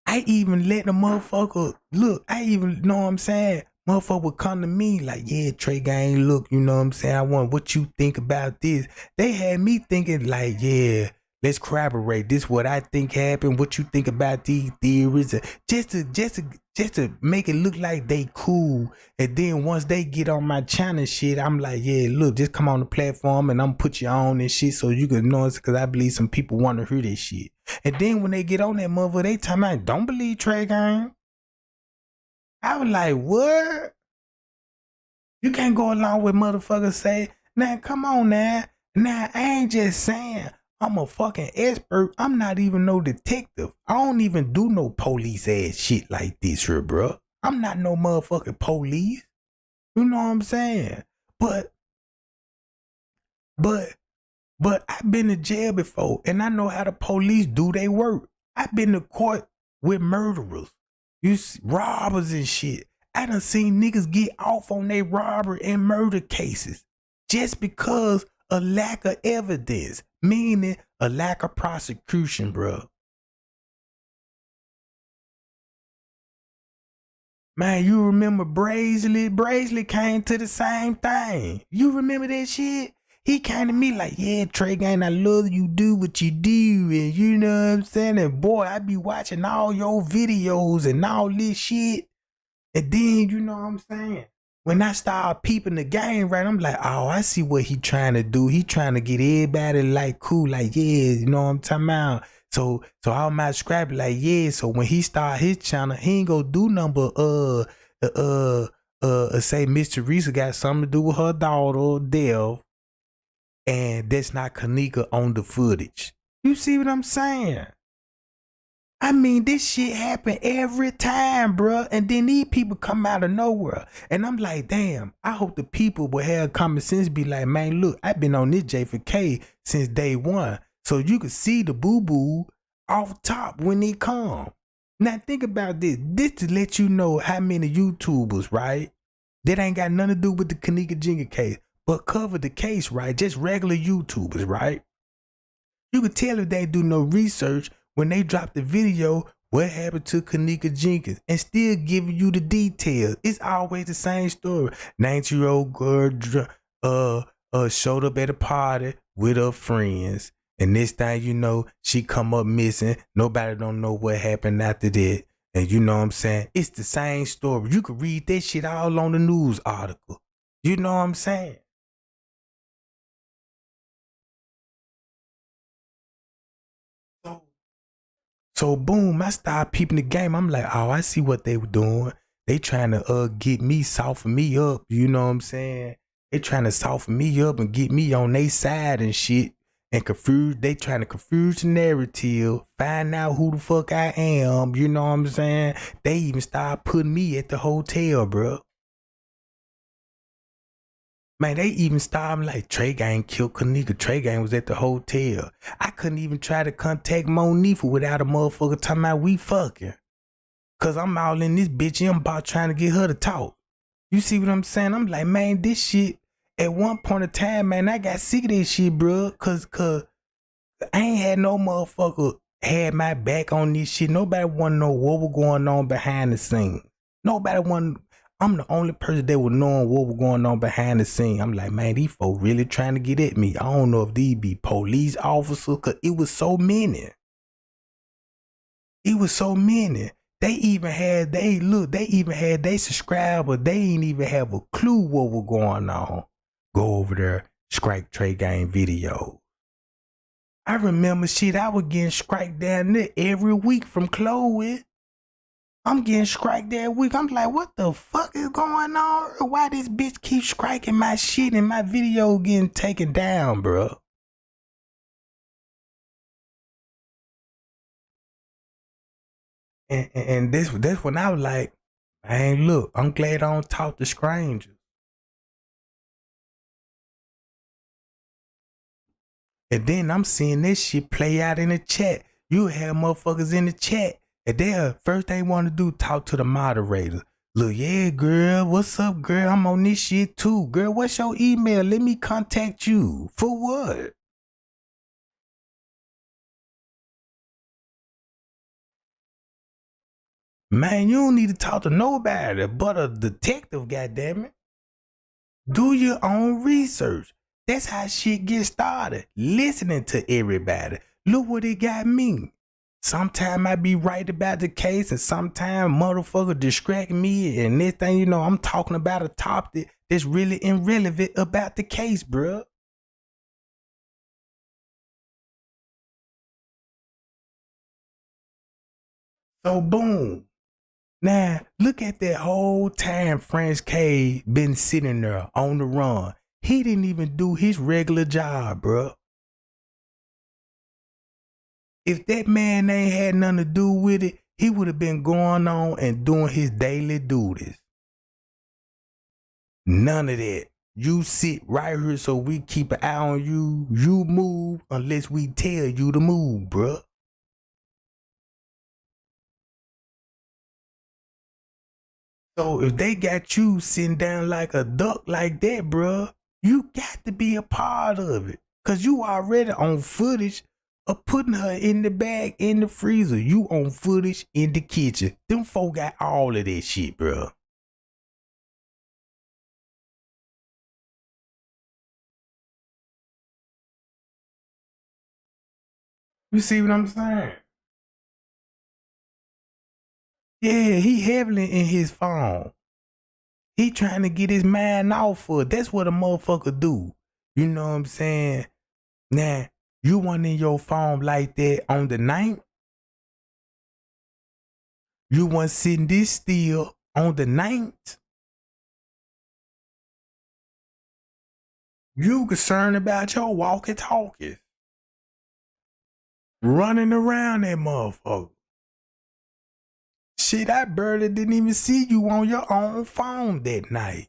Speaker 1: I even let the motherfucker look. I even know what I'm saying. Motherfucker would come to me like, yeah, Trey Gang, look, you know what I'm saying? I want what you think about this. They had me thinking like, yeah, let's corroborate. This what I think happened. What you think about these theories? Just to make it look like they cool. And then once they get on my channel shit, I'm like, yeah, look, just come on the platform and I'm put you on and shit so you can know it because I believe some people want to hear this shit. And then when they get on that motherfucker, they tell me, don't believe Trey Gang. I was like, what? You can't go along with motherfuckers say, now come on now. Now I ain't just saying I'm a fucking expert. I'm not even no detective. I don't even do no police ass shit like this here, bro. I'm not no motherfucking police. You know what I'm saying? But I've been to jail before and I know how the police do their work. I've been to court with murderers, robbers and shit. I done seen niggas get off on their robbery and murder cases just because of lack of evidence, meaning a lack of prosecution, bro. Man, you remember Brazeley? Brazeley came to the same thing. You remember that shit? He came to me like, yeah, Trey Gang, I love you do what you do. And you know what I'm saying? And boy, I be watching all your videos and all this shit. And then, you know what I'm saying? When I start peeping the game, right, I'm like, oh, I see what he trying to do. He trying to get everybody like cool, like, yeah, you know what I'm talking about? So all my scrap like, yeah. So when he start his channel, he ain't gonna do number say Miss Teresa got something to do with her daughter, Dev, and that's not Kenneka on the footage. You see what I'm saying? I mean, this shit happen every time, bruh. And then these people come out of nowhere. And I'm like, damn, I hope the people will have common sense, be like, man, look, I've been on this J4K since day one. So you can see the boo-boo off top when they come. Now think about this. This to let you know how many YouTubers, right? That ain't got nothing to do with the Kenneka Jenkins case, but cover the case, right? Just regular YouTubers, right? You could tell if they do no research when they drop the video what happened to Kenneka Jenkins and still giving you the details. It's always the same story. 19-year-old girl showed up at a party with her friends, and this thing you know, she come up missing. Nobody don't know what happened after that. And you know what I'm saying? It's the same story. You could read that shit all on the news article. You know what I'm saying? So boom, I started peeping the game. I'm like, oh, I see what they were doing. They trying to get me, soften me up. You know what I'm saying? They trying to soften me up and get me on their side and shit. And confuse, they trying to confuse the narrative, find out who the fuck I am. You know what I'm saying? They even started putting me at the hotel, bro. Man, they even started like Trey Gang killed Kenneka. Trey Gang was at the hotel. I couldn't even try to contact Monifa without a motherfucker talking about we fucking. Cause I'm all in this bitch and I'm about trying to get her to talk. You see what I'm saying? I'm like, man, this shit, at one point in time, man, I got sick of this shit, bro. Cause I ain't had no motherfucker had my back on this shit. Nobody wanna know what was going on behind the scenes. Nobody want. I'm the only person that was knowing what was going on behind the scene. I'm like, man, these folks really trying to get at me. I don't know if these be police officers, cause it was so many. It was so many. They even had they subscriber. They ain't even have a clue what was going on. Go over there, strike Trey Gang video. I remember shit, I was getting striked down there every week from Chloe. I'm getting striked that week. I'm like, what the fuck is going on? Why this bitch keep striking my shit and my video getting taken down, bro? And this when I was like, man, look, I'm glad I don't talk to strangers. And then I'm seeing this shit play out in the chat. You have motherfuckers in the chat, and they first they want to do talk to the moderator. Look, yeah, girl, what's up, girl? I'm on this shit too. Girl, what's your email? Let me contact you. For what? Man, you don't need to talk to nobody but a detective, goddammit. Do your own research. That's how shit gets started. Listening to everybody. Look what it got me. Sometimes I be right about the case, and sometimes motherfucker distract me, and next thing you know, I'm talking about a topic that's really irrelevant about the case, bruh. So boom. Now look at that whole time French K been sitting there on the run. He didn't even do his regular job, bruh. If that man ain't had nothing to do with it, he would have been going on and doing his daily duties. None of that. You sit right here so we keep an eye on you. You move unless we tell you to move, bruh. So if they got you sitting down like a duck like that, bruh, you got to be a part of it. Cause you already on footage of putting her in the bag in the freezer. You on footage in the kitchen. Them folk got all of that shit, bruh. You see what I'm saying? Yeah, he heavily in his phone. He trying to get his mind off of it. That's what a motherfucker do. You know what I'm saying? Now, you want in your phone like that on the ninth. You want sitting this still on the ninth. You concerned about your walkie-talkies. Running around that motherfucker. Shit, I barely didn't even see you on your own phone that night.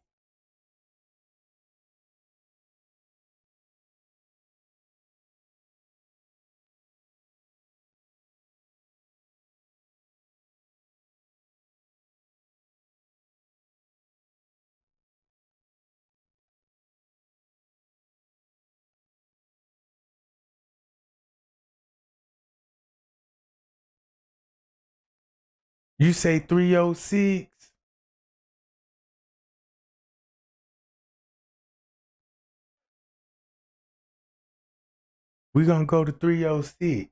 Speaker 1: You say 306? We gonna go to 306.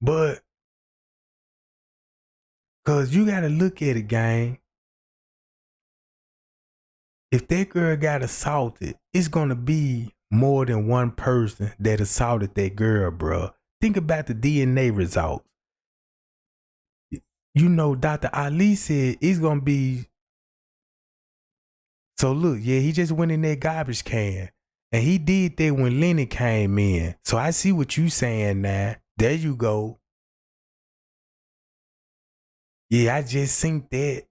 Speaker 1: But cause you gotta look at it, gang. If that girl got assaulted, it's gonna be more than one person that assaulted that girl, bro. Think about the DNA results. You know, Dr. Ali said it's gonna be. So look, yeah, he just went in that garbage can. And he did that when Lenny came in. So I see what you saying now. There you go. Yeah, I just seen that.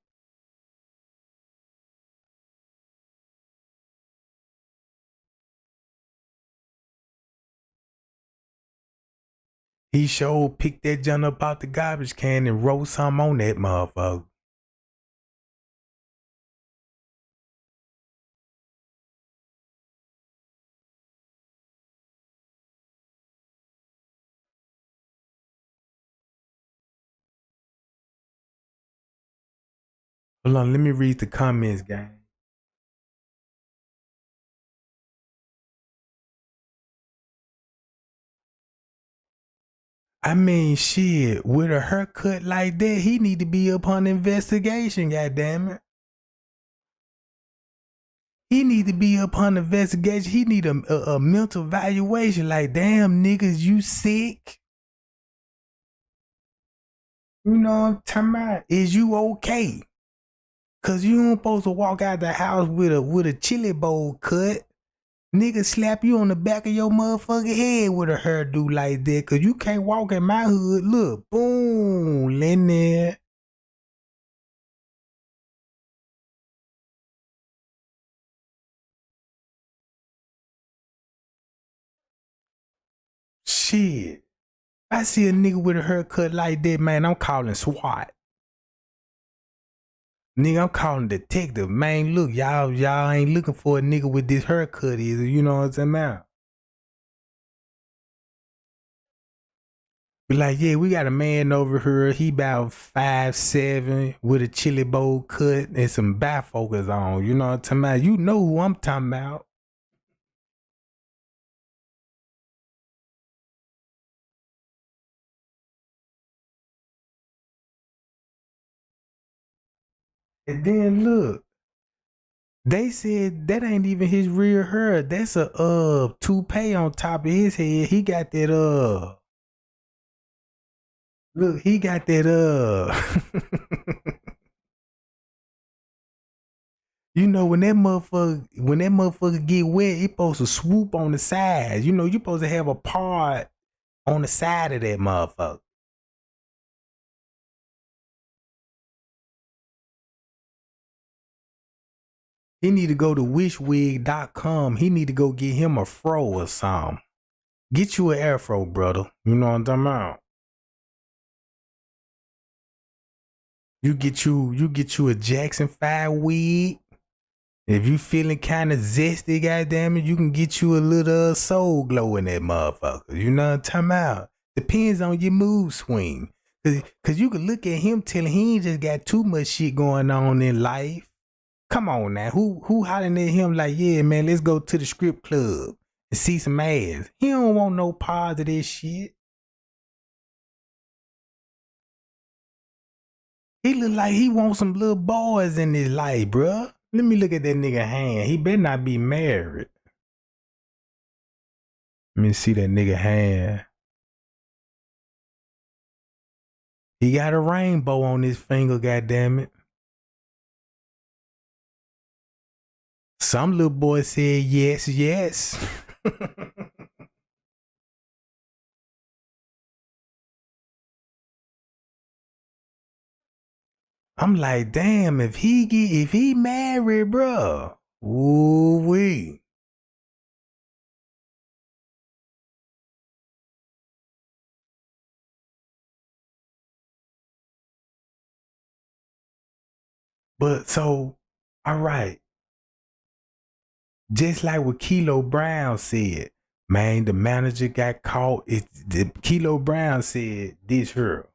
Speaker 1: He sure picked that junk up out the garbage can and wrote something on that motherfucker. Hold on, let me read the comments, gang. I mean, shit, with a haircut like that, he need to be up on investigation, goddammit. He need to be up on investigation. He need a mental evaluation. Like, damn, niggas, you sick? You know what I'm talking about? Is you okay? Cause you don't supposed to walk out the house with a chili bowl cut. Nigga slap you on the back of your motherfucking head with a hairdo like that. Cause you can't walk in my hood. Look, boom, Lenny. Shit. I see a nigga with a haircut like that, man, I'm calling SWAT. Nigga, I'm calling detective. Man, look, y'all ain't looking for a nigga with this haircut either. You know what I'm saying, man? Be like, yeah, we got a man over here. He about 5'7" with a chili bowl cut and some bifocals on. You know what I'm talking about? You know who I'm talking about. And then look, they said that ain't even his real hair. That's a toupee on top of his head. He got that look, he got that you know when that motherfucker get wet, it supposed to swoop on the sides. You know, you supposed to have a part on the side of that motherfucker. He need to go to wishwig.com. He need to go get him a fro or something. Get you an afro, brother. You know what I'm talking about? You get you a Jackson 5 wig. If you feeling kind of zesty, goddamn it, you can get you a little soul glow in that motherfucker. You know what I'm talking about? Depends on your mood swing. Cause you can look at him telling he ain't just got too much shit going on in life. Come on now. Who hollering at him like, yeah, man, let's go to the strip club and see some ass. He don't want no part of this shit. He look like he wants some little boys in his life, bruh. Let me look at that nigga hand. He better not be married. Let me see that nigga hand. He got a rainbow on his finger, goddammit. Some little boy said yes, yes. I'm like, damn, if he married, bruh. Ooh wee. But so, all right. Just like what Kilo Brown said, man, the manager got caught. Kilo Brown said this her.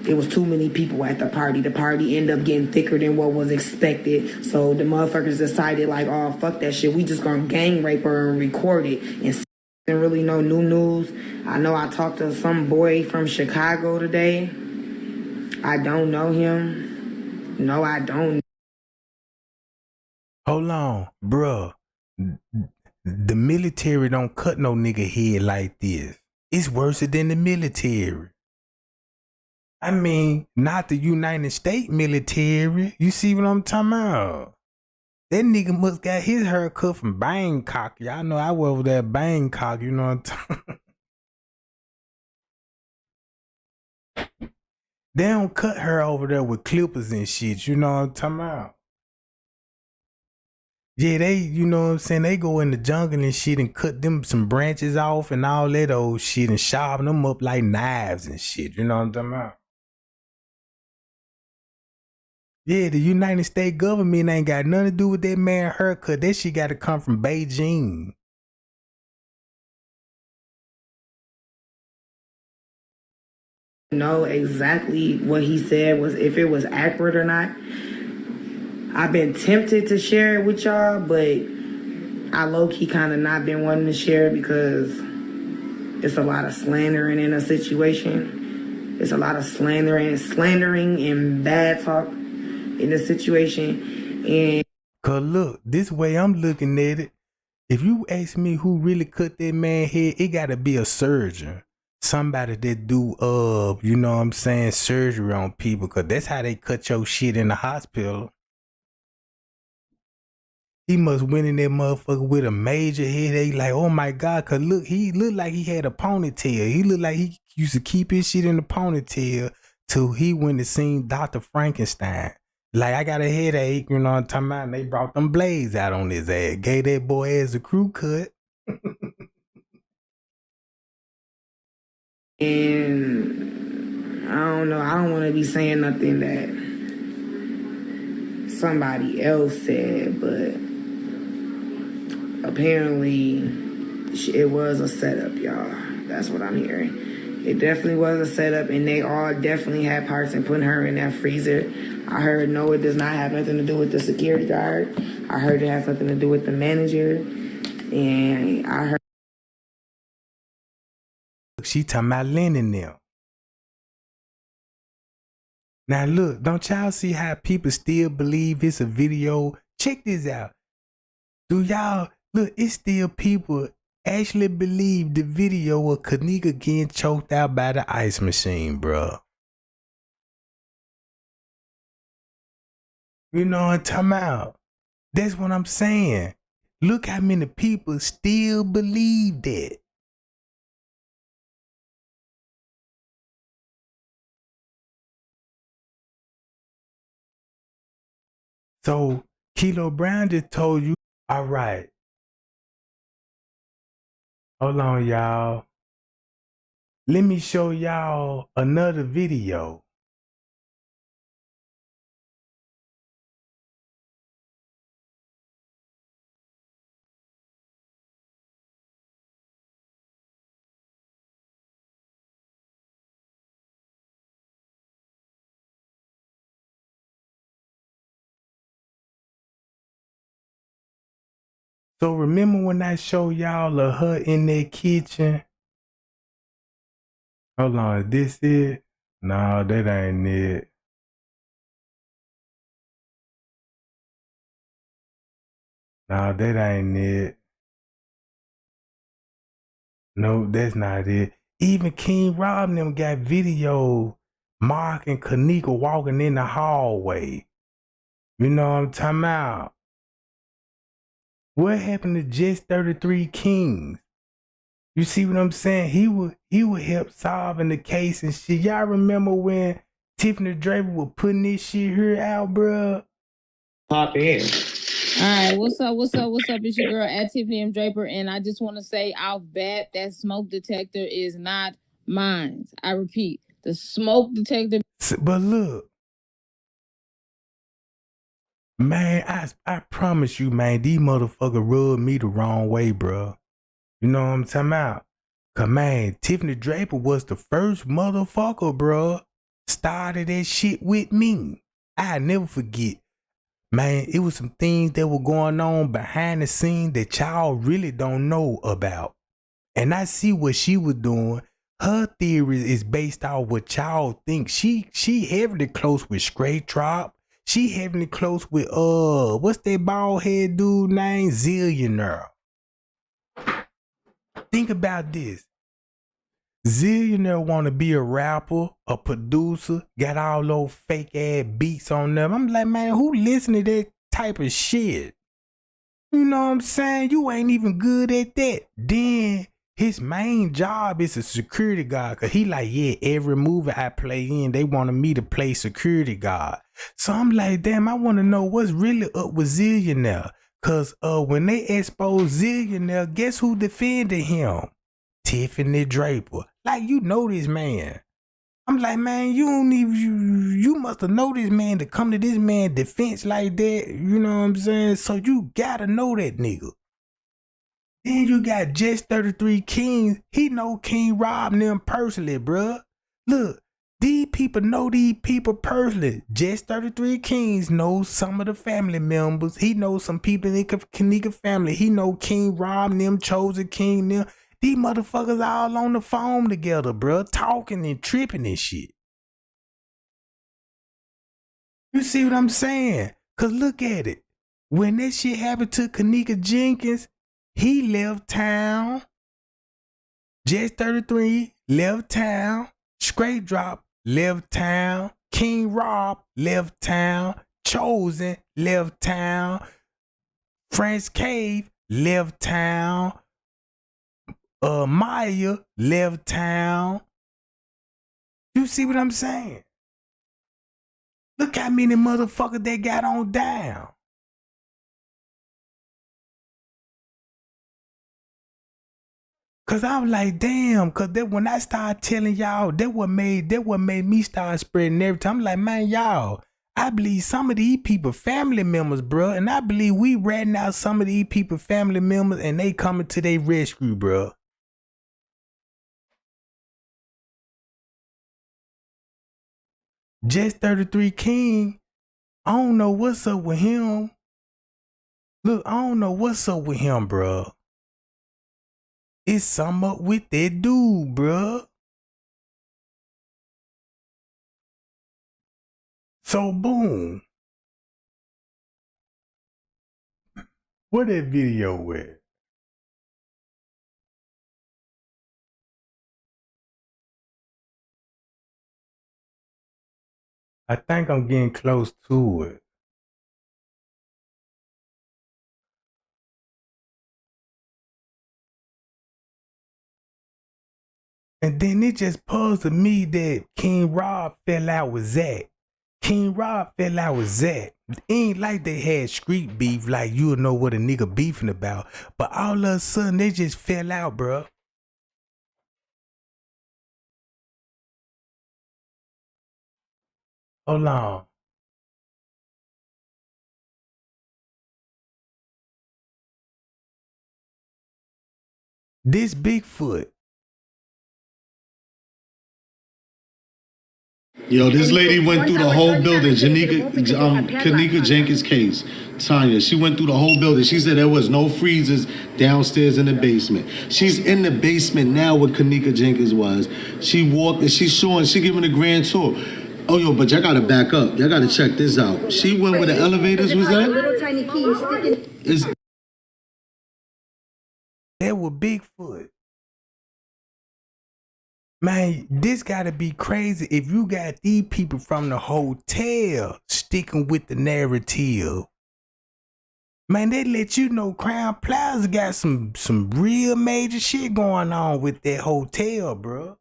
Speaker 2: It was too many people at the party. The party ended up getting thicker than what was expected. So the motherfuckers decided like, oh fuck that shit. We just gonna gang rape her and record it. And didn't really know new news. I know I talked to some boy from Chicago today. I don't know him. No, I don't.
Speaker 1: Hold on, bruh. The military don't cut no nigga head like this. It's worse than the military. I mean, not the United States military. You see what I'm talking about? That nigga must got his hair cut from Bangkok. Y'all know I was over there Bangkok, you know what I'm talking about? They don't cut her over there with clippers and shit, you know what I'm talking about? Yeah, they, you know what I'm saying, they go in the jungle and shit and cut them some branches off and all that old shit and sharpen them up like knives and shit, you know what I'm talking about? Yeah, the United States government ain't got nothing to do with that man haircut. That shit got to come from Beijing.
Speaker 2: Know exactly what he said was if it was accurate or not. I've been tempted to share it with y'all, but I low-key kind of not been wanting to share it because it's a lot of slandering in a situation. It's a lot of slandering and bad talk in a situation. And
Speaker 1: Cause look, this way I'm looking at it, if you ask me who really cut that man head, it gotta be a surgeon. Somebody that do you know what I'm saying, surgery on people, cause that's how they cut your shit in the hospital. He must went in that motherfucker with a major headache, like, oh my God, cause look, he looked like he had a ponytail. He looked like he used to keep his shit in the ponytail till he went to see Dr. Frankenstein. Like, I got a headache, you know what I'm talking about? And they brought them blades out on his ass. Gave that boy ass a crew cut.
Speaker 2: and I don't know. I don't want to be saying nothing that somebody else said, but apparently it was a setup, y'all. That's what I'm hearing. It definitely was a setup, and they all definitely had parts in putting her in that freezer. I heard no, it does not have nothing to do with the security guard. I heard it has something to do with the manager, and I heard
Speaker 1: She talking about Lennon now. Now look, don't y'all see how people still believe it's a video? Check this out. Do y'all look? It's still people actually believe the video of Kenneka getting choked out by the ice machine, bro. You know what I'm talking about? That's what I'm saying. Look how many people still believe that. So Kilo Brown just told you, all right, hold on, y'all. Let me show y'all another video. So remember when I showed y'all of her in that kitchen? Hold on, is this it? No, that ain't it. No, that ain't it. No, that's not it. Even King Rob and them got video Mark and Kenneka walking in the hallway. You know what I'm talking about? What happened to just 33 Kings? You see what I'm saying? He would help solving the case and shit. Y'all remember when Tiffany Draper was putting this shit here out, bruh?
Speaker 4: Pop in. All right, what's up? What's up? What's up? It's your girl at Tiffany M. Draper, and I just want to say off bat that smoke detector is not mine. I repeat, the smoke detector.
Speaker 1: But look, man, I promise you, man, these motherfuckers rubbed me the wrong way, bruh. You know what I'm talking about? Cause man, Tiffany Draper was the first motherfucker, bruh. Started that shit with me. I never forget. Man, it was some things that were going on behind the scenes that y'all really don't know about. And I see what she was doing. Her theory is based off what y'all think. She heavily close with Straight Drop. She heavily close with what's that bald head dude named Zillionaire. Think about this. Zillionaire want to be a rapper, a producer, got all those fake ass beats on them. I'm like, man, who listen to that type of shit? You know what I'm saying? You ain't even good at that. Then his main job is a security guard. Cause he like, yeah, every movie I play in, they wanted me to play security guard. So I'm like, damn, I want to know what's really up with Zillionaire. Cause when they exposed Zillionaire, guess who defended him? Tiffany Draper. Like, you know this man. I'm like, man, you don't even, you must have know this man to come to this man defense like that. You know what I'm saying? So you gotta know that nigga. Then you got Just 33 Kings. He know King Rob and them personally, bruh. Look, these people know these people personally. Just 33 Kings knows some of the family members. He knows some people in the Kenneka family. He know King Rob and them, Chosen King and them. These motherfuckers all on the phone together, bruh, talking and tripping and shit. You see what I'm saying? Cause look at it. When that shit happened to Kenneka Jenkins, he left town. Just 33 left town. Straight Drop left town. King Rob left town. Chosen left town. French Cave left town. Maya left town. You see what I'm saying? Look how many motherfuckers they got on down. Cause I was like, damn, cause that when I started telling y'all, that what made me start spreading everything. I'm like, man, y'all, I believe some of these people family members, bro, and I believe we ratting out some of these people family members and they coming to their rescue, bro. Just 33 King, I don't know what's up with him. Look, I don't know what's up with him, bro. It's something up with that dude, bro. So boom. Where that video at? I think I'm getting close to it. And then it just puzzled me that King Rob fell out with Zach. King Rob fell out with Zach. It ain't like they had street beef like you'll know what a nigga beefing about. But all of a sudden they just fell out, bro. Hold on. This Bigfoot.
Speaker 5: Yo, this lady went through the whole building. Kenneka Jenkins case. Tanya, she went through the whole building. She said there was no freezers downstairs in the basement. She's in the basement now where Kenneka Jenkins was. She walked and she's showing, she giving a grand tour. Oh, yo, but y'all gotta back up. Y'all gotta check this out. She went where the elevators was at. Little tiny key sticking.
Speaker 1: That was Bigfoot. Man, this gotta be crazy if you got these people from the hotel sticking with the narrative. Man, they let you know Crown Plaza got some real major shit going on with that hotel, bro.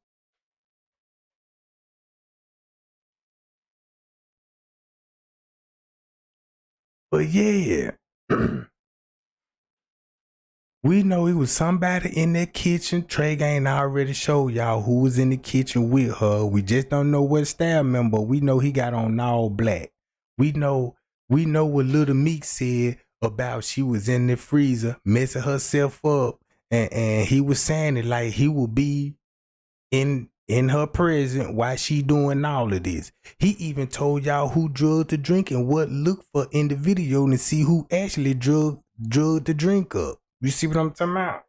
Speaker 1: But yeah, we know it was somebody in that kitchen. Trey ain't already showed y'all who was in the kitchen with her. We just don't know what staff member. We know he got on all black. We know what Little Meek said about she was in the freezer messing herself up, and he was saying it like he would be in her presence while she doing all of this. He even told y'all who drugged the drink and what look for in the video to see who actually drugged the drink up. You see what I'm talking about?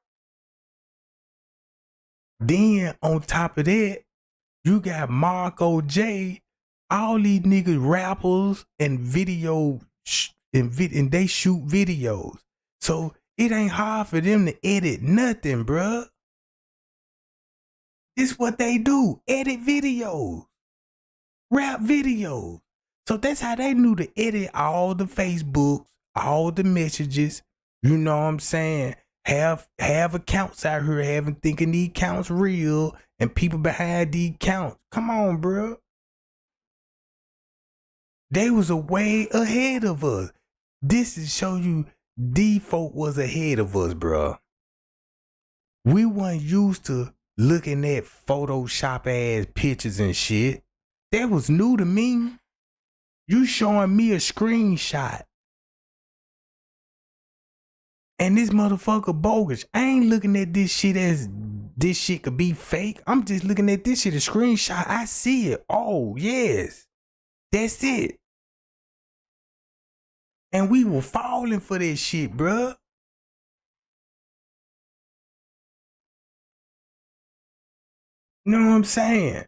Speaker 1: Then on top of that, you got Marco J, all these niggas rappers and and they shoot videos. So it ain't hard for them to edit nothing, bruh. It's what they do. Edit videos. Rap videos. So that's how they knew to edit all the Facebooks, all the messages. You know what I'm saying? Have accounts out here thinking these accounts real and people behind these accounts. Come on, bro. They was a way ahead of us. This is show you these folk was ahead of us, bro. We weren't used to looking at Photoshop ass pictures and shit. That was new to me. You showing me a screenshot. And this motherfucker bogus. I ain't looking at this shit as this shit could be fake. I'm just looking at this shit, a screenshot. I see it. Oh, yes. That's it. And we were falling for that shit, bruh. You know what I'm saying?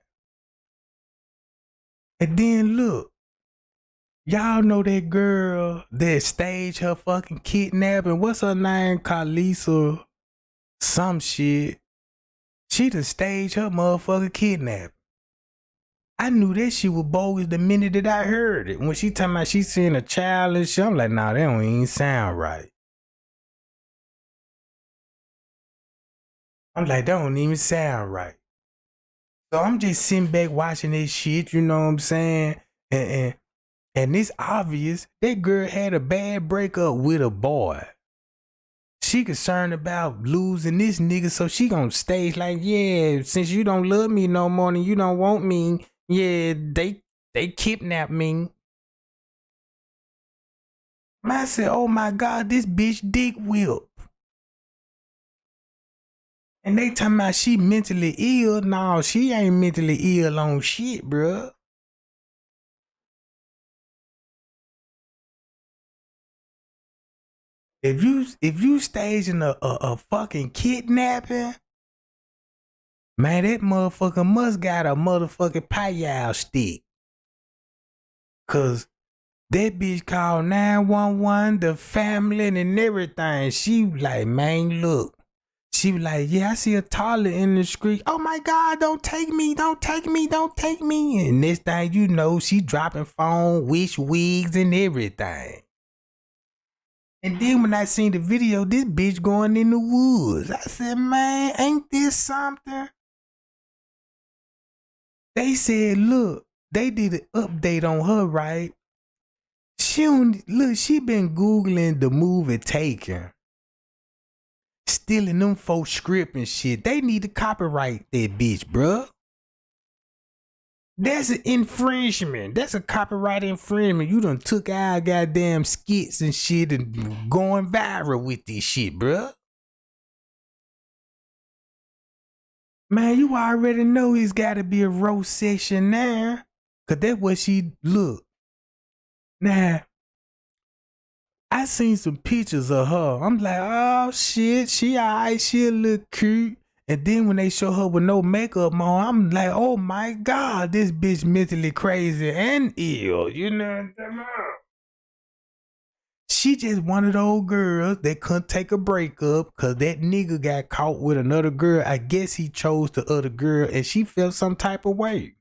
Speaker 1: And then look. Y'all know that girl that staged her fucking kidnapping. What's her name? Khaleesa some shit. She done staged her motherfucking kidnapping. I knew that shit was bogus the minute that I heard it. When she talking about she seeing a child and shit, I'm like, nah, that don't even sound right. I'm like, that don't even sound right. So I'm just sitting back watching this shit, you know what I'm saying? And it's obvious that girl had a bad breakup with a boy. She concerned about losing this nigga, so she gonna stage like, yeah, since you don't love me no more and you don't want me, yeah, they kidnapped me. I said, oh my God, this bitch dick whip. And they talking about she mentally ill. No, she ain't mentally ill on shit, bruh. If you staging a fucking kidnapping, man, that motherfucker must got a motherfucking payal stick. Cause that bitch called 911, the family and everything. She like, man, look. She was like, yeah, I see a toddler in the street. Oh my God, don't take me, don't take me, don't take me. And next thing you know, she dropping phone, wish wigs and everything. And then when I seen the video, this bitch going in the woods. I said, man, ain't this something? They said, look, they did an update on her, right? She been Googling the movie Taken. Stealing them folks script and shit. They need to copyright that bitch, bruh. That's an infringement. That's a copyright infringement. You done took our goddamn skits and shit and going viral with this shit, bruh. Man, you already know it's gotta be a roast section now. Cause that's what she look. Now, I seen some pictures of her. I'm like, oh shit, she alright, she a little cute. And then when they show her with no makeup on, I'm like, oh my God, this bitch mentally crazy and ill. You know what I'm talking about? She just one of those girls that couldn't take a breakup because that nigga got caught with another girl. I guess he chose the other girl and she felt some type of way.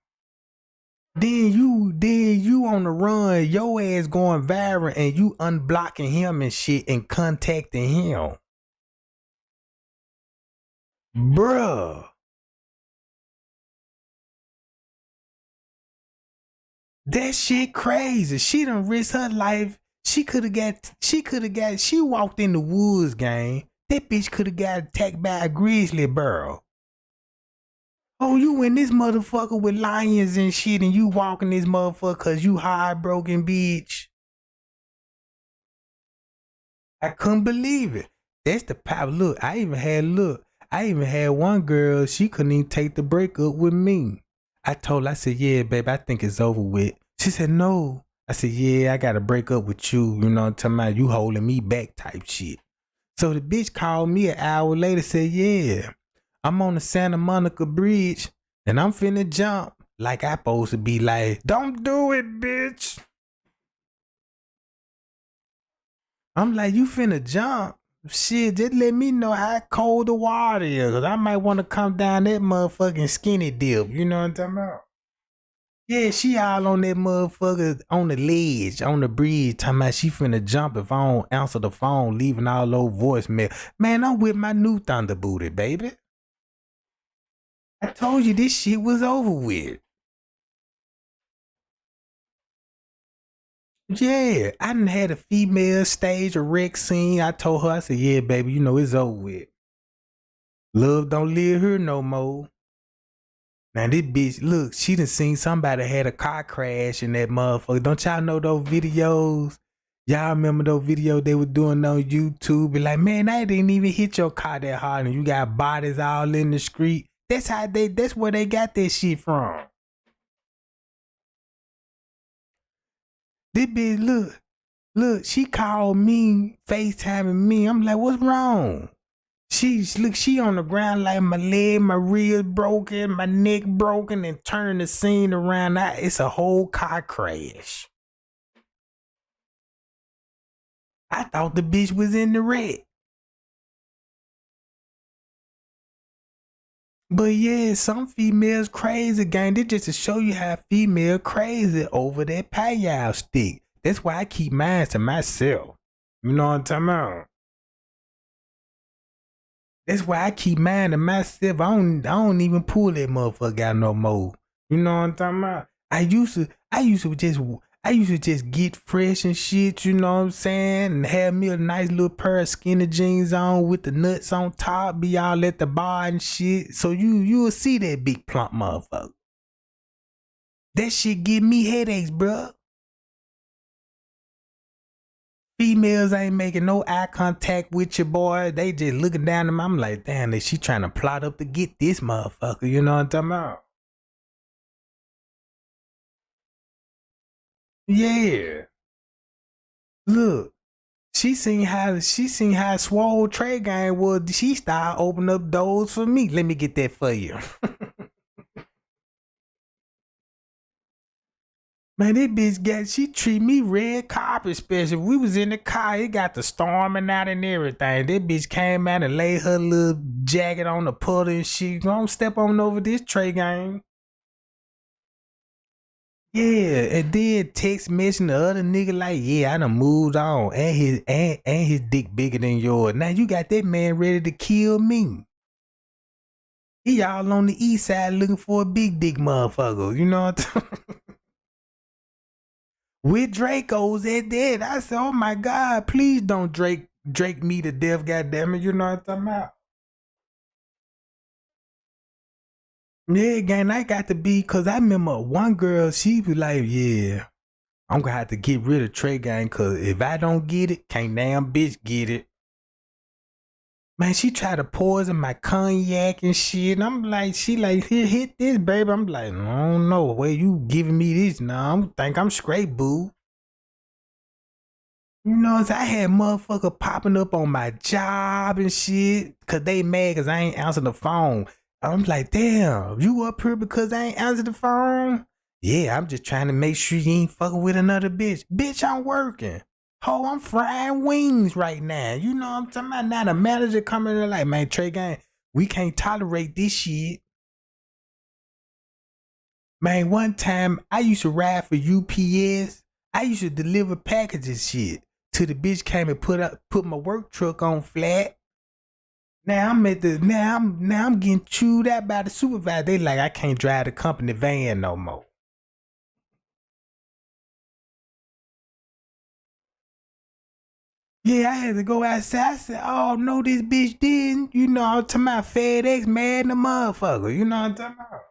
Speaker 1: Then you on the run, your ass going viral and you unblocking him and shit and contacting him. Bruh. That shit crazy. She done risked her life. She walked in the woods, gang. That bitch could have got attacked by a grizzly bear. Oh, you in this motherfucker with lions and shit and you walking this motherfucker cause you heartbroken, bitch. I couldn't believe it. That's the power. Look, I even had one girl, she couldn't even take the breakup with me. I told her, I said, yeah, babe, I think it's over with. She said, no. I said, yeah, I gotta break up with you. You know what I'm talking about? You holding me back type shit. So the bitch called me an hour later, said, yeah, I'm on the Santa Monica Bridge and I'm finna jump. Like I supposed to be like, don't do it, bitch. I'm like, you finna jump? Shit, just let me know how cold the water is. Cause I might want to come down that motherfucking skinny dip. You know what I'm talking about? Yeah, she all on that motherfucker on the ledge, on the bridge, talking about she finna jump if I don't answer the phone, leaving all those voicemail. Man, I'm with my new Thunder Booty, baby. I told you this shit was over with. Yeah, I done had a female stage a wreck scene. I told her, I said, yeah, baby, you know it's over with. Love don't live here no more. Now this bitch, look, she done seen somebody had a car crash in that motherfucker. Don't y'all know those videos? Y'all remember those videos they were doing on YouTube? Be like, man, I didn't even hit your car that hard and you got bodies all in the street. That's where they got that shit from. This bitch, look, she called me, FaceTiming me. I'm like, what's wrong? She on the ground like my leg, my ribs broken, my neck broken, and turning the scene around. It's a whole car crash. I thought the bitch was in the wreck. But yeah, some females crazy, gang. This just to show you how female crazy over that payout stick. That's why I keep mine to myself. You know what I'm talking about? That's why I keep mine to myself. I don't even pull that motherfucker out no more. You know what I'm talking about? I used to just get fresh and shit, you know what I'm saying? And have me a nice little pair of skinny jeans on with the nuts on top, be all at the bar and shit. So you'll see that big plump motherfucker. That shit give me headaches, bruh. Females ain't making no eye contact with your boy. They just looking down at me. I'm like, damn, she trying to plot up to get this motherfucker. You know what I'm talking about? Yeah. Look, she seen how swole Trey game was. She started opening up doors for me. Let me get that for you. Man, this bitch she treat me red carpet special. We was in the car, it got the storming out and everything. That bitch came out and laid her little jacket on the puddle and shit. Don't step on over this Trey game. Yeah, and then text messaging the other nigga like, yeah, I done moved on. And his dick bigger than yours. Now you got that man ready to kill me. He all on the east side looking for a big dick motherfucker. You know what I'm talking? With Dracos at that. I said, oh my God, please don't Drake me to death, goddammit. You know what I'm talking about? Yeah, gang, I got to be, cause I remember one girl, she was like, yeah, I'm gonna have to get rid of Trey gang, cause if I don't get it, can't damn bitch get it. Man, she tried to poison my cognac and shit. And I'm like, she like, here, hit this, baby. I'm like, I don't know. Where you giving me this now? I think I'm straight, boo. You know, I had motherfucker popping up on my job and shit. Cause they mad cause I ain't answering the phone. I'm like, damn, you up here because I ain't answered the phone? Yeah, I'm just trying to make sure you ain't fucking with another bitch. Bitch, I'm working. Ho, I'm frying wings right now. You know what I'm talking about? Now the manager coming in like, man, Trey Gang, we can't tolerate this shit. Man, one time I used to ride for UPS. I used to deliver packages shit. Till the bitch came and put my work truck on flat. Now I'm getting chewed out by the supervisor. They like I can't drive the company van no more. Yeah, I had to go outside. I said, oh no, this bitch didn't. You know, I'm talking about FedEx mad in the motherfucker. You know what I'm talking about?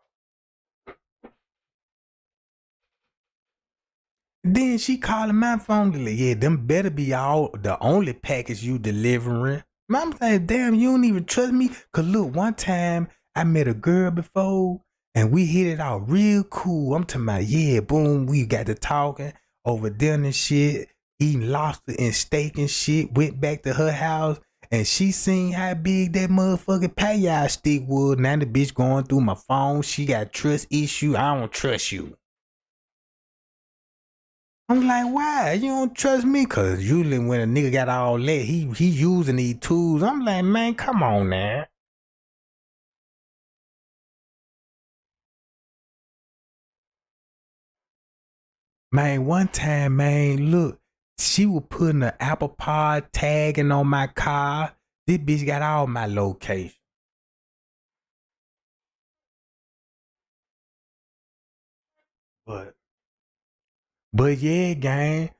Speaker 1: Then she calling my phone, like, yeah, them better be all the only package you delivering. I'm like, damn, you don't even trust me? Cause look, one time I met a girl before and we hit it out real cool. I'm talking about, yeah, boom, we got to talking over dinner and shit, eating lobster and steak and shit, went back to her house and she seen how big that motherfucking payout stick was. Now the bitch going through my phone. She got trust issue. I don't trust you. I'm like, why? You don't trust me? Cause usually when a nigga got all that, he using these tools. I'm like, man, come on now. Man, one time, man, look, she was putting an Apple Pod tagging on my car. This bitch got all my location. But but yeah, gang.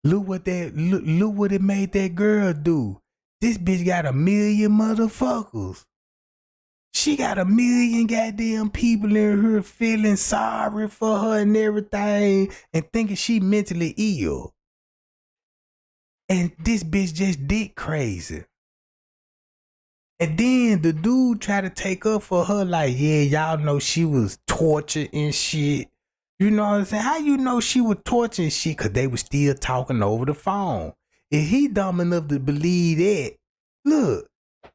Speaker 1: Look what it made that girl do. This bitch got 1,000,000 motherfuckers. She got 1,000,000 goddamn people in her feeling sorry for her and everything and thinking she mentally ill. And this bitch just dick crazy. And then the dude tried to take up for her like, yeah, y'all know she was tortured and shit. You know what I'm saying? How you know she was tortured and shit? Cause they was still talking over the phone. If he dumb enough to believe that, look,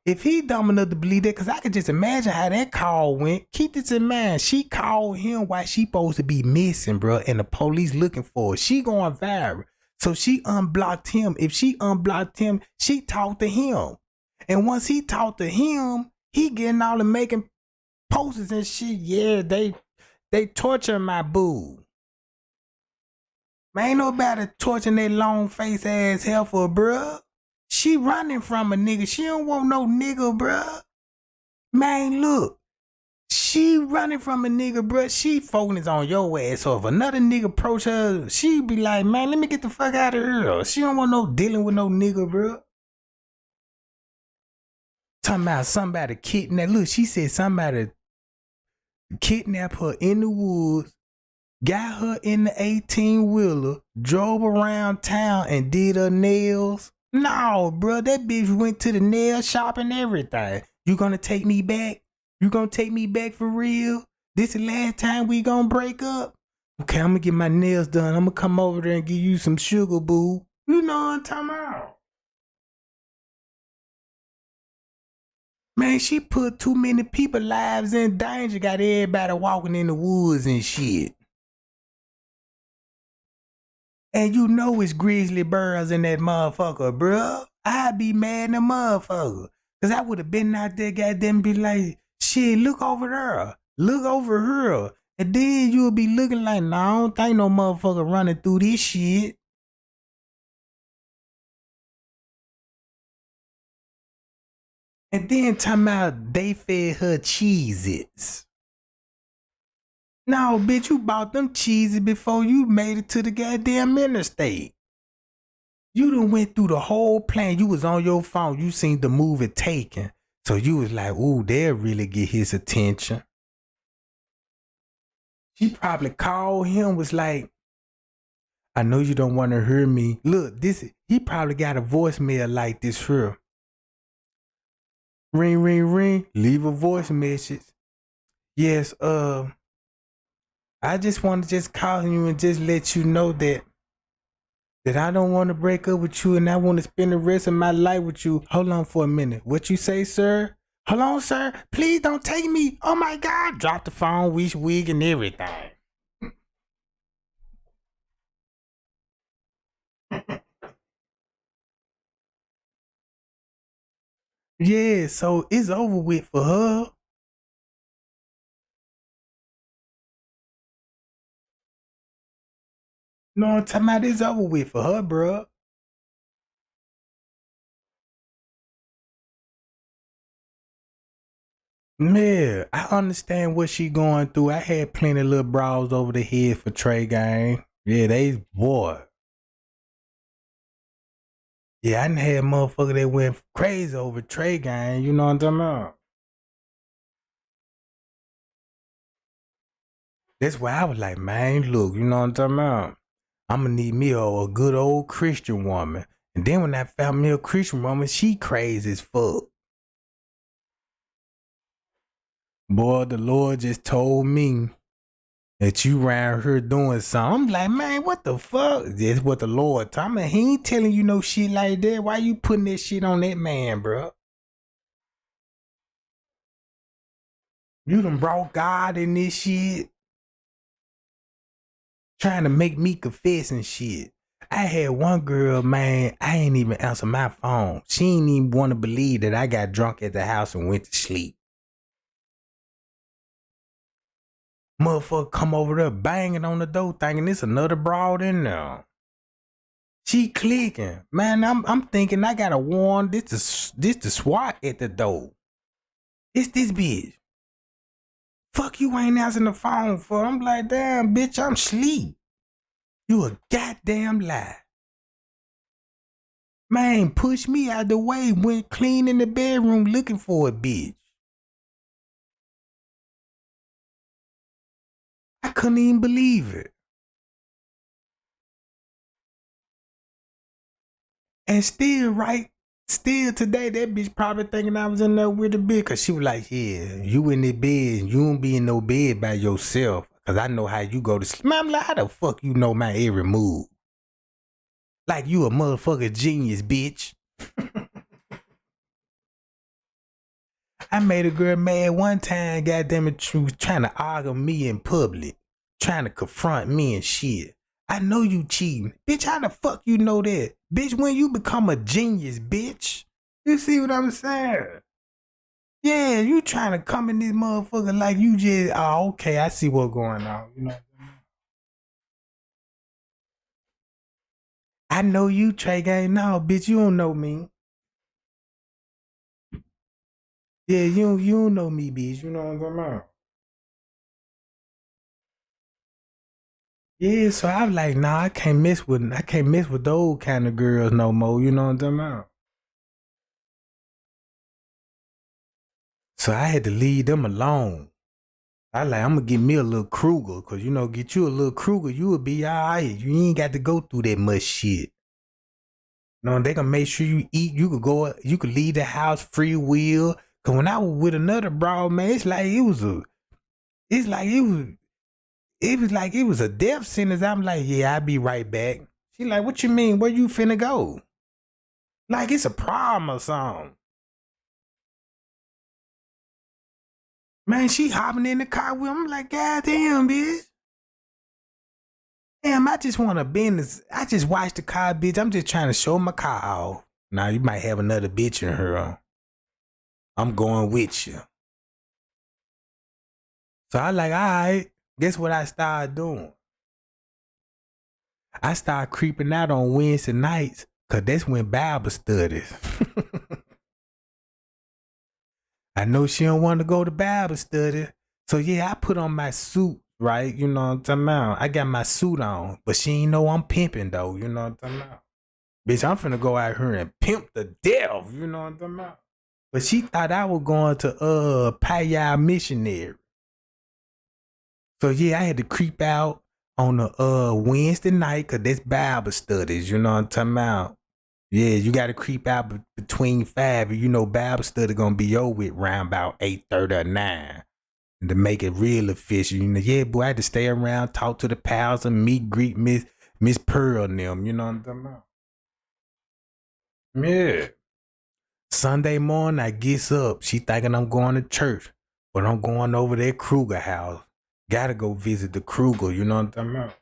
Speaker 1: if he dumb enough to believe that, cause I could just imagine how that call went. Keep this in mind. She called him while she supposed to be missing, bro, and the police looking for her. She going viral. So she unblocked him. If she unblocked him, she talked to him. And once he talked to him, he getting all the making posters and shit. Yeah, they torture my boo. Man, ain't nobody torturing that long face ass heifer, bruh. She running from a nigga. She don't want no nigga, bruh. Man, look. She running from a nigga, bruh. She focusing on your ass. So if another nigga approach her, she be like, man, let me get the fuck out of here. She don't want no dealing with no nigga, bruh. Talking about somebody kidnap. Look, she said somebody kidnapped her in the woods, got her in the 18-wheeler, drove around town and did her nails. No, bro, that bitch went to the nail shop and everything. You gonna take me back? You gonna take me back for real? This the last time we gonna break up? Okay, I'm gonna get my nails done. I'm gonna come over there and give you some sugar, boo. You know what I'm talking about? Man, she put too many people lives in danger. Got everybody walking in the woods and shit. And you know it's grizzly bears in that motherfucker, bruh. I'd be mad in the motherfucker. Cause I would have been out there goddamn be like, shit, look over there. Look over here. And then you'll be looking like, nah, I don't think no motherfucker running through this shit. And then talking about they fed her Cheez-Its. No, bitch, you bought them cheeses before you made it to the goddamn interstate. You done went through the whole plan. You was on your phone. You seen the movie Taken. So you was like, ooh, they'll really get his attention. She probably called him, was like, I know you don't want to hear me. Look, he probably got a voicemail like this here. Ring, ring, ring. Leave a voice message. Yes, I just want to just call you and just let you know that I don't want to break up with you and I want to spend the rest of my life with you. Hold on for a minute. What you say, sir? Hold on, sir. Please don't take me. Oh my God. Drop the phone, wish wig and everything. Yeah, so it's over with for her. No, I'm talking about it's over with for her, bro. Yeah, I understand what she going through. I had plenty of little bras over the head for Trey Gang. Yeah, they boy. Yeah, I done had motherfucker that went crazy over Trey Gang. You know what I'm talking about? That's why I was like, man, look, you know what I'm talking about? I'm gonna need me a good old Christian woman. And then when I found me a Christian woman, she crazy as fuck. Boy, the Lord just told me that you around here doing something. I'm like, man, what the fuck? That's what the Lord told me. He ain't telling you no shit like that. Why you putting that shit on that man, bro? You done brought God in this shit, trying to make me confess and shit. I had one girl, man, I ain't even answer my phone. She ain't even want to believe that I got drunk at the house and went to sleep. Motherfucker come over there banging on the door thinking it's another broad in there. She clicking. Man, I'm thinking I got a warrant. This the SWAT at the door. It's this bitch. Fuck you ain't answering the phone for. I'm like, damn, bitch, I'm sleep. You a goddamn lie. Man, push me out the way, went clean in the bedroom looking for a bitch. I couldn't even believe it. And still, right, still today, that bitch probably thinking I was in there with the bitch. Cause she was like, yeah, you in the bed, you don't be in no bed by yourself. Cause I know how you go to sleep. Man, I'm like, how the fuck you know my every move? Like you a motherfucking genius, bitch. I made a girl mad one time, goddamn it, she was trying to argue me in public, trying to confront me and shit. I know you cheating. Bitch, how the fuck you know that? Bitch, when you become a genius, bitch. You see what I'm saying? Yeah, you trying to come in this motherfucker like you just, oh, okay, I see what's going on. You know, I know you, Trey Gang. No, bitch, you don't know me. Yeah, you don't know me, bitch. You know what I'm talking about? Yeah, so I was like, nah, I can't mess with those kind of girls no more. You know what I'm talking about? So I had to leave them alone. I like, I'm gonna get me a little Kruger, cause you know, get you a little Kruger, you will be alright. You ain't got to go through that much shit. No, they gonna make sure you eat. You could go. You could leave the house free will. Cause when I was with another broad man, it's like it was a. It's like it was. It was like it was a death sentence. I'm like, yeah, I'll be right back. She like, what you mean? Where you finna go? Like it's a problem or something. Man, she hopping in the car with him. I'm like, God damn, bitch. Damn, I just want to business. I just watched the car, bitch. I'm just trying to show my car off. Now you might have another bitch in her. I'm going with you. So I like, all right. Guess what I started doing? I started creeping out on Wednesday nights, cause that's when Bible studies. I know she don't want to go to Bible study. So yeah, I put on my suit, right? You know what I'm talking about? I got my suit on, but she ain't know I'm pimping though. You know what I'm talking about? Bitch, I'm finna go out here and pimp the devil. You know what I'm talking about? But she thought I was going to Paya missionary. So yeah, I had to creep out on a Wednesday night, cause that's Bible studies. You know what I'm talking about? Yeah, you got to creep out between 5. You know, Bible study gonna be over with around about 8:30 or 9. And to make it real official, you know, yeah, boy, I had to stay around, talk to the pals, and meet, greet Miss Pearl and them. You know what I'm talking about? Yeah. Sunday morning, I gets up. She thinking I'm going to church, but I'm going over there Kruger house. Gotta go visit the Kruger. You know what I'm talking about?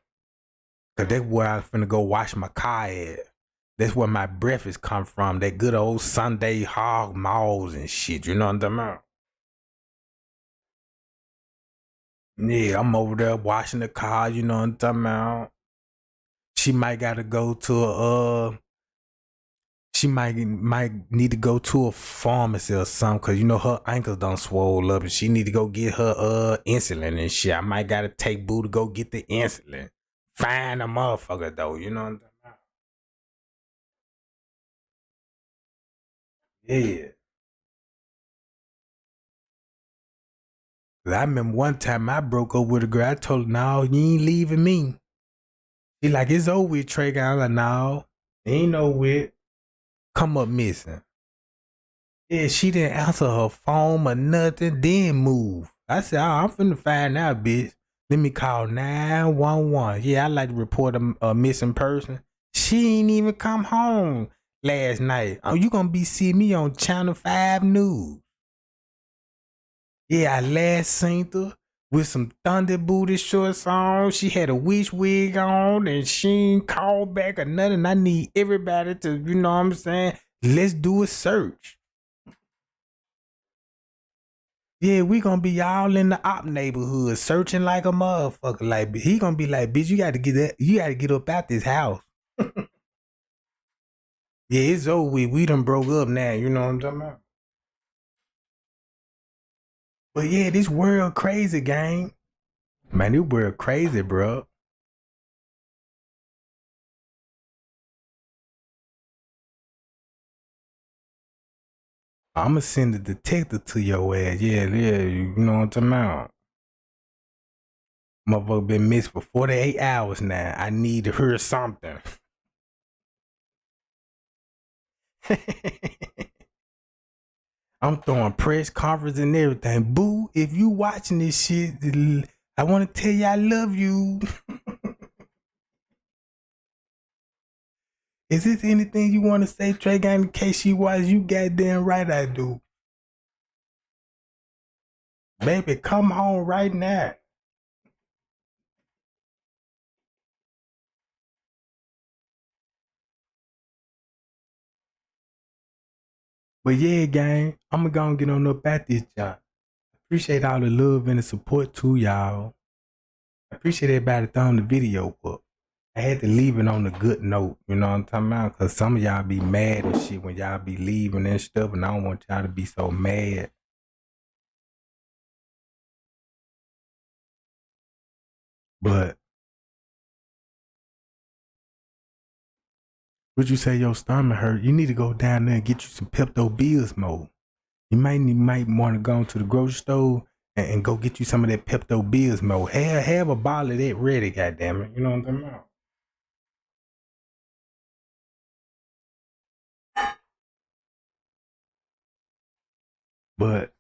Speaker 1: Cause that's where I finna go wash my car at. That's where my breakfast come from. That good old Sunday hog maws and shit. You know what I'm talking about? Yeah, I'm over there washing the car. You know what I'm talking about? She might gotta go to she might need to go to a pharmacy or something, cause you know her ankles done swole up and she need to go get her insulin and shit. I might gotta take Boo to go get the insulin. Find a motherfucker though, you know what I'm talking about? Yeah. I remember one time I broke up with a girl. I told her, no, you ain't leaving me. She like, it's over with, Trey. I'm like, no, ain't no with. Come up missing. Yeah, she didn't answer her phone or nothing, then move. I said, oh, I'm finna find out, bitch. Let me call 911. Yeah, I like to report a missing person. She ain't even come home last night. Oh, you gonna be seeing me on Channel 5 News. Yeah, I last seen her with some Thunder Booty shorts on. She had a witch wig on and she ain't called back or nothing. I need everybody to, you know what I'm saying? Let's do a search. Yeah, we gonna be all in the op neighborhood searching like a motherfucker. Like he gonna be like, bitch, you gotta get that, you gotta get up out this house. Yeah, it's over with. We done broke up now, you know what I'm talking about? But yeah, this world crazy, gang. Man, this world crazy, bro. I'ma send a detective to your ass. Yeah, you know what I'm talking about? Motherfucker been missed for 48 hours now. I need to hear something. I'm throwing press conference and everything. Boo, if you watching this shit, I want to tell you I love you. Is this anything you want to say, Trey Gang? In case she watch, you goddamn right I do. Baby, come home right now. But yeah, gang, I'm gonna get on up at this job. Appreciate all the love and the support too, y'all. I appreciate everybody throwing the video up. I had to leave it on a good note, you know what I'm talking about? Because some of y'all be mad and shit when y'all be leaving and stuff, and I don't want y'all to be so mad. But would you say your stomach hurt? You need to go down there and get you some Pepto Bismol. You might want to go to the grocery store and go get you some of that Pepto Bismol. Have a bottle of that ready, goddammit. You know what I'm talking about? But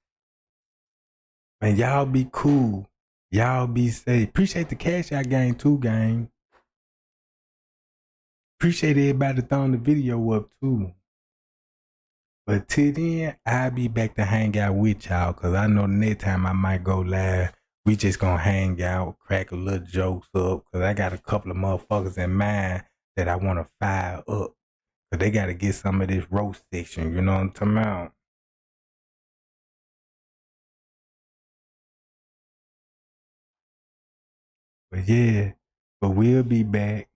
Speaker 1: man, y'all be cool. Y'all be safe. Appreciate the cash out gang too, gang. Appreciate everybody throwing the video up too. But till then, I'll be back to hang out with y'all because I know the next time I might go live, we just gonna hang out, crack a little jokes up because I got a couple of motherfuckers in mind that I want to fire up. Because they got to get some of this roast section, you know what I'm talking about? But yeah, but we'll be back.